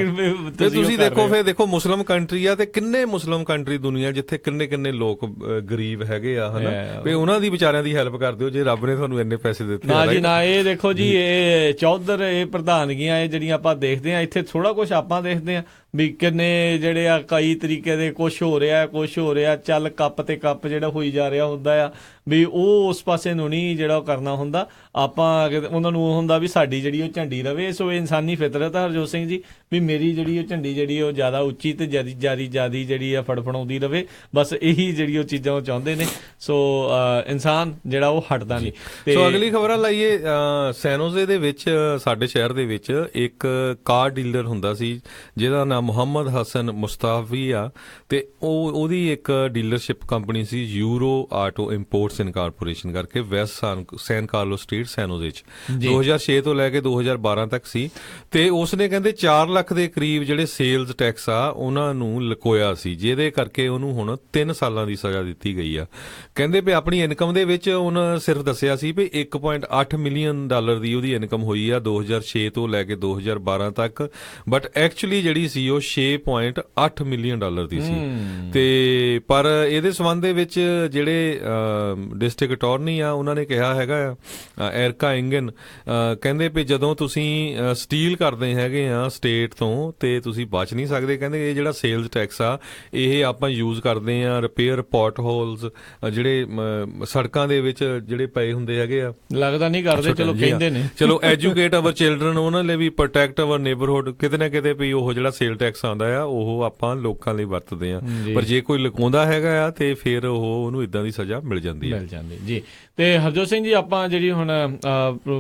ਤੇ ਤੁਸੀਂ ਦੇਖੋ ਫਿਰ ਦੇਖੋ ਮੁਸਲਿਮ ਕੰਟਰੀ ਆ, ਤੇ ਕਿੰਨੇ ਮੁਸਲਿਮ ਕੰਟਰੀ ਦੁਨੀਆ ਜਿੱਥੇ ਕਿੰਨੇ ਲੋਕ ਗਰੀਬ ਹੈਗੇ ਆ, ਹਨਾ, ਵੀ ਉਹਨਾਂ ਦੀ ਵਿਚਾਰਿਆਂ ਦੀ ਹੈਲਪ ਕਰ ਦਿਓ ਜੇ ਰੱਬ ਨੇ ਤੁਹਾਨੂੰ ਇੰਨੇ ਪੈਸੇ ਦਿੱਤੇ। ਨਾ ਜੀ ਨਾ, ਇਹ ਦੇਖੋ ਜੀ ਇਹ ਚੌਧਰ ਇਹ ਪ੍ਰਧਾਨਗੀਆਂ ਇਹ ਜਿਹੜੀਆਂ ਆਪਾਂ ਦੇਖਦੇ ਆ ਇੱਥੇ, ਥੋੜਾ ਕੁਛ ਆਪਾਂ ਦੇਖਦੇ ਆ ਵੀ ਕਿੰਨੇ ਜਿਹੜੇ ਆ ਕਈ ਤਰੀਕੇ ਦੇ ਕੁਛ ਹੋ ਰਿਹਾ ਚੱਲ ਕੱਪ ਤੇ ਕੱਪ ਜਿਹੜਾ ਹੋਈ ਜਾ ਰਿਹਾ ਹੁੰਦਾ ਆ, ਵੀ ਉਹ ਉਸ ਪਾਸੇ ਨੂੰ ਨਹੀਂ ਜਿਹੜਾ ਉਹ ਕਰਨਾ ਹੁੰਦਾ। ਆਪਾਂ ਉਹਨਾਂ ਨੂੰ ਉਹ ਹੁੰਦਾ ਵੀ ਸਾਡੀ ਜਿਹੜੀ ਉਹ ਝੰਡੀ ਰਵੇ। ਸੋ ਇਨਸਾਨੀ ਫਿਤਰਤ ਆ ਹਰਜੋਤ ਸਿੰਘ ਜੀ, ਵੀ ਮੇਰੀ ਜਿਹੜੀ ਉਹ ਝੰਡੀ ਜਿਹੜੀ ਉਹ ਜ਼ਿਆਦਾ ਉੱਚੀ ਤੇ ਜਿਆਦੀ ਜਿਹੜੀ ਆ ਫੜਫੜਾਉਂਦੀ ਰਵੇ, ਬਸ ਇਹੀ ਜਿਹੜੀ ਉਹ ਚੀਜ਼ਾਂ ਉਹ ਚਾਹੁੰਦੇ ਨੇ। ਸੋ ਇਨਸਾਨ ਜਿਹੜਾ ਉਹ ਹਟਦਾ ਨਹੀਂ। ਸੋ ਅਗਲੀ ਖਬਰਾਂ ਲਾਈਏ। ਸੈਨੋਜ਼ੇ ਦੇ ਵਿੱਚ, ਸਾਡੇ ਸ਼ਹਿਰ ਦੇ ਵਿੱਚ ਇੱਕ ਕਾਰ ਡੀਲਰ ਹੁੰਦਾ ਸੀ ਜਿਹਦਾ ਨਾਮ ਮੁਹੰਮਦ ਹਸਨ ਮੁਸਤਾਫੀ ਆ, ਤੇ ਉਹਦੀ ਇੱਕ ਡੀਲਰਸ਼ਿਪ ਕੰਪਨੀ ਸੀ Euro Auto Imports and Corporation ਕਰਕੇ, West San Carlo Street San Jose 'ਚ 2006 ਤੋਂ ਲੈ ਕੇ 2012 ਤੱਕ ਸੀ। ਤੇ ਉਸਨੇ ਕਹਿੰਦੇ 4 ਲੱਖ ਦੇ ਕਰੀਬ ਜਿਹੜੇ ਸੇਲਜ਼ ਟੈਕਸ ਆ ਉਹਨਾਂ ਨੂੰ ਲੁਕੋਇਆ ਸੀ, ਜਿਹਦੇ ਕਰਕੇ ਉਹਨੂੰ ਹੁਣ 3 ਸਾਲਾਂ ਦੀ ਸਜ਼ਾ ਦਿੱਤੀ ਗਈ ਆ। ਕਹਿੰਦੇ ਵੀ ਆਪਣੀ ਇਨਕਮ ਦੇ ਵਿੱਚ ਉਹਨਾਂ ਸਿਰਫ ਦੱਸਿਆ ਸੀ ਵੀ $1.8 ਮਿਲੀਅਨ ਦੀ ਉਹਦੀ ਇਨਕਮ ਹੋਈ ਆ 2006 ਤੋਂ ਲੈ ਕੇ 2012 ਤੱਕ, ਬਟ ਐਕਚੁਅਲੀ ਜਿਹੜੀ ਸੀ ਉਹ $6.8 ਮਿਲੀਅਨ ਦੀ ਸੀ। ਤੇ ਪਰ ਇਹਦੇ ਸੰਬੰਧ ਦੇ ਵਿੱਚ ਜਿਹੜੇ ਡਿਸਟ੍ਰਿਕਟ ਅਟਾਰਨੀ ਆ ਉਹਨਾਂ ਨੇ ਕਿਹਾ ਹੈਗਾ ਐਰਕਾ ਇੰਗਨ, ਕਹਿੰਦੇ ਵੀ ਜਦੋਂ ਤੁਸੀਂ ਸਟੀਲ ਕਰਦੇ ਹੈਗੇ ਆ ਸਟੇਟ ਤੋਂ ਤੇ ਤੁਸੀਂ ਬਚ ਨਹੀਂ ਸਕਦੇ। ਕਹਿੰਦੇ ਇਹ ਜਿਹੜਾ ਸੇਲਜ਼ ਟੈਕਸ ਆ ਇਹ ਆਪਾਂ ਯੂਜ਼ ਕਰਦੇ ਆ ਰਿਪੇਅਰ ਪੋਟ ਹੋਲਸ, ਜਿਹੜੇ ਸੜਕਾਂ ਦੇ ਵਿੱਚ ਜਿਹੜੇ ਪਏ ਹੁੰਦੇ ਹੈਗੇ ਆ, ਲੱਗਦਾ ਨਹੀਂ ਕਰਦੇ, ਚਲੋ ਕਹਿੰਦੇ ਨੇ, ਚਲੋ ਐਜੂਕੇਟ ਆਵਰ ਚਿਲਡਰਨ, ਉਹਨਾਂ ਲਈ ਵੀ ਪ੍ਰੋਟੈਕਟ ਆਵਰ ਨੇਬਰਹੁੱਡ, ਕਿਤੇ ਨਾ ਕਿਤੇ ਵੀ ਉਹ ਜਿਹੜਾ ਸੇਲ ਟੈਕਸ ਆਉਂਦਾ ਆ ਉਹ ਆਪਾਂ ਲੋਕਾਂ ਲਈ ਵਰਤਦੇ ਆ। ਪਰ ਜੇ ਕੋਈ ਲੁਕਾਉਂਦਾ ਹੈਗਾ ਆ ਤੇ ਫਿਰ ਉਹਨੂੰ ਇਦਾਂ ਦੀ ਸਜ਼ਾ ਮਿਲ ਜਾਂਦੀ ਹੈ ਜੀ। ਤੇ ਹਰਜੋਤ ਸਿੰਘ ਜੀ, ਆਪਾਂ ਜਿਹੜੀ ਹੁਣ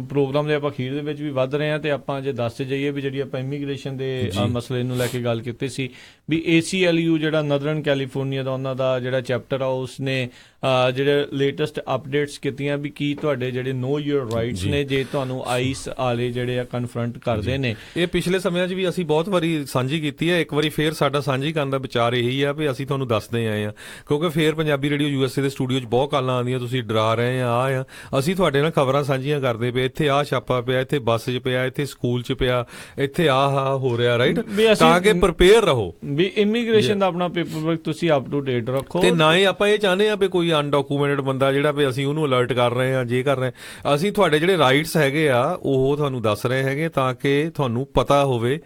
ਪ੍ਰੋਗਰਾਮ ਦੇ ਆਪਾਂ ਅਖੀਰ ਦੇ ਵਿੱਚ ਵੀ ਵੱਧ ਰਹੇ ਹਾਂ, ਤੇ ਆਪਾਂ ਜੇ ਦੱਸਦੇ ਜਾਈਏ ਵੀ ਜਿਹੜੀ ਆਪਾਂ ਇਮੀਗ੍ਰੇਸ਼ਨ ਦੇ ਮਸਲੇ ਨੂੰ ਲੈ ਕੇ ਗੱਲ ਕੀਤੀ ਸੀ ਵੀ ACLU ਜਿਹੜਾ ਨਦਰਨ ਕੈਲੀਫੋਰਨੀਆ ਦਾ ਉਹਨਾਂ ਦਾ ਜਿਹੜਾ ਚੈਪਟਰ ਆ ਉਸਨੇ ਜਿਹੜੇ ਲੇਟੈਸਟ ਅਪਡੇਟਸ ਕੀਤੀਆਂ ਵੀ ਕੀ ਤੁਹਾਡੇ ਜਿਹੜੇ ਨੋ ਯੂਰ ਰਾਈਟਸ ਨੇ ਜੇ ਤੁਹਾਨੂੰ ਆਈਸ ਵਾਲੇ ਜਿਹੜੇ ਆ ਕਨਫਰੰਟ ਕਰਦੇ ਨੇ। ਇਹ ਪਿਛਲੇ ਸਮਿਆਂ 'ਚ ਵੀ ਅਸੀਂ ਬਹੁਤ ਵਾਰੀ ਸਾਂਝੀ ਕੀਤੀ ਹੈ, ਇੱਕ ਵਾਰੀ ਫੇਰ ਸਾਡਾ ਸਾਂਝੀ ਕਰਨ ਦਾ ਵਿਚਾਰ ਇਹੀ ਆ ਵੀ ਅਸੀਂ ਤੁਹਾਨੂੰ ਦੱਸਦੇ ਆਏ ਆ, ਕਿਉਂਕਿ ਫੇਰ ਪੰਜਾਬੀ ਰੇਡੀਓ USA ਦੇ ਸਟੂਡੀਓ 'ਚ ਬਹੁਤ ਕਾਲਾਂ ਆਉਂਦੀਆਂ, ਤੁਸੀਂ ਡਰਾ ਰਹੇ ਆ ਅਸੀਂ ਤੁਹਾਡੇ ਨਾਲ ਖਬਰਾਂ ਸਾਂਝੀਆਂ ਕਰਦੇ ਪਏ, ਇੱਥੇ ਆਹ ਛਾਪਾ ਪਿਆ, ਇੱਥੇ ਬੱਸ 'ਚ ਪਿਆ, ਇੱਥੇ ਸਕੂਲ 'ਚ ਪਿਆ, ਇੱਥੇ ਆਹ ਹੋ ਰਿਹਾ, ਰਾਈਟ, ਤਾਂ ਕਿ ਪ੍ਰੀਪੇਅਰ ਰਹੋ ਵੀ ਇਮੀਗ੍ਰੇਸ਼ਨ ਦਾ ਆਪਣਾ ਪੇਪਰ ਵਰਕ ਤੁਸੀਂ ਅਪ ਟੂ ਡੇਟ ਰੱਖੋ। ਤੇ ਨਾ ਹੀ ਆਪਾਂ ਇਹ ਚਾਹੁੰਦੇ ਆ ਵੀ ਕੋਈ ਅਨਡਾਕੂਮੈਂਟਡ ਬੰਦਾ ਜਿਹੜਾ ਵੀ ਅਸੀਂ ਉਹਨੂੰ ਅਲਰਟ ਕਰ ਰਹੇ ਆ, ਜੇ ਕਰ ਰਹੇ ਅਸੀਂ ਤੁਹਾਡੇ ਜਿਹੜੇ ਰਾਈਟਸ ਹੈਗੇ ਆ ਉਹ ਤੁਹਾਨੂੰ ਦੱਸ ਰਹੇ ਹੈਗੇ ਤਾਂ ਕਿ ਤੁਹਾਨੂੰ ਪਤਾ ਹੋਵੇ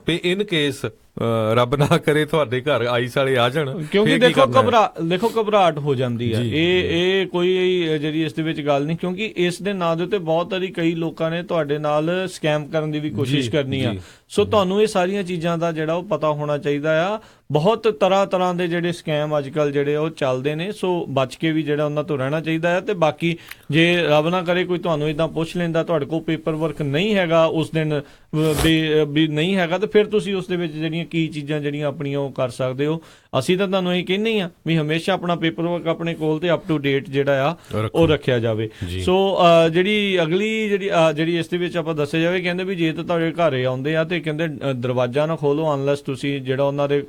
ਵੀ ਇਨ ਕੇਸ ਰੱਬ ਨਾ ਕਰੇ ਤੁਹਾਡੇ ਘਰ ਆਈਸ ਵਾਲੇ ਆ ਜਾਣ, ਕਿਉਂਕਿ ਦੇਖੋ ਘਬਰਾਹਟ ਹੋ ਜਾਂਦੀ ਹੈ। ਇਹ ਕੋਈ ਜਿਹੜੀ ਇਸ ਦੇ ਵਿੱਚ ਗੱਲ ਨਹੀਂ, ਕਿਉਂਕਿ ਇਸ ਦੇ ਨਾਂ ਦੇ ਉੱਤੇ ਬਹੁਤ ਸਾਰੀ ਕਈ ਲੋਕਾਂ ਨੇ ਤੁਹਾਡੇ ਨਾਲ ਸਕੈਮ ਕਰਨ ਦੀ ਵੀ ਕੋਸ਼ਿਸ਼ ਕਰਨੀ ਆ। ਸੋ ਤੁਹਾਨੂੰ ਇਹ ਸਾਰੀਆਂ ਚੀਜ਼ਾਂ ਦਾ ਜਿਹੜਾ ਉਹ ਪਤਾ ਹੋਣਾ ਚਾਹੀਦਾ ਆ। ਬਹੁਤ ਤਰ੍ਹਾਂ ਦੇ ਜਿਹੜੇ ਸਕੈਮ ਅੱਜ ਕੱਲ੍ਹ ਜਿਹੜੇ ਉਹ ਚੱਲਦੇ ਨੇ, ਸੋ ਬਚ ਕੇ ਵੀ ਜਿਹੜਾ ਉਹਨਾਂ ਤੋਂ ਰਹਿਣਾ ਚਾਹੀਦਾ ਹੈ। ਤੇ ਬਾਕੀ ਜੇ ਰੱਬ ਨਾ ਕਰੇ ਕੋਈ ਤੁਹਾਨੂੰ ਇਦਾਂ ਪੁੱਛ ਲੈਂਦਾ, ਤੁਹਾਡੇ ਕੋਲ ਪੇਪਰ ਵਰਕ ਨਹੀਂ ਹੈਗਾ ਉਸ ਦਿਨ ਵੀ ਨਹੀਂ ਹੈਗਾ, ਤੇ ਫਿਰ ਤੁਸੀਂ ਉਸ ਦੇ ਵਿੱਚ ਜਿਹੜੀਆਂ ਕੀ ਚੀਜ਼ਾਂ ਜਿਹੜੀਆਂ ਆਪਣੀਆਂ ਉਹ ਕਰ ਸਕਦੇ ਹੋ। ਅਸੀਂ ਤਾਂ ਤੁਹਾਨੂੰ ਇਹ ਕਹਿੰਦੇ ਆ ਵੀ ਹਮੇਸ਼ਾ ਆਪਣਾ ਪੇਪਰ ਵਰਕ ਆਪਣੇ ਕੋਲ ਤੇ ਅਪ ਟੂ ਡੇਟ ਜਿਹੜਾ ਆ ਉਹ ਰੱਖਿਆ ਜਾਵੇ। ਸੋ ਜਿਹੜੀ ਅਗਲੀ ਜਿਹੜੀ ਇਸ ਦੇ ਵਿੱਚ ਆਪਾਂ ਦੱਸਿਆ ਜਾਵੇ, ਕਹਿੰਦੇ ਵੀ ਜੇ ਤਾਂ ਤੁਹਾਡੇ ਘਰੇ ਆਉਂਦੇ ਆ ਤੇ ਕਹਿੰਦੇ ਦਰਵਾਜ਼ਾ ਨਾ ਖੋਲੋ ਅਨਲੈਸ ਤੁਸੀਂ ਜਿਹੜਾ ਉਹਨਾਂ ਦੇ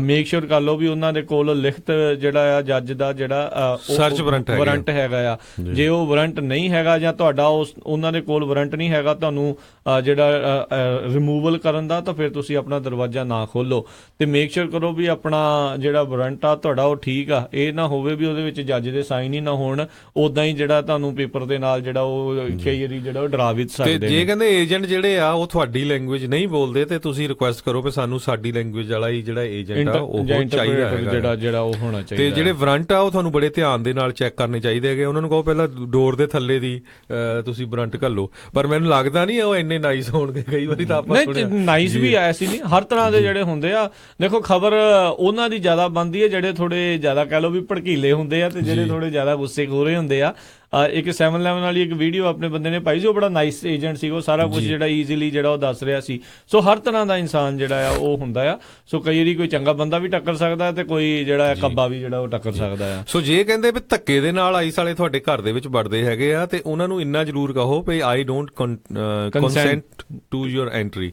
ਮੇਕ ਸ਼ੋਰ ਕਰ ਲਓ ਵੀ ਉਹਨਾਂ ਦੇ ਕੋਲ ਲਿਖਤ ਜਿਹੜਾ ਆ ਜੱਜ ਦਾ ਜਿਹੜਾ ਸਰਚ ਵਾਰੰਟ ਹੈਗਾ ਆ। ਜੇ ਉਹ ਵਾਰੰਟ ਨਹੀਂ ਹੈਗਾ ਜਾਂ ਤੁਹਾਡਾ ਉਹਨਾਂ ਦੇ ਕੋਲ ਵਾਰੰਟ ਨਹੀਂ ਹੈਗਾ ਤੁਹਾਨੂੰ ਜਿਹੜਾ ਰਿਮੂਵਲ ਕਰਨ ਦਾ, ਤਾਂ ਫਿਰ ਤੁਸੀਂ ਆਪਣਾ ਦਰਵਾਜ਼ਾ ਨਾ ਖੋਲੋ ਤੇ ਮੇਕ ਸ਼ੋਰ ਕਰੋ ਵੀ ਆਪਣਾ ਜਿਹੜਾ ਵਾਰੰਟ ਆ ਤੁਹਾਡਾ ਉਹ ਠੀਕ ਆ। ਇਹ ਨਾ ਹੋਵੇ ਵੀ ਉਹਦੇ ਵਿੱਚ ਜੱਜ ਦੇ ਸਾਈਨ ਹੀ ਨਾ ਹੋਣ, ਉਦਾਂ ਹੀ ਜਿਹੜਾ ਤੁਹਾਨੂੰ ਪੇਪਰ ਦੇ ਨਾਲ ਜਿਹੜਾ ਉਹ ਕਈ ਵਾਰੀ ਜਿਹੜਾ ਉਹ ਡਰਾ ਵੀ ਸਕਦੇ ਨੇ। ਜੇ ਕਹਿੰਦੇ ਏਜੰਟ ਜਿਹੜੇ ਆ ਉਹ ਤੁਹਾਡੀ ਲੈਂਗੁਏਜ ਨਹੀਂ ਬੋਲਦੇ ਤੇ ਤੁਸੀਂ ਰਿਕੁਐਸਟ ਕਰੋ ਵੀ ਸਾਨੂੰ ਸਾਡੀ ਲੈਂਗੁਏਜ ਵਾਲਾ ਹੀ ਜਿਹੜਾ ਏਜੰਟ ਆ ਉਹ ਚਾਹੀਦਾ ਹੈਗਾ, ਜਿਹੜਾ ਉਹ ਹੋਣਾ ਚਾਹੀਦਾ। ਤੇ ਜਿਹੜੇ ਵਾਰੰਟ ਆ ਉਹ ਤੁਹਾਨੂੰ ਬੜੇ ਧਿਆਨ ਦੇ ਨਾਲ ਚੈੱਕ ਕਰਨੇ ਚਾਹੀਦੇ ਹੈਗੇ। ਉਹਨਾਂ ਨੂੰ ਕਹੋ ਪਹਿਲਾਂ ਡੋਰ ਦੇ ਥੱਲੇ ਦੀ ਤੁਸੀਂ ਵਾਰੰਟ ਘੱਲੋ, ਪਰ ਮੈਨੂੰ ਲੱਗਦਾ ਨਹੀਂ ਉਹ ਇੰਨੇ ਨਾਈਸ ਹੋਣਗੇ। ਕਈ ਵਾਰੀ ਤਾਂ ਆਪਾਂ ਨਾਈਸ ਵੀ ਐਸੀ ਨਹੀਂ, ਹਰ ਤਰ੍ਹਾਂ ਦੇ ਜਿਹੜੇ ਹੁੰਦੇ ਆ। ਦੇਖੋ ਖਬਰ ਉਹਨਾਂ ਦੀ ਜ਼ਿਆਦਾ ਬਣਦੀ ਹੈ ਜਿਹੜੇ ਥੋੜੇ ਜ਼ਿਆਦਾ ਕਹਿ ਲਓ ਵੀ ਭੜਕੀਲੇ ਹੁੰਦੇ ਆ ਤੇ ਜਿਹੜੇ ਥੋੜੇ ਜ਼ਿਆਦਾ ਗੁੱਸੇਖੋਰੇ ਹੁੰਦੇ ਆ। ਇੱਕ 7-11 ਵਾਲੀ ਇੱਕ ਵੀਡੀਓ ਆਪਣੇ ਬੰਦੇ ਨੇ ਪਾਈ ਸੀ, ਉਹ ਬੜਾ ਨਾਈਸ ਏਜੰਟ ਸੀ, ਉਹ ਸਾਰਾ ਕੁਝ ਜਿਹੜਾ ਈਜ਼ੀਲੀ ਜਿਹੜਾ ਉਹ ਦੱਸ ਰਿਹਾ ਸੀ। ਸੋ ਹਰ ਤਰ੍ਹਾਂ ਦਾ ਇਨਸਾਨ ਜਿਹੜਾ ਆ ਉਹ ਹੁੰਦਾ ਆ। ਸੋ ਕਈ ਵਾਰੀ ਕੋਈ ਚੰਗਾ ਬੰਦਾ ਵੀ ਟੱਕਰ ਸਕਦਾ ਤੇ ਕੋਈ ਜਿਹੜਾ ਕੱਬਾ ਵੀ ਜਿਹੜਾ ਉਹ ਟੱਕਰ ਸਕਦਾ ਆ। ਸੋ ਜੇ ਕਹਿੰਦੇ ਵੀ ਧੱਕੇ ਦੇ ਨਾਲ ਆਈਸ ਵਾਲੇ ਤੁਹਾਡੇ ਘਰ ਦੇ ਵਿੱਚ ਵੜਦੇ ਹੈਗੇ ਆ ਤੇ ਉਹਨਾਂ ਨੂੰ ਇੰਨਾ ਜ਼ਰੂਰ ਕਹੋ ਵੀ I don't consent to your entry.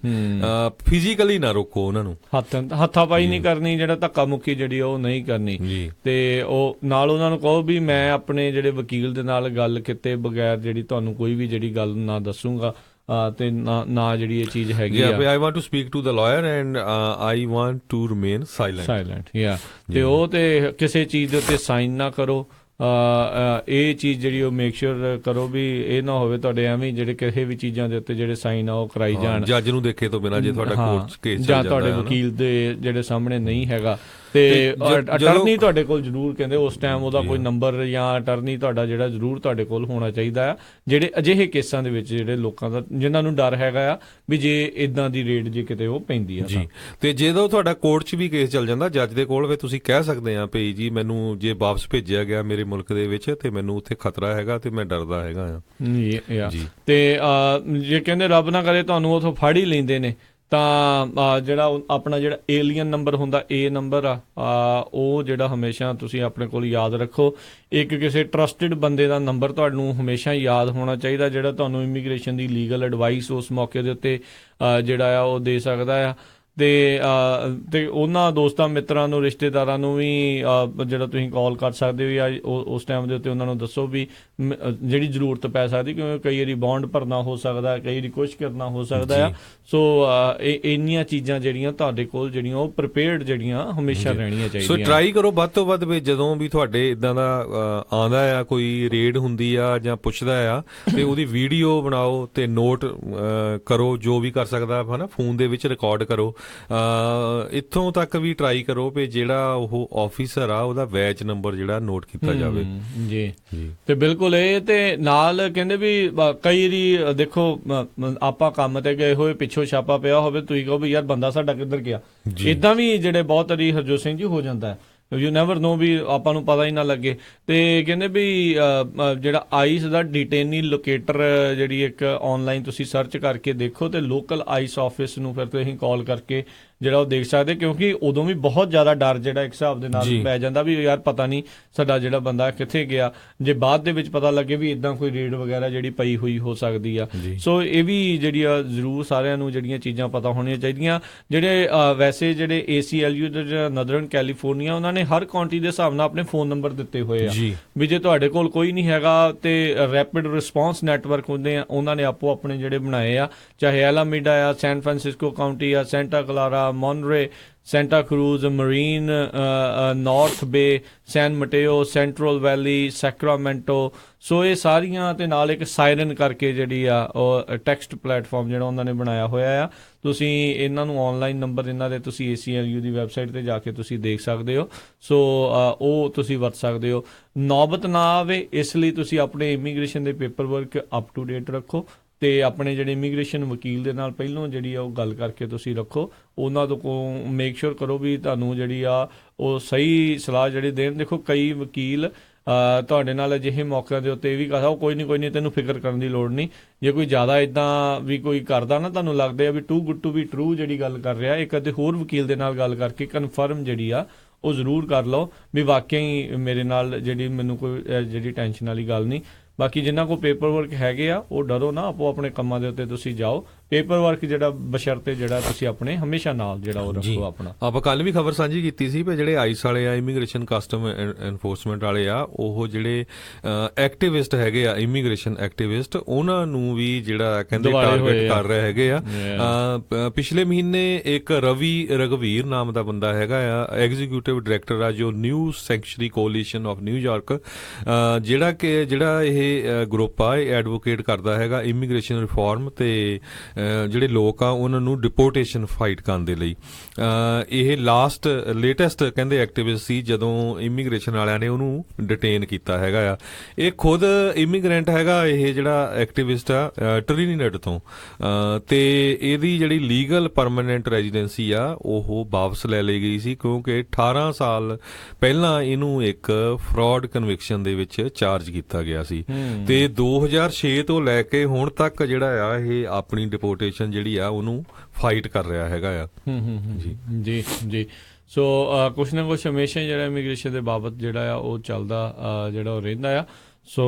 Physically ਨਾ ਰੋਕੋ ਉਹਨਾਂ ਨੂੰ, ਹੱਥਾਪਾਈ ਨਹੀਂ ਕਰਨੀ, ਜਿਹੜਾ ਧੱਕਾ ਮੁੱਕੀ ਜਿਹੜੀ ਉਹ ਨਹੀਂ ਕਰਨੀ। ਤੇ ਉਹ ਨਾਲ ਉਹਨਾਂ ਨੂੰ ਕਹੋ ਵੀ ਮੈਂ ਆਪਣੇ ਜਿਹੜੇ ਵਕੀਲ ਦੇ ਨਾਲ ਗੱਲ ਕੀਤੇ ਬਗੈਰ ਜਿਹੜੀ ਤੁਹਾਨੂੰ ਕੋਈ ਵੀ ਜਿਹੜੀ ਗੱਲ ਨਾ ਦੱਸੂਗਾ ਤੇ ਨਾ ਜਿਹੜੀ ਇਹ ਚੀਜ਼ ਹੈਗੀ ਆ। I want to speak to the lawyer and I want to remain silent. ਤੇ ਉਹ ਤੇ ਕਿਸੇ ਚੀਜ਼ ਦੇ ਉੱਤੇ ਸਾਈਨ ਨਾ ਕਰੋ। ਇਹ ਚੀਜ਼ ਜਿਹੜੀ ਉਹ ਮੇਕ ਸ਼ੋਰ ਕਰੋ ਵੀ ਇਹ ਨਾ ਹੋਵੇ ਤੁਹਾਡੇ ਐਵੇਂ ਜਿਹੜੇ ਕਿਸੇ ਵੀ ਚੀਜ਼ਾਂ ਦੇ ਉੱਤੇ ਜਿਹੜੇ ਸਾਈਨ ਆ ਉਹ ਕਰਾਈ ਜਾਣ ਜੱਜ ਨੂੰ ਦੇਖੇ ਤੋਂ ਬਿਨਾਂ, ਜੇ ਤੁਹਾਡਾ ਕੋਰਟ ਕੇਸ ਜਾਂ ਤੁਹਾਡੇ ਵਕੀਲ ਦੇ ਜਿਹੜੇ ਸਾਹਮਣੇ ਨਹੀਂ ਹੈਗਾ। ਤੇ ਅਟਰਨੀ ਤੁਹਾਡੇ ਕੋਲ ਜ਼ਰੂਰ ਕਹਿੰਦੇ ਉਸ ਟਾਈਮ ਉਹਦਾ ਕੋਈ ਨੰਬਰ ਜਾਂ ਅਟਰਨੀ ਤੁਹਾਡਾ ਜਿਹੜਾ ਜ਼ਰੂਰ ਤੁਹਾਡੇ ਕੋਲ ਹੋਣਾ ਚਾਹੀਦਾ ਆ, ਜਿਹੜੇ ਅਜਿਹੇ ਕੇਸਾਂ ਦੇ ਵਿੱਚ ਜਿਹੜੇ ਲੋਕਾਂ ਦਾ ਜਿਨ੍ਹਾਂ ਨੂੰ ਡਰ ਹੈਗਾ ਆ ਵੀ ਜੇ ਇਦਾਂ ਦੀ ਰੇਡ ਜੇ ਕਿਤੇ ਉਹ ਪੈਂਦੀ ਆ। ਤੇ ਜਦੋਂ ਤੁਹਾਡਾ ਕੋਰਟ 'ਚ ਵੀ ਕੇਸ ਚੱਲ ਜਾਂਦਾ ਜੱਜ ਦੇ ਕੋਲ, ਫਿਰ ਤੁਸੀਂ ਕਹਿ ਸਕਦੇ ਆ ਭਈ ਜੀ ਮੈਨੂੰ ਜੇ ਵਾਪਸ ਭੇਜਿਆ ਗਿਆ ਮੇਰੇ ਮੁਲਕ ਦੇ ਵਿੱਚ ਤੇ ਮੈਨੂੰ ਉੱਥੇ ਖਤਰਾ ਹੈਗਾ ਤੇ ਮੈਂ ਡਰਦਾ ਹੈਗਾ ਆ। ਤੇ ਜੇ ਕਹਿੰਦੇ ਰੱਬ ਨਾ ਕਰੇ ਤੁਹਾਨੂੰ ਉੱਥੋਂ ਫੜ ਹੀ ਲੈਂਦੇ ਨੇ ਤਾਂ ਜਿਹੜਾ ਆਪਣਾ ਜਿਹੜਾ ਏਲੀਅਨ ਨੰਬਰ ਹੁੰਦਾ A ਨੰਬਰ ਆ ਉਹ ਜਿਹੜਾ ਹਮੇਸ਼ਾ ਤੁਸੀਂ ਆਪਣੇ ਕੋਲ ਯਾਦ ਰੱਖੋ। ਇੱਕ ਕਿਸੇ ਟਰਸਟਿਡ ਬੰਦੇ ਦਾ ਨੰਬਰ ਤੁਹਾਨੂੰ ਹਮੇਸ਼ਾ ਯਾਦ ਹੋਣਾ ਚਾਹੀਦਾ, ਜਿਹੜਾ ਤੁਹਾਨੂੰ ਇਮੀਗ੍ਰੇਸ਼ਨ ਦੀ ਲੀਗਲ ਐਡਵਾਈਸ ਉਸ ਮੌਕੇ ਦੇ ਉੱਤੇ ਜਿਹੜਾ ਆ ਉਹ ਦੇ ਸਕਦਾ ਆ। ਤੇ ਉਹਨਾਂ ਦੋਸਤਾਂ ਮਿੱਤਰਾਂ ਨੂੰ ਰਿਸ਼ਤੇਦਾਰਾਂ ਨੂੰ ਵੀ ਜਿਹੜਾ ਤੁਸੀਂ ਕਾਲ ਕਰ ਸਕਦੇ ਹੋ ਉਸ ਟਾਈਮ ਦੇ ਉੱਤੇ ਉਹਨਾਂ ਨੂੰ ਦੱਸੋ ਵੀ ਜਿਹੜੀ ਜ਼ਰੂਰਤ ਪੈ ਸਕਦੀ, ਕਿਉਂਕਿ ਕਈ ਵਾਰੀ ਬੌਂਡ ਭਰਨਾ ਹੋ ਸਕਦਾ, ਕਈ ਵਾਰੀ ਕੁਛ ਕਰਨਾ ਹੋ ਸਕਦਾ ਆ। ਸੋ ਇੰਨੀਆਂ ਚੀਜ਼ਾਂ ਜਿਹੜੀਆਂ ਤੁਹਾਡੇ ਕੋਲ ਜਿਹੜੀਆਂ ਉਹ ਪ੍ਰੀਪੇਅਰਡ ਜਿਹੜੀਆਂ ਹਮੇਸ਼ਾ ਰਹਿਣੀਆਂ ਚਾਹੀਦੀਆਂ। ਸੋ ਟਰਾਈ ਕਰੋ ਵੱਧ ਤੋਂ ਵੱਧ ਵੀ ਜਦੋਂ ਵੀ ਤੁਹਾਡੇ ਇਦਾਂ ਦਾ ਆਉਂਦਾ ਆ ਕੋਈ ਰੇਡ ਹੁੰਦੀ ਆ ਜਾਂ ਪੁੱਛਦਾ ਆ ਤੇ ਉਹਦੀ ਵੀਡੀਓ ਬਣਾਓ ਤੇ ਨੋਟ ਕਰੋ, ਜੋ ਵੀ ਕਰ ਸਕਦਾ ਹੈ ਨਾ ਫੋਨ ਦੇ ਵਿੱਚ ਰਿਕਾਰਡ ਕਰੋ। ਇੱਥੋਂ ਤੱਕ ਵੀ ਟਰਾਈ ਕਰੋ ਵੀ ਜਿਹੜਾ ਉਹ ਆਫੀਸਰ ਆ ਉਹਦਾ ਬੈਚ ਨੰਬਰ ਜਿਹੜਾ ਨੋਟ ਕੀਤਾ ਜਾਵੇ। ਜੀ ਤੇ ਬਿਲਕੁਲ ਇਹ ਤੇ ਨਾਲ ਕਹਿੰਦੇ ਵੀ ਕਈ ਵਾਰੀ ਦੇਖੋ ਆਪਾਂ ਕੰਮ ਤੇ ਗਏ ਹੋਏ ਪਿੱਛੋਂ ਛਾਪਾ ਪਿਆ ਹੋਵੇ, ਤੁਸੀਂ ਕਹੋ ਵੀ ਯਾਰ ਬੰਦਾ ਸਾਡਾ ਕਿੱਧਰ ਗਿਆ। ਇਦਾਂ ਵੀ ਜਿਹੜੇ ਬਹੁਤ ਵਾਰੀ ਹਰਜੋਤ ਸਿੰਘ ਜੀ ਹੋ ਜਾਂਦਾ ਹੈ, ਯੂ ਨੈਵਰ ਨੋ ਵੀ ਆਪਾਂ ਨੂੰ ਪਤਾ ਹੀ ਨਾ ਲੱਗੇ। ਤੇ ਕਹਿੰਦੇ ਵੀ ਜਿਹੜਾ ਆਈਸ ਦਾ ਡਿਟੇਨੀ ਲੋਕੇਟਰ ਜਿਹੜੀ ਇੱਕ ਆਨਲਾਈਨ ਤੁਸੀਂ ਸਰਚ ਕਰਕੇ ਦੇਖੋ ਤੇ ਲੋਕਲ ਆਈਸ ਆਫਿਸ ਨੂੰ ਫਿਰ ਤੁਸੀਂ ਕਾਲ ਕਰਕੇ ਜਿਹੜਾ ਉਹ ਦੇਖ ਸਕਦੇ, ਕਿਉਂਕਿ ਉਦੋਂ ਵੀ ਬਹੁਤ ਜ਼ਿਆਦਾ ਡਰ ਜਿਹੜਾ ਇੱਕ ਹਿਸਾਬ ਦੇ ਨਾਲ ਪੈ ਜਾਂਦਾ ਵੀ ਯਾਰ ਪਤਾ ਨਹੀਂ ਸਾਡਾ ਜਿਹੜਾ ਬੰਦਾ ਕਿੱਥੇ ਗਿਆ, ਜੇ ਬਾਅਦ ਦੇ ਵਿੱਚ ਪਤਾ ਲੱਗੇ ਵੀ ਇਦਾਂ ਕੋਈ ਰੇਡ ਵਗੈਰਾ ਜਿਹੜੀ ਪਈ ਹੋਈ ਹੋ ਸਕਦੀ ਆ। ਸੋ ਇਹ ਵੀ ਜਿਹੜੀ ਆ ਜ਼ਰੂਰ ਸਾਰਿਆਂ ਨੂੰ ਜਿਹੜੀਆਂ ਚੀਜ਼ਾਂ ਪਤਾ ਹੋਣੀਆਂ ਚਾਹੀਦੀਆਂ। ਜਿਹੜੇ ਵੈਸੇ ਜਿਹੜੇ ACLU ਦੇ ਨਦਰਨ ਕੈਲੀਫੋਰਨੀਆ ਉਹਨਾਂ ਨੇ ਹਰ ਕਾਉਂਟੀ ਦੇ ਹਿਸਾਬ ਨਾਲ ਆਪਣੇ ਫੋਨ ਨੰਬਰ ਦਿੱਤੇ ਹੋਏ ਆ ਵੀ ਜੇ ਤੁਹਾਡੇ ਕੋਲ ਕੋਈ ਨਹੀਂ ਹੈਗਾ ਤੇ ਰੈਪਿਡ ਰਿਸਪੌਂਸ ਨੈਟਵਰਕ ਹੁੰਦੇ ਆ ਉਹਨਾਂ ਨੇ ਆਪੋ ਆਪਣੇ ਜਿਹੜੇ ਬਣਾਏ ਆ, ਚਾਹੇ ਐਲਾਮੀਡਾ ਆ, ਸੈਨ ਫਰਾਂਸਿਸਕੋ ਕਾਉਂਟੀ ਆ, Santa Clara, Monterey, Santa Cruz, Marin, North Bay, San Mateo, Central Valley, Sacramento. So ਇਹ ਸਾਰੀਆਂ, ਤੇ ਨਾਲ ਇੱਕ ਸਾਇਰਨ ਕਰਕੇ ਜਿਹੜੀ ਆ ਉਹ ਟੈਕਸਟ ਪਲੇਟਫਾਰਮ ਜਿਹੜਾ ਉਹਨਾਂ ਨੇ ਬਣਾਇਆ ਹੋਇਆ ਆ। ਤੁਸੀਂ ਇਹਨਾਂ ਨੂੰ ਆਨਲਾਈਨ ਨੰਬਰ ਇਹਨਾਂ ਦੇ ਤੁਸੀਂ ACLU ਦੀ ਵੈਬਸਾਈਟ ਤੇ ਜਾ ਕੇ ਤੁਸੀਂ ਦੇਖ ਸਕਦੇ ਹੋ। ਸੋ ਉਹ ਤੁਸੀਂ ਵਰਤ ਸਕਦੇ ਹੋ। ਨੌਬਤ ਨਾ ਆਵੇ ਇਸ ਲਈ ਤੁਸੀਂ ਆਪਣੇ ਇਮੀਗ੍ਰੇਸ਼ਨ ਦੇ paperwork up to date ਰੱਖੋ, ਤੇ ਆਪਣੇ ਜਿਹੜੇ ਇਮੀਗ੍ਰੇਸ਼ਨ ਵਕੀਲ ਦੇ ਨਾਲ ਪਹਿਲਾਂ ਜਿਹੜੀ ਆ ਉਹ ਗੱਲ ਕਰਕੇ ਤੁਸੀਂ ਰੱਖੋ। ਉਹਨਾਂ ਤੋਂ ਮੇਕ ਸ਼ੋਰ ਕਰੋ ਵੀ ਤੁਹਾਨੂੰ ਜਿਹੜੀ ਆ ਉਹ ਸਹੀ ਸਲਾਹ ਜਿਹੜੀ ਦੇਣ। ਦੇਖੋ ਕਈ ਵਕੀਲ ਤੁਹਾਡੇ ਨਾਲ ਅਜਿਹੇ ਮੌਕਿਆਂ ਦੇ ਉੱਤੇ ਇਹ ਵੀ ਕਹਦਾ ਉਹ ਕੋਈ ਨਹੀਂ ਤੈਨੂੰ ਫਿਕਰ ਕਰਨ ਦੀ ਲੋੜ ਨਹੀਂ। ਜੇ ਕੋਈ ਜ਼ਿਆਦਾ ਇੱਦਾਂ ਵੀ ਕੋਈ ਕਰਦਾ ਨਾ, ਤੁਹਾਨੂੰ ਲੱਗਦਾ ਵੀ too good to be true ਜਿਹੜੀ ਗੱਲ ਕਰ ਰਿਹਾ, ਇੱਕ ਅੱਧੇ ਹੋਰ ਵਕੀਲ ਦੇ ਨਾਲ ਗੱਲ ਕਰਕੇ ਕਨਫਰਮ ਜਿਹੜੀ ਆ ਉਹ ਜ਼ਰੂਰ ਕਰ ਲਓ ਵੀ ਵਾਕਿਆ ਹੀ ਮੇਰੇ ਨਾਲ ਜਿਹੜੀ ਮੈਨੂੰ ਕੋਈ ਜਿਹੜੀ ਟੈਨਸ਼ਨ ਵਾਲੀ ਗੱਲ ਨਹੀਂ। ਬਾਕੀ ਜਿਨ੍ਹਾਂ ਕੋਲ ਪੇਪਰ ਵਰਕ ਹੈਗੇ ਆ ਉਹ ਡਰੋ ਨਾ, ਆਪੋ ਆਪਣੇ ਕੰਮਾਂ ਦੇ ਉੱਤੇ ਤੁਸੀਂ ਜਾਓ। ਪੇਪਰ ਵਰਕ ਜਿਹੜਾ ਬਸ਼ਰਤੇ ਜਿਹੜਾ ਤੁਸੀਂ ਆਪਣੇ ਹਮੇਸ਼ਾ ਨਾਲ ਜਿਹੜਾ ਉਹ ਰੱਖੋ ਆਪਣਾ। ਆਪਾਂ ਕੱਲ ਵੀ ਖਬਰ ਸਾਂਝੀ ਕੀਤੀ ਸੀ ਵੀ ਜਿਹੜੇ ਆਈਸ ਵਾਲੇ ਆ, ਇਮੀਗ੍ਰੇਸ਼ਨ ਕਸਟਮ ਐਨਫੋਰਸਮੈਂਟ ਵਾਲੇ ਆ, ਉਹ ਜਿਹੜੇ ਐਕਟਿਵਿਸਟ ਹੈਗੇ ਆ, ਇਮੀਗ੍ਰੇਸ਼ਨ ਐਕਟਿਵਿਸਟ, ਉਹਨਾਂ ਨੂੰ ਵੀ ਜਿਹੜਾ ਕਹਿੰਦੇ ਟਾਰਗੇਟ ਕਰ ਰਹੇ ਹੈਗੇ ਆ। ਪਿਛਲੇ ਮਹੀਨੇ ਇੱਕ ਰਵੀ ਰਘਵੀਰ ਨਾਮ ਦਾ ਬੰਦਾ ਹੈਗਾ ਆ, ਐਗਜ਼ੀਕਿਊਟਿਵ ਡਾਇਰੈਕਟਰ ਆ ਜੋ ਨਿਊ ਸੈਂਕਚੁਰੀ ਕੋਲੀਸ਼ਨ ਆਫ ਨਿਊਯਾਰਕ, ਜਿਹੜਾ ਇਹ ਗਰੁੱਪ ਆ ਇਹ ਐਡਵੋਕੇਟ ਕਰਦਾ ਹੈਗਾ ਇਮੀਗ੍ਰੇਸ਼ਨ ਰਿਫਾਰਮ ਤੇ ਜਿਹੜੇ ਲੋਕ ਆ ਉਹਨਾਂ ਨੂੰ ਡਿਪੋਰਟੇਸ਼ਨ ਫਾਈਟ ਕਰਨ ਦੇ ਲਈ। ਇਹ ਲੇਟੈਸਟ ਕਹਿੰਦੇ ਐਕਟਿਵਿਸਟ ਸੀ ਜਦੋਂ ਇਮੀਗ੍ਰੇਸ਼ਨ ਵਾਲਿਆਂ ਨੇ ਉਹਨੂੰ ਡਿਟੇਨ ਕੀਤਾ ਹੈਗਾ ਆ। ਇਹ ਖੁਦ ਇਮੀਗ੍ਰੈਂਟ ਹੈਗਾ ਇਹ ਜਿਹੜਾ ਐਕਟਿਵਿਸਟ ਆ, ਟ੍ਰਿਨੀਡਡ ਤੋਂ, ਤੇ ਇਹਦੀ ਜਿਹੜੀ ਲੀਗਲ ਪਰਮਾਨੈਂਟ ਰੈਜ਼ੀਡੈਂਸੀ ਆ ਉਹ ਵਾਪਸ ਲੈ ਲਈ ਗਈ ਸੀ ਕਿਉਂਕਿ 18 ਸਾਲ ਪਹਿਲਾਂ ਇਹਨੂੰ ਇੱਕ ਫਰਾਡ ਕਨਵਿਕਸ਼ਨ ਦੇ ਵਿੱਚ ਚਾਰਜ ਕੀਤਾ ਗਿਆ ਸੀ। ਤੇ 2006 ਤੋਂ ਲੈ ਕੇ ਹੁਣ ਤੱਕ ਜਿਹੜਾ ਆ ਇਹ ਆਪਣੀ ਡਿਪੋਰਟੇਸ਼ਨ ਜਿਹੜੀ ਆ ਉਹਨੂੰ ਫਾਈਟ ਕਰ ਰਿਹਾ ਹੈਗਾ ਆ। ਜੀ ਜੀ। ਸੋ ਕੁਛ ਨਾ ਕੁਛ ਹਮੇਸ਼ਾ ਜਿਹੜਾ ਇਮੀਗ੍ਰੇਸ਼ਨ ਦੇ ਬਾਬਤ ਜਿਹੜਾ ਆ ਉਹ ਚੱਲਦਾ ਜਿਹੜਾ ਉਹ ਰਹਿੰਦਾ ਆ। ਸੋ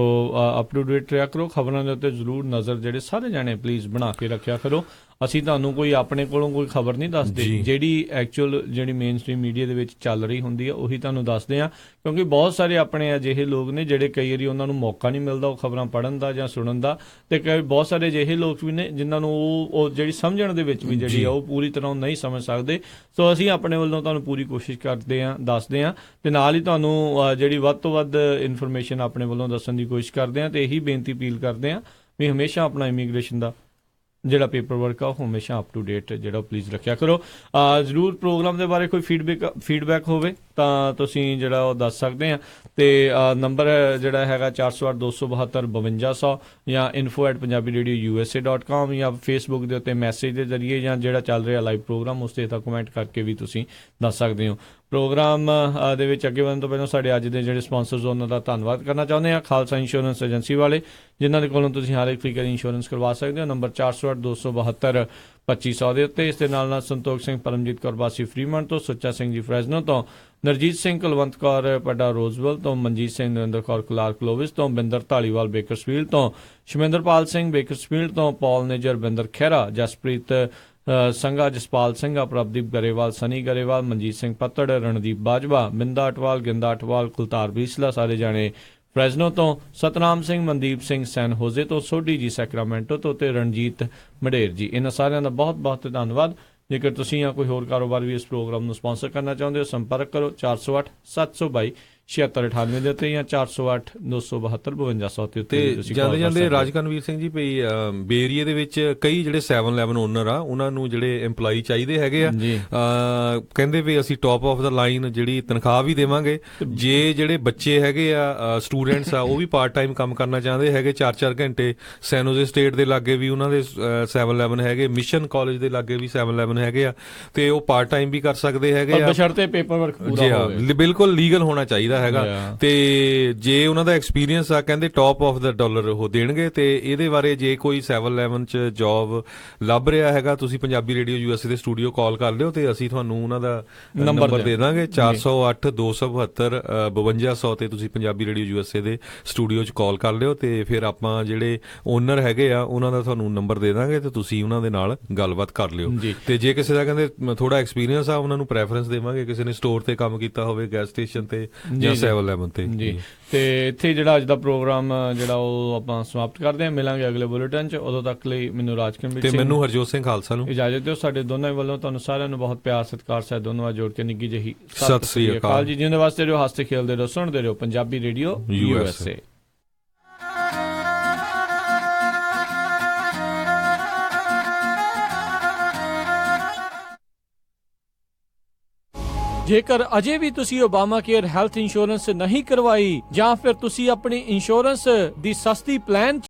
ਅਪ ਟੂ ਡੇਟ ਰਿਹਾ ਕਰੋ, ਖਬਰਾਂ ਦੇ ਉੱਤੇ ਜ਼ਰੂਰ ਨਜ਼ਰ ਜਿਹੜੇ ਸਾਰੇ ਜਾਣੇ ਪਲੀਜ਼ ਬਣਾ ਕੇ ਰੱਖਿਆ ਕਰੋ। ਅਸੀਂ ਤੁਹਾਨੂੰ ਕੋਈ ਆਪਣੇ ਕੋਲੋਂ ਕੋਈ ਖਬਰ ਨਹੀਂ ਦੱਸਦੇ, ਜਿਹੜੀ ਐਕਚੁਅਲ ਜਿਹੜੀ ਮੇਨ ਸਟ੍ਰੀਮ ਮੀਡੀਆ ਦੇ ਵਿੱਚ ਚੱਲ ਰਹੀ ਹੁੰਦੀ ਆ ਉਹੀ ਤੁਹਾਨੂੰ ਦੱਸਦੇ ਆ, ਕਿਉਂਕਿ ਬਹੁਤ ਸਾਰੇ ਆਪਣੇ ਅਜਿਹੇ ਲੋਕ ਨੇ ਜਿਹੜੇ ਕਈ ਵਾਰੀ ਉਹਨਾਂ ਨੂੰ ਮੌਕਾ ਨਹੀਂ ਮਿਲਦਾ ਉਹ ਖਬਰਾਂ ਪੜ੍ਹਨ ਦਾ ਜਾਂ ਸੁਣਨ ਦਾ, ਤੇ ਬਹੁਤ ਸਾਰੇ ਅਜਿਹੇ ਲੋਕ ਵੀ ਨੇ ਜਿਨ੍ਹਾਂ ਨੂੰ ਉਹ ਜਿਹੜੀ ਸਮਝਣ ਦੇ ਵਿੱਚ ਵੀ ਜਿਹੜੀ ਆ ਉਹ ਪੂਰੀ ਤਰ੍ਹਾਂ ਨਹੀਂ ਸਮਝ ਸਕਦੇ। ਸੋ ਅਸੀਂ ਆਪਣੇ ਵੱਲੋਂ ਤੁਹਾਨੂੰ ਪੂਰੀ ਕੋਸ਼ਿਸ਼ ਕਰਦੇ ਹਾਂ, ਦੱਸਦੇ ਹਾਂ, ਤੇ ਨਾਲ ਹੀ ਤੁਹਾਨੂੰ ਜਿਹੜੀ ਵੱਧ ਤੋਂ ਵੱਧ ਇਨਫੋਰਮੇਸ਼ਨ ਆਪਣੇ ਵੱਲੋਂ ਦੱਸਣ ਦੀ ਕੋਸ਼ਿਸ਼ ਕਰਦੇ ਹਾਂ, ਤੇ ਇਹੀ ਬੇਨਤੀ ਅਪੀਲ ਕਰਦੇ ਹਾਂ ਵੀ ਹਮੇਸ਼ਾ ਆਪਣਾ ਇਮੀਗ੍ਰੇਸ਼ਨ ਦਾ ਜਿਹੜਾ ਪੇਪਰ ਵਰਕ ਆ ਉਹ ਹਮੇਸ਼ਾ ਅਪ ਟੂ ਡੇਟ ਜਿਹੜਾ ਪਲੀਜ਼ ਰੱਖਿਆ ਕਰੋ। ਜ਼ਰੂਰ ਪ੍ਰੋਗਰਾਮ ਦੇ ਬਾਰੇ ਕੋਈ ਫੀਡਬੈਕ ਹੋਵੇ ਤਾਂ ਤੁਸੀਂ ਜਿਹੜਾ ਉਹ ਦੱਸ ਸਕਦੇ ਆ, ਤੇ ਨੰਬਰ ਜਿਹੜਾ ਹੈਗਾ 408-272-5200 ਜਾਂ info@punjabiradio.usa.com ਜਾਂ ਫੇਸਬੁੱਕ ਦੇ ਉੱਤੇ ਮੈਸੇਜ ਦੇ ਜ਼ਰੀਏ ਜਾਂ ਜਿਹੜਾ ਚੱਲ ਰਿਹਾ ਲਾਈਵ ਪ੍ਰੋਗਰਾਮ ਉਸ 'ਤੇ ਤਾਂ ਕਮੈਂਟ ਕਰਕੇ ਵੀ ਤੁਸੀਂ ਦੱਸ ਸਕਦੇ ਹੋ। ਪ੍ਰੋਗਰਾਮ ਦੇ ਵਿੱਚ ਅੱਗੇ ਵਧਣ ਤੋਂ ਪਹਿਲਾਂ ਸਾਡੇ ਅੱਜ ਦੇ ਜਿਹੜੇ ਸਪਾਂਸਰਸ ਉਹਨਾਂ ਦਾ ਧੰਨਵਾਦ ਕਰਨਾ ਚਾਹੁੰਦੇ ਹਾਂ। ਖਾਲਸਾ ਇੰਸ਼ੋਰੈਂਸ ਏਜੰਸੀ ਵਾਲੇ ਜਿਨ੍ਹਾਂ ਦੇ ਕੋਲੋਂ ਤੁਸੀਂ ਹਰ ਇੱਕ ਫ੍ਰੀ ਇੰਸ਼ੋਰੈਂਸ ਕਰਵਾ ਸਕਦੇ ਹੋ। ਨੰਬਰ 408-272-2500 ਦੇ ਉੱਤੇ। ਇਸ ਦੇ ਨਾਲ ਸੰਤੋਖ ਸਿੰਘ ਪਰਮਜੀਤ ਕੌਰ ਵਾਸੀ ਫਰੀਮੰਡ ਤੋਂ, ਸੁੱਚਾ ਸਿੰਘ ਜੀ ਫਰੈਜ਼ਨੋ ਤੋਂ, ਨਰਜੀਤ ਸਿੰਘ ਕੁਲਵੰਤ ਕੌਰ ਪੱਡਾ ਰੋਜ਼ਵੈਲ ਤੋਂ, ਮਨਜੀਤ ਸਿੰਘ ਨਰਿੰਦਰ ਕੌਰ ਕਲਾਰਕ ਲੋਵਿਸ ਤੋਂ, ਬਿੰਦਰ ਢਾਲੀਵਾਲ ਬੇਕਰਸਫੀਲਡ ਤੋਂ, ਸ਼ਮਿੰਦਰਪਾਲ ਸਿੰਘ ਬੇਕਰਸਫੀਲਡ ਤੋਂ, ਪੌਲ ਨੇਜਰ, ਬਿੰਦਰ ਖਹਿਰਾ, ਜਸਪ੍ਰੀਤ ਸੰਘਾ, ਜਸਪਾਲ ਸਿੰਘਾ, ਪ੍ਰਭਦੀਪ ਗਰੇਵਾਲ, ਸਨੀ ਗਰੇਵਾਲ, ਮਨਜੀਤ ਸਿੰਘ ਪੱਤੜ, ਰਣਦੀਪ ਬਾਜਵਾ, ਬਿੰਦਾ ਅਟਵਾਲ, ਗਿੰਦਾ ਅਟਵਾਲ, ਕੁਲਤਾਰ ਬੀਸਲਾ ਸਾਰੇ ਜਾਣੇ ਫਰੈਜ਼ਨੋ ਤੋਂ, ਸਤਨਾਮ ਸਿੰਘ, ਮਨਦੀਪ ਸਿੰਘ ਸੈਨ ਹੋਜ਼ੇ ਤੋਂ, ਸੋਢੀ ਜੀ ਸੈਕਰਾਮੈਂਟੋ ਤੋਂ, ਤੇ ਰਣਜੀਤ ਮਡੇਰ ਜੀ। ਇਹਨਾਂ ਸਾਰਿਆਂ ਦਾ ਬਹੁਤ ਬਹੁਤ ਧੰਨਵਾਦ। ਜੇਕਰ ਤੁਸੀਂ ਜਾਂ ਕੋਈ ਹੋਰ ਕਾਰੋਬਾਰ ਵੀ ਇਸ ਪ੍ਰੋਗਰਾਮ ਨੂੰ ਸਪਾਂਸਰ ਕਰਨਾ ਚਾਹੁੰਦੇ ਹੋ, ਸੰਪਰਕ ਕਰੋ 408-722-7698 ਦੇ ਉੱਤੇ ਜਾਂ 408-272-5200 ਤੇ ਉੱਤੇ। ਜਾਂਦੇ ਜਾਂਦੇ ਰਾਜਕਨਵੀਰ ਸਿੰਘ ਜੀ, ਭਈ ਬੇਰੀਏ ਦੇ ਵਿੱਚ ਕਈ ਜਿਹੜੇ 7-11 ਓਨਰ ਆ ਉਹਨਾਂ ਨੂੰ ਜਿਹੜੇ EMPLOYE ਚਾਹੀਦੇ ਹੈਗੇ ਆ, ਕਹਿੰਦੇ ਵੀ ਅਸੀਂ ਟੌਪ ਆਫ ਦਾ ਲਾਈਨ ਜਿਹੜੀ ਤਨਖਾਹ ਵੀ ਦੇਵਾਂਗੇ ਜੇ ਜਿਹੜੇ ਬੱਚੇ ਹੈਗੇ ਆ ਸਟੂਡੈਂਟਸ ਆ ਉਹ ਵੀ ਪਾਰਟ ਟਾਈਮ ਕੰਮ ਕਰਨਾ ਚਾਹੁੰਦੇ ਹੈਗੇ 4-4 ਘੰਟੇ। ਸੈਨੋਜ਼ੇ ਸਟੇਟ ਦੇ ਲਾਗੇ ਵੀ ਉਹਨਾਂ ਦੇ 7-11 ਹੈਗੇ, ਮਿਸ਼ਨ ਕਾਲਜ ਦੇ ਲਾਗੇ ਵੀ 7-11 ਹੈਗੇ ਆ, ਤੇ ਉਹ ਪਾਰਟ ਟਾਈਮ ਵੀ ਕਰ ਸਕਦੇ ਹੈਗੇ ਆ ਬਸ਼ਰਤੇ ਪੇਪਰ ਵਰਕ ਪੂਰਾ ਹੋਵੇ। ਬਿਲਕੁਲ ਲੀਗਲ ਹੋਣਾ ਚਾਹੀਦਾ ਹੈਗਾ, ਤੇ ਜੇ ਉਹਨਾਂ ਦਾ ਐਕਸਪੀਰੀਅੰਸ ਆ ਕਹਿੰਦੇ ਟੌਪ ਆਫ ਦਾ ਡਾਲਰ ਉਹ ਦੇਣਗੇ। ਤੇ ਇਹਦੇ ਬਾਰੇ ਜੇ ਕੋਈ 7-11 ਚ ਜੌਬ ਲੱਭ ਰਿਹਾ ਹੈਗਾ, ਤੁਸੀਂ ਪੰਜਾਬੀ ਰੇਡੀਓ USA ਦੇ ਸਟੂਡੀਓ ਕਾਲ ਕਰ ਲਿਓ ਤੇ ਅਸੀਂ ਤੁਹਾਨੂੰ ਉਹਨਾਂ ਦਾ ਨੰਬਰ ਦੇ ਦਾਂਗੇ 408-272-5200 ਤੇ ਤੁਸੀਂ ਪੰਜਾਬੀ ਰੇਡੀਓ USA ਦੇ ਸਟੂਡੀਓ ਚ ਕਾਲ ਕਰ ਲਿਓ, ਤੇ ਫਿਰ ਆਪਾਂ ਜਿਹੜੇ ਓਨਰ ਹੈਗੇ ਆ ਉਹਨਾਂ ਦਾ ਤੁਹਾਨੂੰ ਨੰਬਰ ਦੇ ਦਾਂਗੇ ਤੇ ਤੁਸੀਂ ਉਹਨਾਂ ਦੇ ਨਾਲ ਗੱਲਬਾਤ ਕਰ ਲਿਓ। ਤੇ ਜੇ ਕਿਸੇ ਦਾ ਕਹਿੰਦੇ ਥੋੜਾ ਐਕਸਪੀਰੀਅੰਸ ਆ ਉਹਨਾਂ ਨੂੰ ਪ੍ਰੈਫਰੈਂਸ ਦੇਵਾਂਗੇ, ਕਿਸੇ ਨੇ ਸਟੋਰ ਤੇ ਕੰਮ ਕੀਤਾ ਹੋਵੇ, ਗੈਸ ਸਟੇਸ਼ਨ ਤੇ ਜਾਂ ਜੀ। 711 ਤੇ ਜੀ ਤੇ ਇੱਥੇ ਜਿਹੜਾ ਅੱਜ ਦਾ ਪ੍ਰੋਗਰਾਮ ਜਿਹੜਾ ਉਹ ਆਪਾਂ ਸਮਾਪਤ ਕਰਦੇ ਹਾਂ। ਮਿਲਾਂਗੇ ਅਗਲੇ ਬੁਲੇਟਿਨ 'ਚ। ਉਦੋਂ ਤੱਕ ਲਈ ਮੈਨੂੰ ਰਾਜਕਮਲ ਤੇ ਸਿੰਘ ਮੈਨੂੰ ਹਰਜੋਤ ਸਿੰਘ ਖਾਲਸਾ ਨੂੰ ਇਜਾਜ਼ਤ ਦਿਓ। ਸਾਡੇ ਦੋਨਾਂ ਵੱਲੋਂ ਤੁਹਾਨੂੰ ਸਾਰਿਆਂ ਨੂੰ ਬਹੁਤ ਪਿਆਰ ਸਤਿਕਾਰ ਸਹਿਤ ਦੋਨੋਂ ਜੋੜ ਕੇ ਨਿੱਘੀ ਜਿਹੀ ਸਤਿ ਸ੍ਰੀ ਅਕਾਲ ਜੀ। ਜਿਉਂਦੇ ਵਾਸਤੇ ਰਹੋ, ਹੱਸਦੇ ਖੇਲਦੇ ਰਹੋ, ਸੁਣਦੇ ਰਹੋ ਪੰਜਾਬੀ ਰੇਡੀਓ USA। ਜੇਕਰ ਅਜੇ ਵੀ ਤੁਸੀਂ ਓਬਾਮਾ ਕੇਅਰ ਹੈਲਥ ਇੰਸ਼ੋਰੈਂਸ ਨਹੀਂ ਕਰਵਾਈ ਜਾਂ ਫਿਰ ਤੁਸੀਂ ਆਪਣੀ ਇੰਸ਼ੋਰੈਂਸ ਦੀ ਸਸਤੀ ਪਲਾਨ